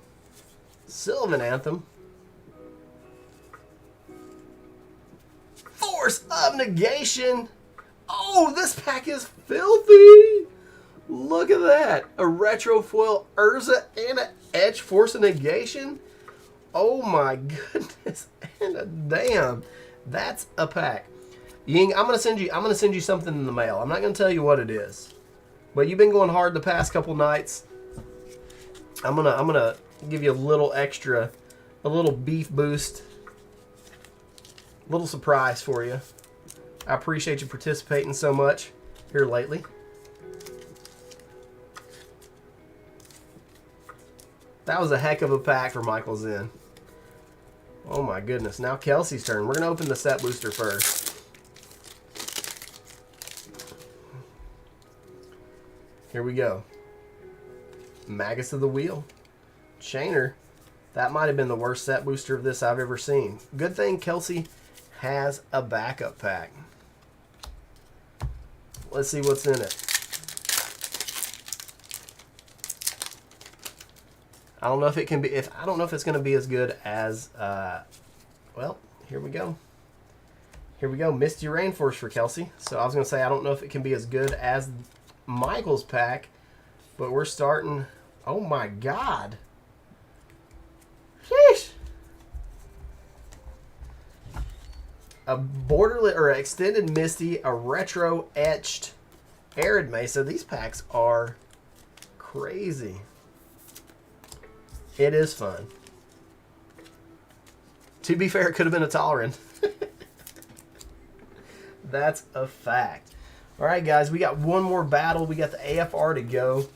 Sylvan Anthem. Force of Negation. Oh, this pack is filthy. Look at that. A retro foil Urza and an Etch Force of Negation. Oh my goodness. And a damn. That's a pack. Ying, I'm gonna send you something in the mail. I'm not gonna tell you what it is. But you've been going hard the past couple nights. I'm gonna give you a little extra, a little beef boost. A little surprise for you. I appreciate you participating so much here lately. That was a heck of a pack for Michael's in. Oh my goodness. Now Kelsey's turn. We're going to open the set booster first. Here we go. Magus of the Wheel. Chainer. That might have been the worst set booster of this I've ever seen. Good thing Kelsey has a backup pack. Let's see what's in it. I don't know if it can be. I don't know if it's going to be as good as. Well, here we go. Here we go. Misty Rainforest for Kelsey. So I was going to say I don't know if it can be as good as Michael's pack, but we're starting. Oh my God. Sheesh. A borderless or extended Misty, a retro etched Arid Mesa. These packs are crazy. It is fun. To be fair, it could have been a Toleran. That's a fact. All right, guys, we got one more battle. We got the AFR to go.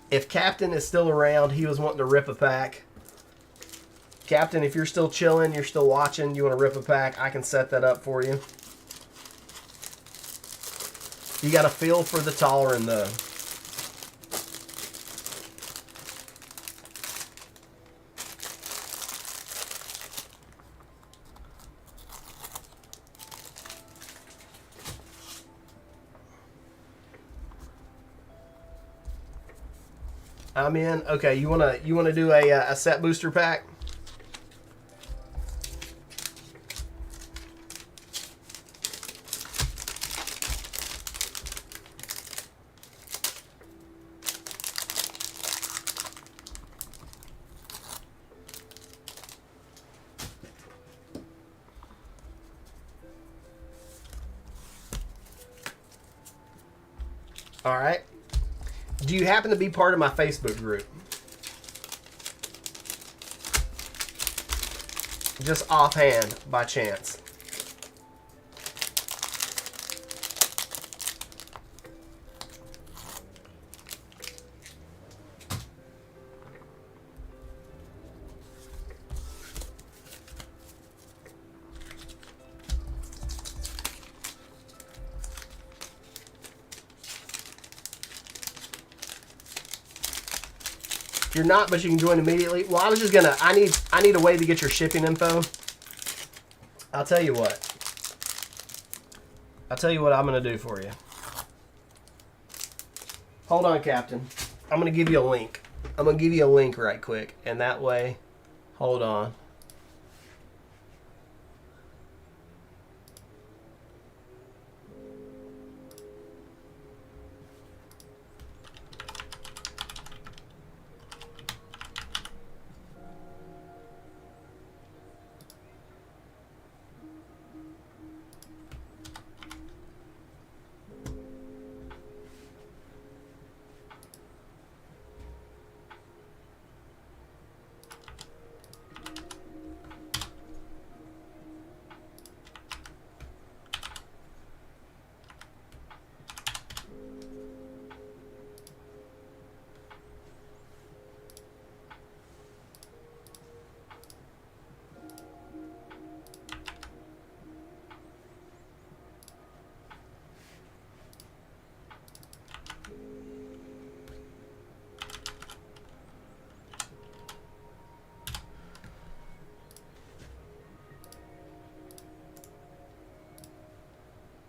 If Captain is still around, he was wanting to rip a pack. Captain, if you're still chilling, you're still watching, you want to rip a pack, I can set that up for you. You got to feel for the Toleran, though. I'm in. Okay, you wanna do a set booster pack? All right. Do you happen to be part of my Facebook group? Just offhand, by chance. You're not, but you can join immediately. Well, I was just gonna. I need a way to get your shipping info. I'll tell you what. I'm gonna do for you. Hold on, Captain. I'm gonna give you a link. I'm gonna give you a link right quick, and that way, hold on.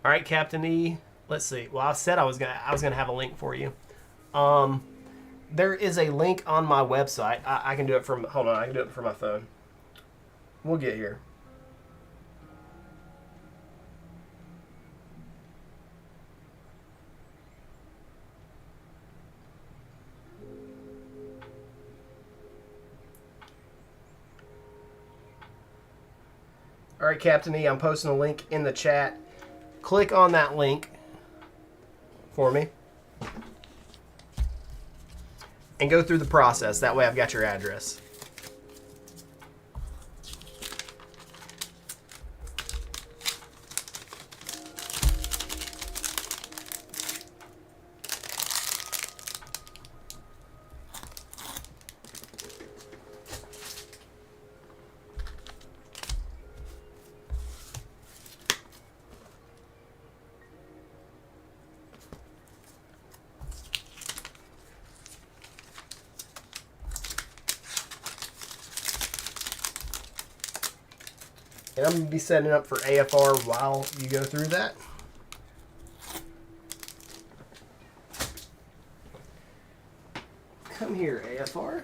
All right, Captain E. Let's see. Well, I said I was gonna have a link for you. There is a link on my website. I can do it from. Hold on, I can do it from my phone. We'll get here. All right, Captain E, I'm posting a link in the chat. Click on that link for me and go through the process. That way I've got your address. And I'm going to be setting up for AFR while you go through that. Come here, AFR.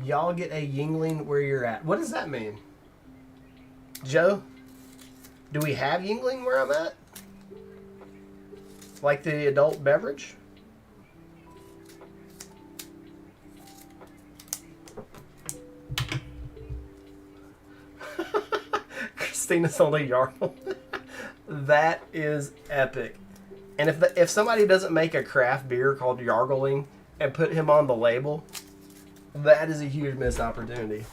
Y'all get a Yingling where you're at. What does that mean? Joe? Do we have Yingling where I'm at? Like the adult beverage? Christina's only Yargle. That is epic. And if somebody doesn't make a craft beer called Yargling and put him on the label, that is a huge missed opportunity.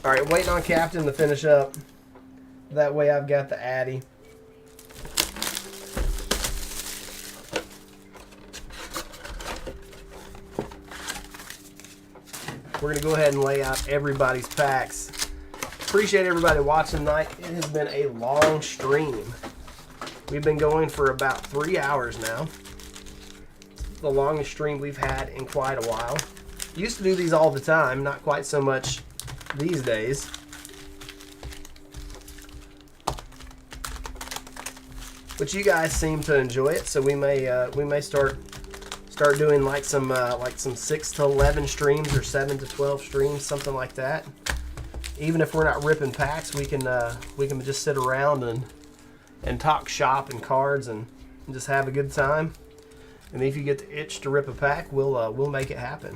All right, waiting on Captain to finish up. That way I've got the Addy. We're going to go ahead and lay out everybody's packs. Appreciate everybody watching tonight. It has been a long stream. We've been going for about 3 hours now. The longest stream we've had in quite a while. Used to do these all the time, not quite so much these days. But you guys seem to enjoy it, so we may start doing like some 6 to 11 streams or 7 to 12 streams, something like that. Even if we're not ripping packs, we can just sit around and talk shop and cards and just have a good time. And if you get the itch to rip a pack, we'll make it happen.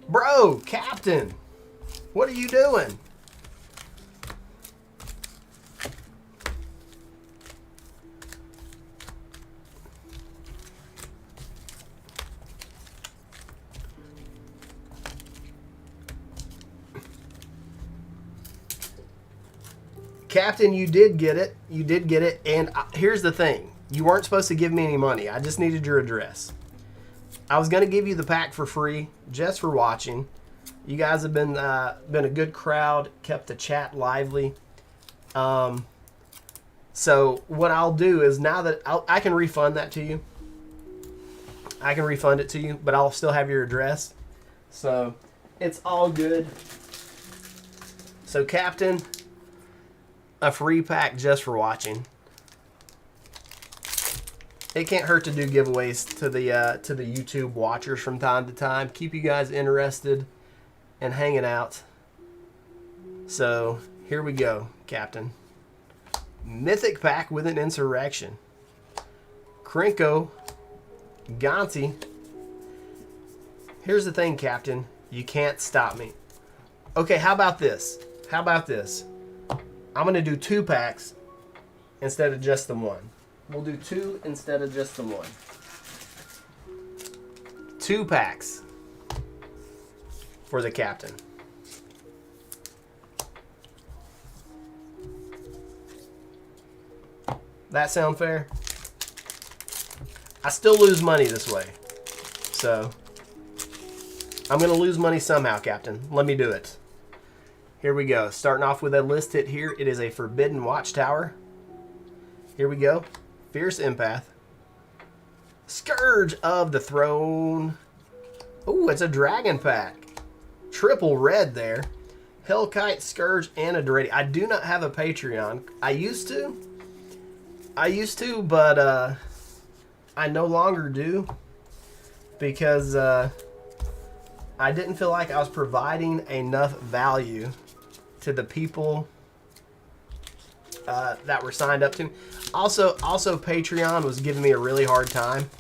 Bro, Captain, what are you doing? Captain, you did get it. You did get it. And here's the thing. You weren't supposed to give me any money. I just needed your address. I was going to give you the pack for free just for watching. You guys have been a good crowd, kept the chat lively. So what I'll do is now that I can refund that to you. I can refund it to you, but I'll still have your address. So it's all good. So Captain, a free pack just for watching. It can't hurt to do giveaways to the YouTube watchers from time to time. Keep you guys interested and hanging out. So here we go, Captain. Mythic pack with an insurrection. Krenko, Gonti. Here's the thing, Captain. You can't stop me. Okay, how about this? How about this? I'm going to do 2 packs instead of just the 1. We'll do 2 instead of just the 1. 2 packs for the Captain. That sound fair? I still lose money this way. So, I'm going to lose money somehow, Captain. Let me do it. Here we go. Starting off with a list hit here. It is a Forbidden Watchtower. Here we go. Fierce Empath. Scourge of the Throne. Ooh, it's a Dragon Pack. Triple red there. Hellkite, Scourge, and a Durati. I do not have a Patreon. I used to, but I no longer do because I didn't feel like I was providing enough value to the people that were signed up to me. Also, Patreon was giving me a really hard time.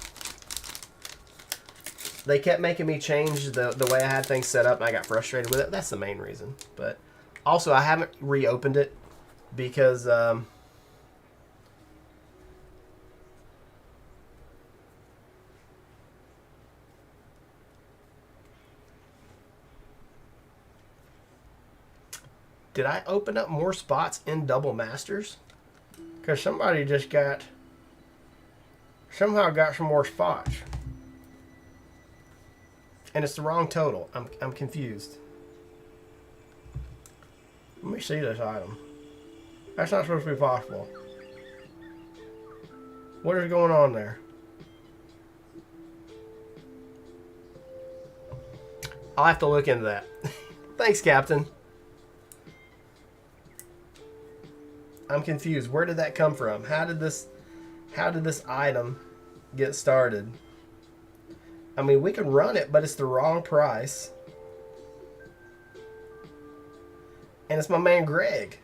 They kept making me change the way I had things set up, and I got frustrated with it. That's the main reason. But also, I haven't reopened it because did I open up more spots in Double Masters? Because somebody just somehow got some more spots. And it's the wrong total. I'm confused. Let me see this item. That's not supposed to be possible. What is going on there? I'll have to look into that. Thanks, Captain. I'm confused. Where did that come from? How did this item get started? I mean, we can run it, but it's the wrong price. And it's my man Greg.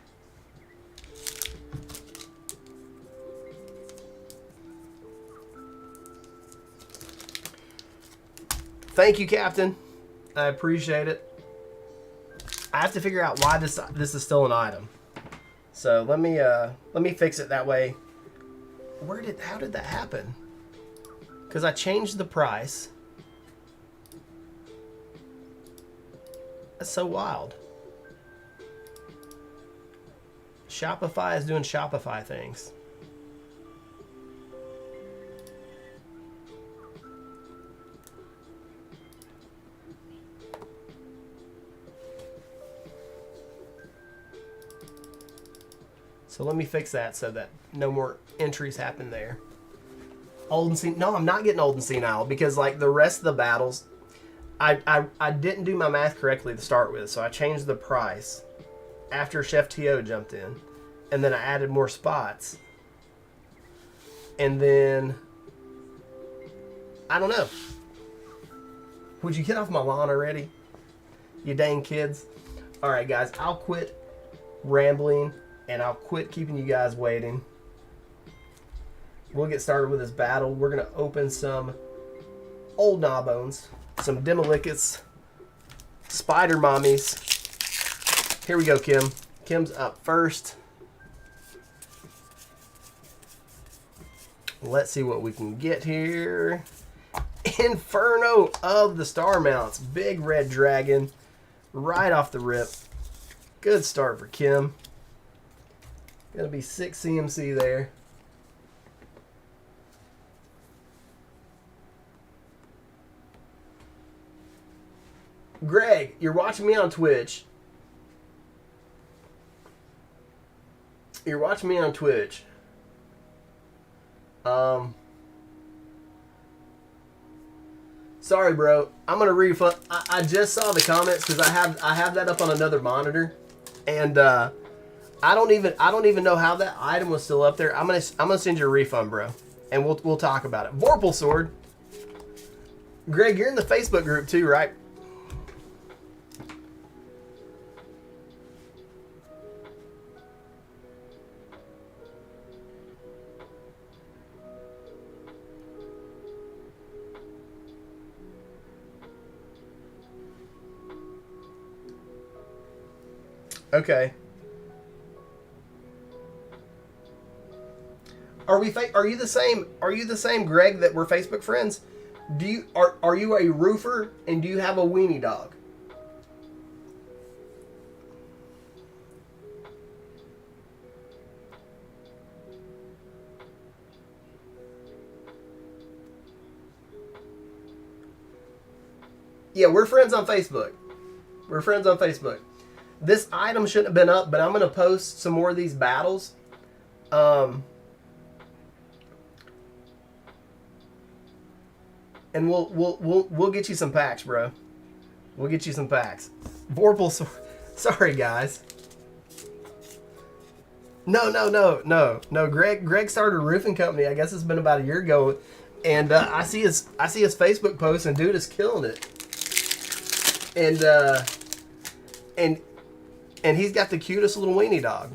Thank you, Captain. I appreciate it. I have to figure out why this is still an item. So let me fix it that way. How did that happen? Because I changed the price. That's so wild. Shopify is doing Shopify things. So let me fix that so that no more entries happen there. Old and senile. No, I'm not getting old and senile because like the rest of the battles, I didn't do my math correctly to start with, so I changed the price after Chef T.O. jumped in, and then I added more spots. And then, I don't know. Would you get off my lawn already? You dang kids. Alright guys, I'll quit rambling and I'll quit keeping you guys waiting. We'll get started with this battle. We're going to open some old Gnawbones, some Demolicus, Spider Mommies. Here we go, Kim. Kim's up first. Let's see what we can get here. Inferno of the Star Mounts. Big red dragon. Right off the rip. Good start for Kim. Gonna be 6 CMC there. Greg, you're watching me on Twitch. You're watching me on Twitch. Sorry, bro. I'm gonna refund. I just saw the comments because I have that up on another monitor, and I don't even know how that item was still up there. I'm gonna send you a refund, bro, and we'll talk about it. Vorpal Sword. Greg, you're in the Facebook group too, right? Okay. Are you the same? Are you the same Greg that we're Facebook friends? Are you a roofer and do you have a weenie dog? Yeah, we're friends on Facebook. We're friends on Facebook. This item shouldn't have been up, but I'm going to post some more of these battles. And we'll get you some packs, bro. We'll get you some packs. Vorpal, sorry guys. No. Greg started a roofing company. I guess it's been about a year ago, and I see his Facebook post, and dude is killing it. And he's got the cutest little weenie dog.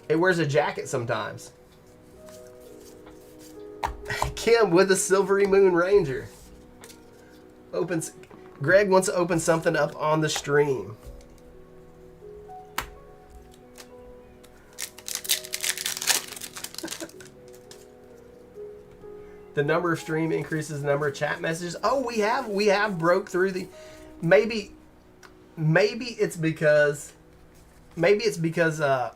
It wears a jacket sometimes. Kim with a Silvery Moon Ranger. Greg wants to open something up on the stream. The number of stream increases the number of chat messages. Oh, we have broke through the. Maybe it's because. Oh,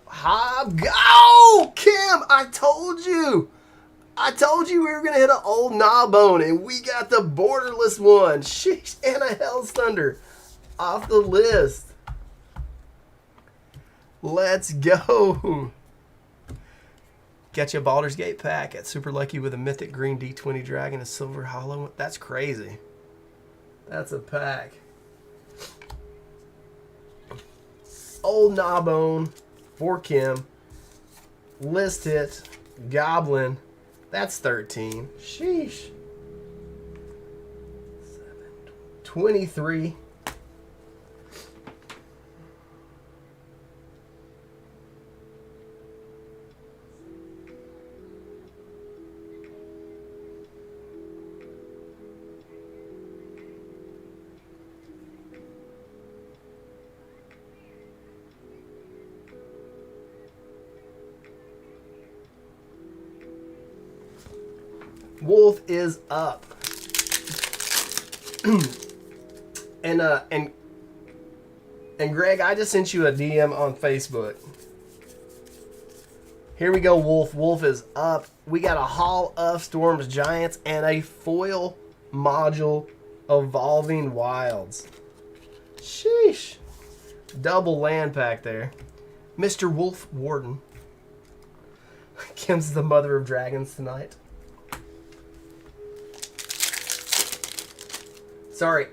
Kim, I told you we were gonna hit an old Gnawbone, and we got the borderless one. Sheesh, and a Hell's Thunder off the list. Let's go. Get you a Baldur's Gate pack at Super Lucky with a Mythic Green D20 Dragon, a Silver Hollow. That's crazy. That's a pack. Old Gnawbone for Kim. List hit. Goblin. That's 13. Sheesh. 23. Wolf is up. and Greg, I just sent you a DM on Facebook. Here we go, Wolf. Wolf is up. We got a Hall of Storms Giants and a foil module Evolving Wilds. Sheesh. Double land pack there. Mr. Wolf Warden. Kim's the mother of dragons tonight. Sorry,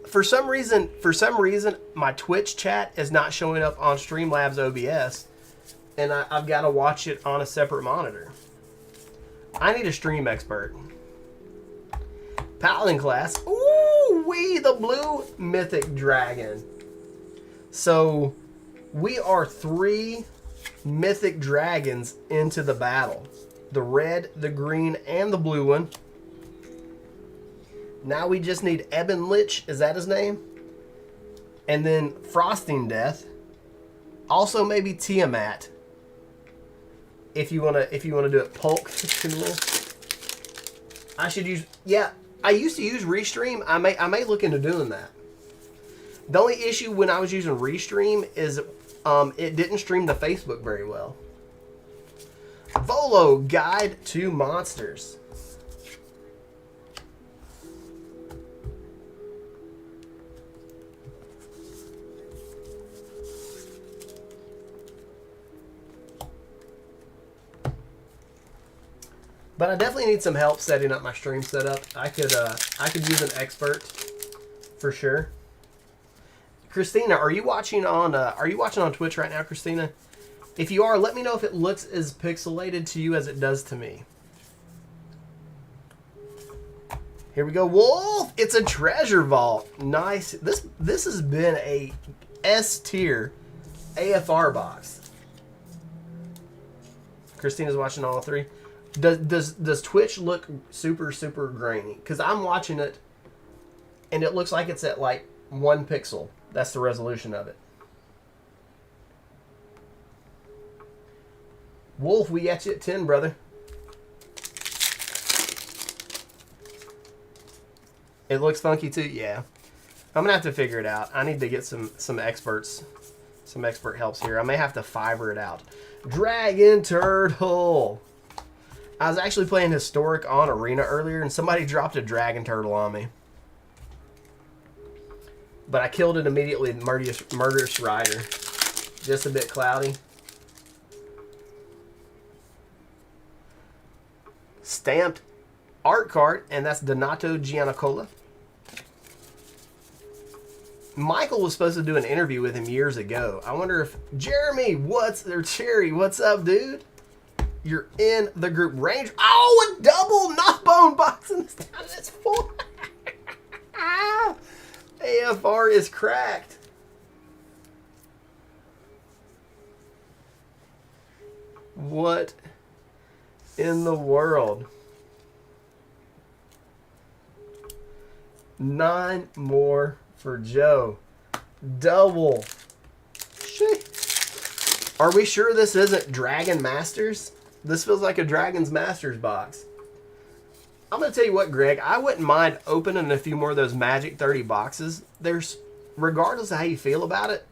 for some reason, my Twitch chat is not showing up on Streamlabs OBS, and I've got to watch it on a separate monitor. I need a stream expert. Paladin class. Ooh, the blue Mythic Dragon. So, we are 3 Mythic Dragons into the battle. The red, the green, and the blue one. Now we just need Ebon Lich, is that his name? And then Frosting Death. Also maybe Tiamat. If you wanna do it Polk. I should use, yeah, I used to use Restream. I may look into doing that. The only issue when I was using Restream is it didn't stream the Facebook very well. Volo Guide to Monsters. But I definitely need some help setting up my stream setup. I could use an expert for sure. Christina, are you watching on Twitch right now, Christina? If you are, let me know if it looks as pixelated to you as it does to me. Here we go, Wolf. It's a treasure vault. Nice. This has been a S tier AFR box. Christina's watching all 3. Does Twitch look super grainy? Because I'm watching it, and it looks like it's at like 1 pixel. That's the resolution of it. Wolf, we got you at 10, brother. It looks funky too, yeah. I'm gonna have to figure it out. I need to get some experts, some expert helps here. I may have to Fiverr it out. Dragon Turtle. I was actually playing Historic on Arena earlier, and somebody dropped a Dragon Turtle on me. but I killed it immediately. Murderous Rider. Just a bit cloudy. Stamped art card, and that's Donato Giannicola. Michael was supposed to do an interview with him years ago. I wonder if Jeremy, Cherry, what's up, dude? You're in the group. Range. Oh, a double knockbone box in this time. That's full. AFR is cracked. What in the world? 9 more for Joe. Double. Shit. Are we sure this isn't Dragon Masters? This feels like a Dragon's Masters box. I'm going to tell you what, Greg. I wouldn't mind opening a few more of those Magic 30 boxes. Regardless of how you feel about it,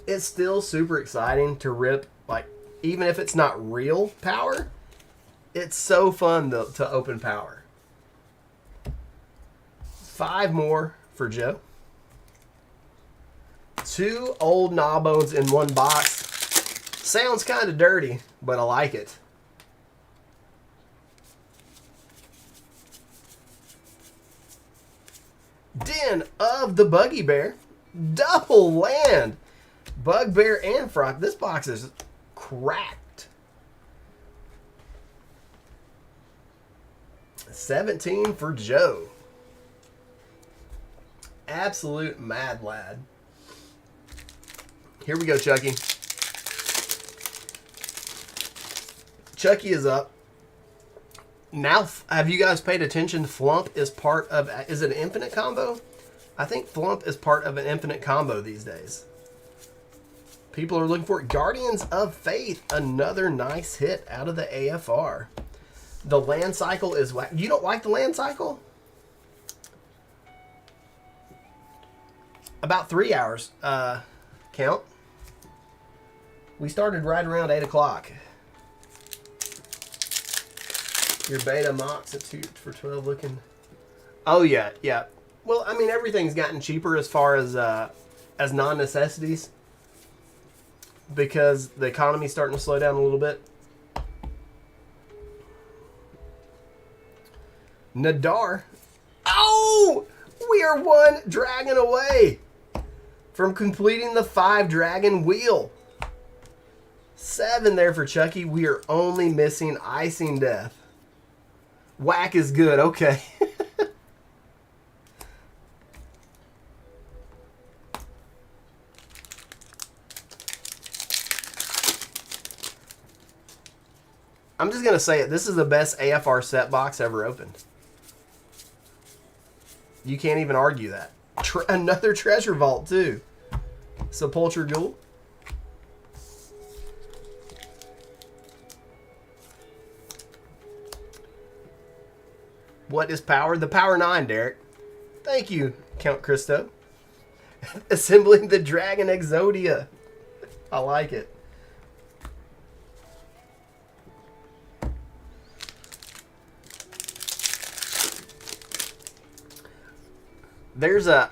it's still super exciting to rip, like, even if it's not real power, it's so fun to open power. 5 more for Joe. 2 old Gnawbones in one box. Sounds kind of dirty, but I like it. Den of the Buggy Bear. Double land. Bugbear and Frog. This box is cracked. 17 for Joe. Absolute mad lad. Here we go, Chucky. Chucky is up. Now, have you guys paid attention? Flump is part of... Is it an infinite combo? I think Flump is part of an infinite combo these days. People are looking for it. Guardians of Faith. Another nice hit out of the AFR. The land cycle is... You don't like the land cycle? About 3 hours. Count. We started right around 8 o'clock. Your beta mocks at 2 for 12 looking. Oh yeah, yeah. Well, I mean, everything's gotten cheaper as far as non-necessities because the economy's starting to slow down a little bit. Nadar. Oh, we are 1 dragon away from completing the 5 dragon wheel. 7 there for Chucky. We are only missing Icing Death. Whack is good. Okay. I'm just going to say it. This is the best AFR set box ever opened. You can't even argue that. Another treasure vault, too. Sepulchre Ghoul. What is power? The Power 9, Derek. Thank you, Count Christo. Assembling the Dragon Exodia. I like it.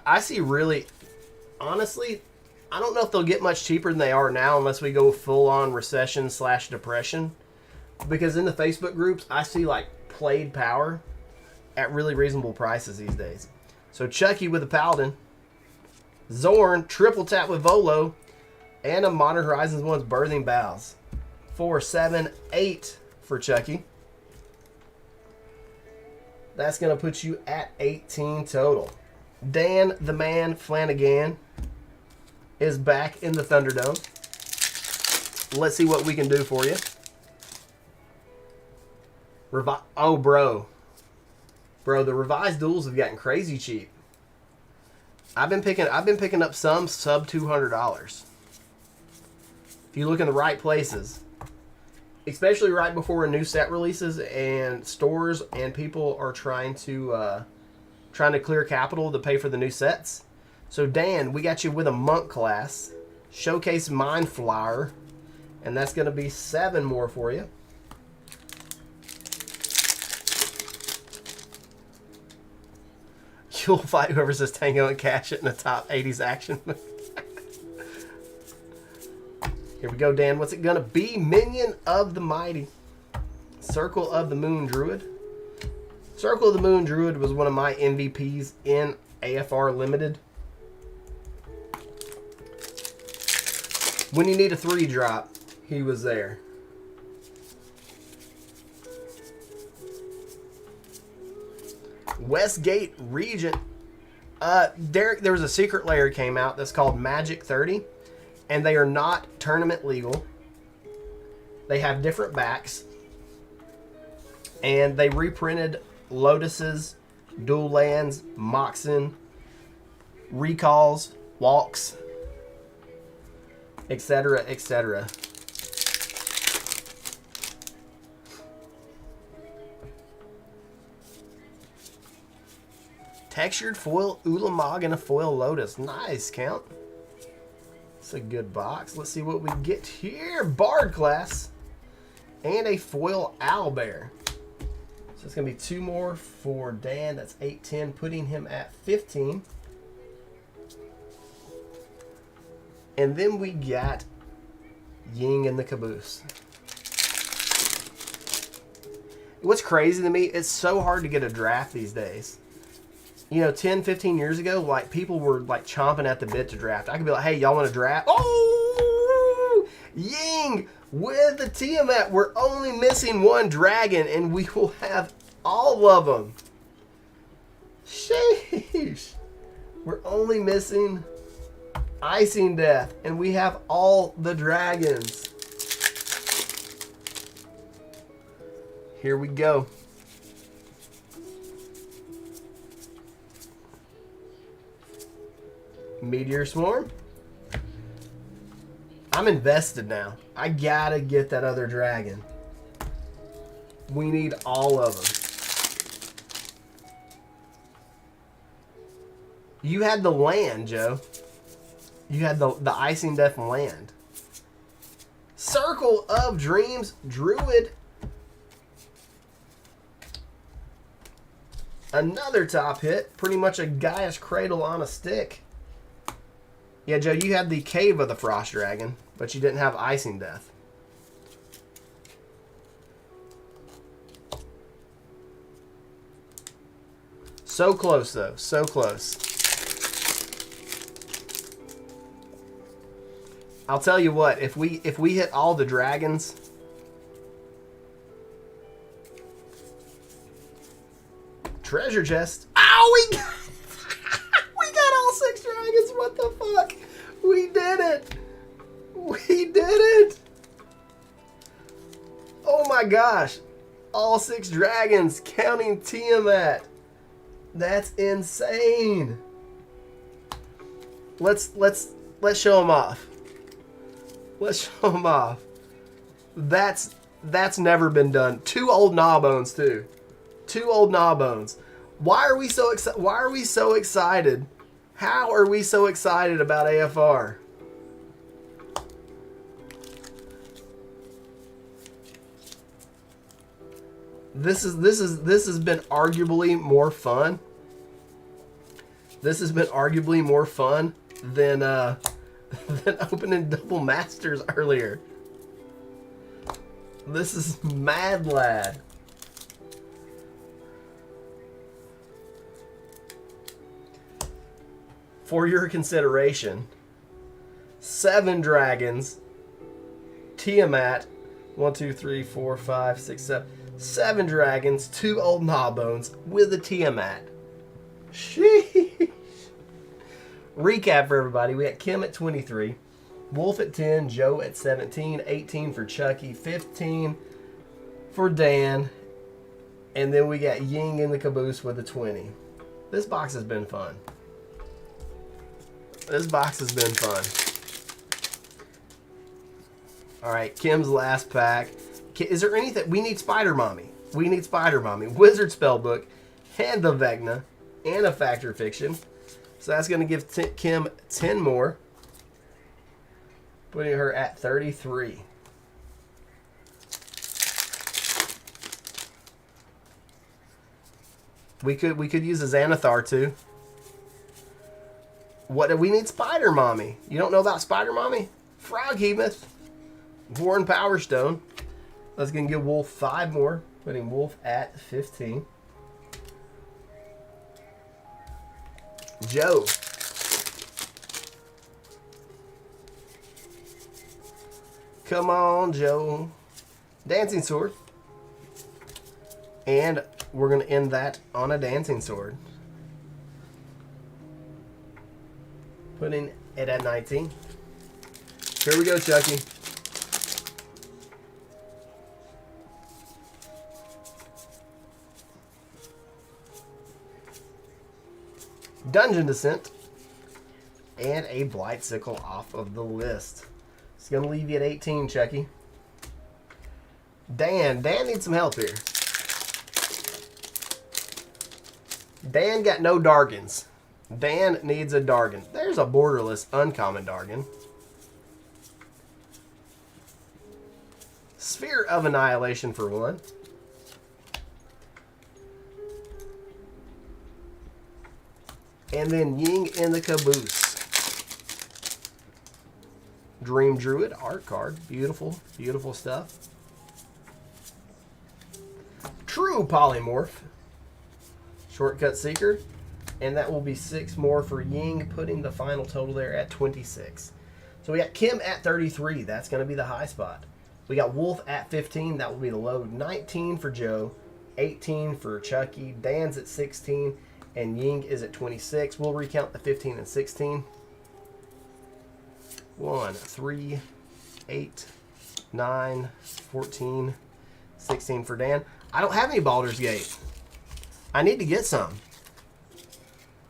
I see really, honestly, I don't know if they'll get much cheaper than they are now unless we go full on recession / depression. Because in the Facebook groups, I see like played power at really reasonable prices these days. So Chucky with a Paladin, Zorn, triple tap with Volo, and a Modern Horizons 1's Birthing Boughs. 4, 7, 8 for Chucky. That's going to put you at 18 total. Dan the Man Flanagan is back in the Thunderdome. Let's see what we can do for you. Oh, bro. Bro, the revised duels have gotten crazy cheap. I've been picking up some sub $200. If you look in the right places, especially right before a new set releases and stores and people are trying to clear capital to pay for the new sets. So Dan, we got you with a Monk class, Showcase Mind Flower, and that's going to be 7 more for you. You'll fight whoever says Tango and cash it in the top 80s action. Here we go, Dan. What's it gonna be? Minion of the Mighty. Circle of the Moon Druid. Circle of the Moon Druid was one of my MVPs in AFR Limited. When you need a 3-drop, he was there. Westgate Regent. Derek, there was a secret layer came out that's called Magic 30, and they are not tournament legal. They have different backs, and they reprinted Lotuses, Dual Lands, Moxen, Recalls, Walks, etc., etc. Textured foil Ulamog and a foil Lotus. Nice, Count. It's a good box. Let's see what we get here. Bard class. And a foil Owlbear. So it's going to be 2 more for Dan. That's 8-10, putting him at 15. And then we got Ying in the Caboose. What's crazy to me, it's so hard to get a draft these days. You know, 10, 15 years ago, like, people were, like, chomping at the bit to draft. I could be like, hey, y'all want to draft? Oh! Ying with the Tiamat. We're only missing 1 dragon, and we will have all of them. Sheesh. We're only missing Icing Death, and we have all the dragons. Here we go. Meteor Swarm. I'm invested now. I gotta get that other dragon. We need all of them. You had the land, Joe. You had the Icing Death land. Circle of Dreams Druid. Another top hit. Pretty much a Gaia's Cradle on a stick. Yeah, Joe, you had the Cave of the Frost Dragon, but you didn't have Icing Death. So close, though. So close. I'll tell you what, if we hit all the dragons, treasure chest. Oh, we got we got all 6 dragons. What the fuck? We did it. We did it. Oh my gosh. All 6 dragons, counting Tiamat. That's insane. Let's show them off. Let's show them off. That's never been done. 2 old Gnawbones too. 2 old Gnawbones. Why are we so excited? Why are we so excited? How are we so excited about AFR? This has been arguably more fun. This has been arguably more fun than opening double masters earlier. This is mad lad. For your consideration, 7 dragons, Tiamat, 1, 2, 3, 4, 5, 6, 7. 7 dragons, 2 old Gnawbones with a Tiamat. Sheesh. Recap for everybody. We got Kim at 23, Wolf at 10, Joe at 17, 18 for Chucky, 15 for Dan, and then we got Ying in the Caboose with a 20. This box has been fun. This box has been fun. All right, Kim's last pack. Is there anything? We need Spider Mommy. We need Spider Mommy. Wizard Spellbook, and the Vecna, and a Factor Fiction. So that's going to give Kim 10 more, putting her at 33. We could use a Xanathar too. What do we need? Spider Mommy. You don't know about Spider Mommy? Froghemoth. Warren Power Stone. That's going to give Wolf 5 more. Putting Wolf at 15. Joe. Come on, Joe. Dancing Sword. And we're going to end that on a Dancing Sword. Putting it at 19. Here we go, Chucky. Dungeon Descent. And a Blightcicle off of the list. It's going to leave you at 18, Chucky. Dan. Dan needs some help here. Dan got no Dargans. Dan needs a Dargan. There's a borderless uncommon Dargan. Sphere of Annihilation for 1. And then Ying in the Caboose. Dream Druid art card. Beautiful, beautiful stuff. True Polymorph. Shortcut Seeker. And that will be 6 more for Ying, putting the final total there at 26. So we got Kim at 33. That's going to be the high spot. We got Wolf at 15. That will be the low. 19 for Joe. 18 for Chucky. Dan's at 16. And Ying is at 26. We'll recount the 15 and 16. 1, 3, 8, 9, 14, 16 for Dan. I don't have any Baldur's Gate. I need to get some.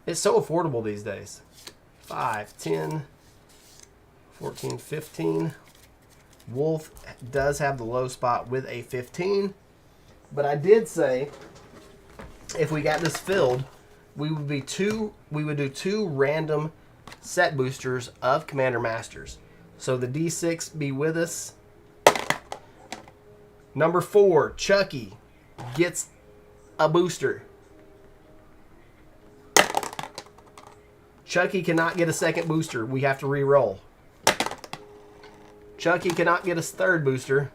It's so affordable these days. 5, 10, 14, 15. Wolf does have the low spot with a 15. But I did say if we got this filled, we would do 2 random set boosters of Commander Masters. So the D6 be with us. Number 4, Chucky gets a booster. Chucky cannot get a second booster. We have to re-roll. Chucky cannot get a third booster.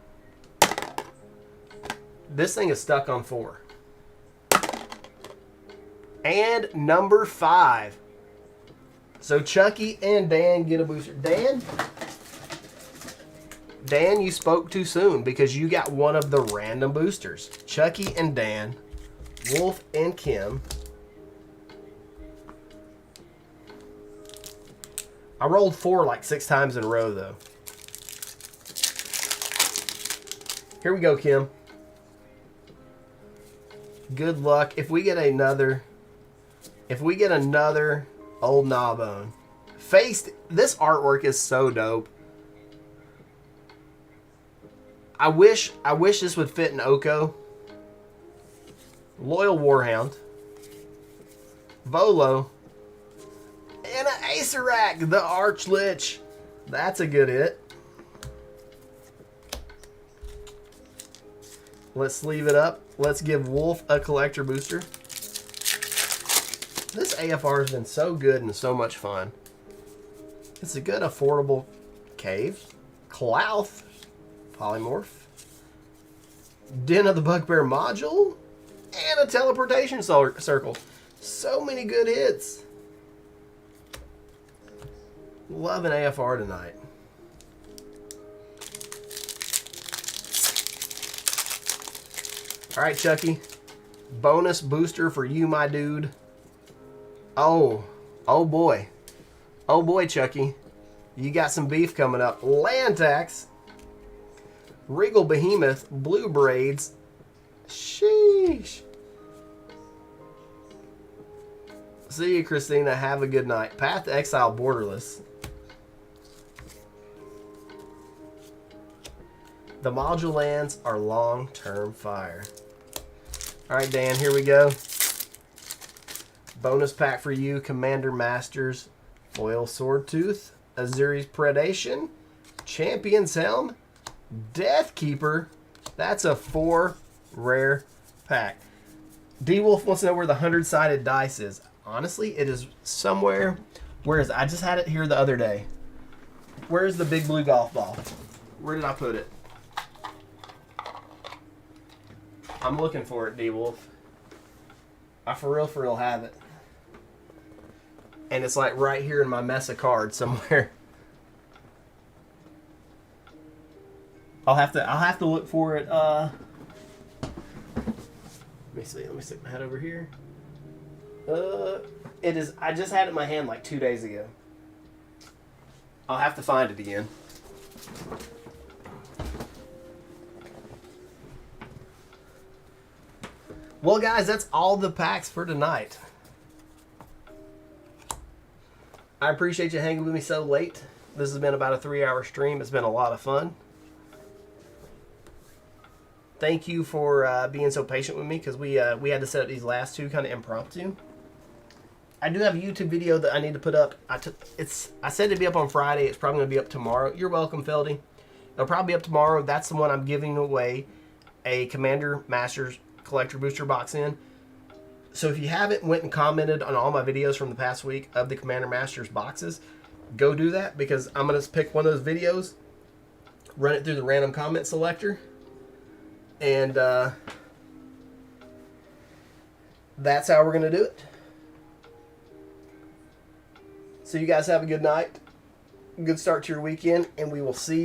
This thing is stuck on 4. And number 5. So Chucky and Dan get a booster. Dan, you spoke too soon because you got one of the random boosters. Chucky and Dan. Wolf and Kim. I rolled 4 like 6 times in a row, though. Here we go, Kim. Good luck. If we get another old Gnawbone. Faced, this artwork is so dope. I wish this would fit in Oko. Loyal Warhound. Volo. And an Acerak, the Archlich. That's a good hit. Let's sleeve it up. Let's give Wolf a collector booster. This AFR has been so good and so much fun. It's a good, affordable cave. Clouth. Polymorph. Den of the Bugbear module. And a teleportation circle. So many good hits. Love an AFR tonight. All right, Chucky. Bonus booster for you, my dude. Oh boy. Oh boy, Chucky. You got some beef coming up. Land Tax. Regal Behemoth. Blue Braids. Sheesh. See you, Christina. Have a good night. Path to Exile Borderless. The module lands are long-term fire. All right, Dan, here we go. Bonus pack for you, Commander Masters, Foil Swordtooth, Azuri's Predation, Champion's Helm, Deathkeeper. That's a 4 rare pack. D-Wolf wants to know where the 100-sided dice is. Honestly, it is somewhere Where is it? I just had it here the other day. Where's the big blue golf ball? Where did I put it? I'm looking for it, D-Wolf. I for real have it. And it's like right here in my mess of cards somewhere. I'll have to look for it. Let me see. Let me stick my head over here. It is. I just had it in my hand like 2 days ago. I'll have to find it again. Well, guys, that's all the packs for tonight. I appreciate you hanging with me so late. This has been about a 3-hour stream. It's been a lot of fun. Thank you for being so patient with me, because we had to set up these last two kind of impromptu. I do have a YouTube video that I need to put up. I said it'd be up on Friday. It's probably going to be up tomorrow. You're welcome, Feldy. It'll probably be up tomorrow. That's the one I'm giving away a Commander Masters Collector Booster Box in. So if you haven't went and commented on all my videos from the past week of the Commander Masters boxes, go do that, because I'm going to pick one of those videos, run it through the random comment selector, and that's how we're going to do it. So you guys have a good night, good start to your weekend, and we will see you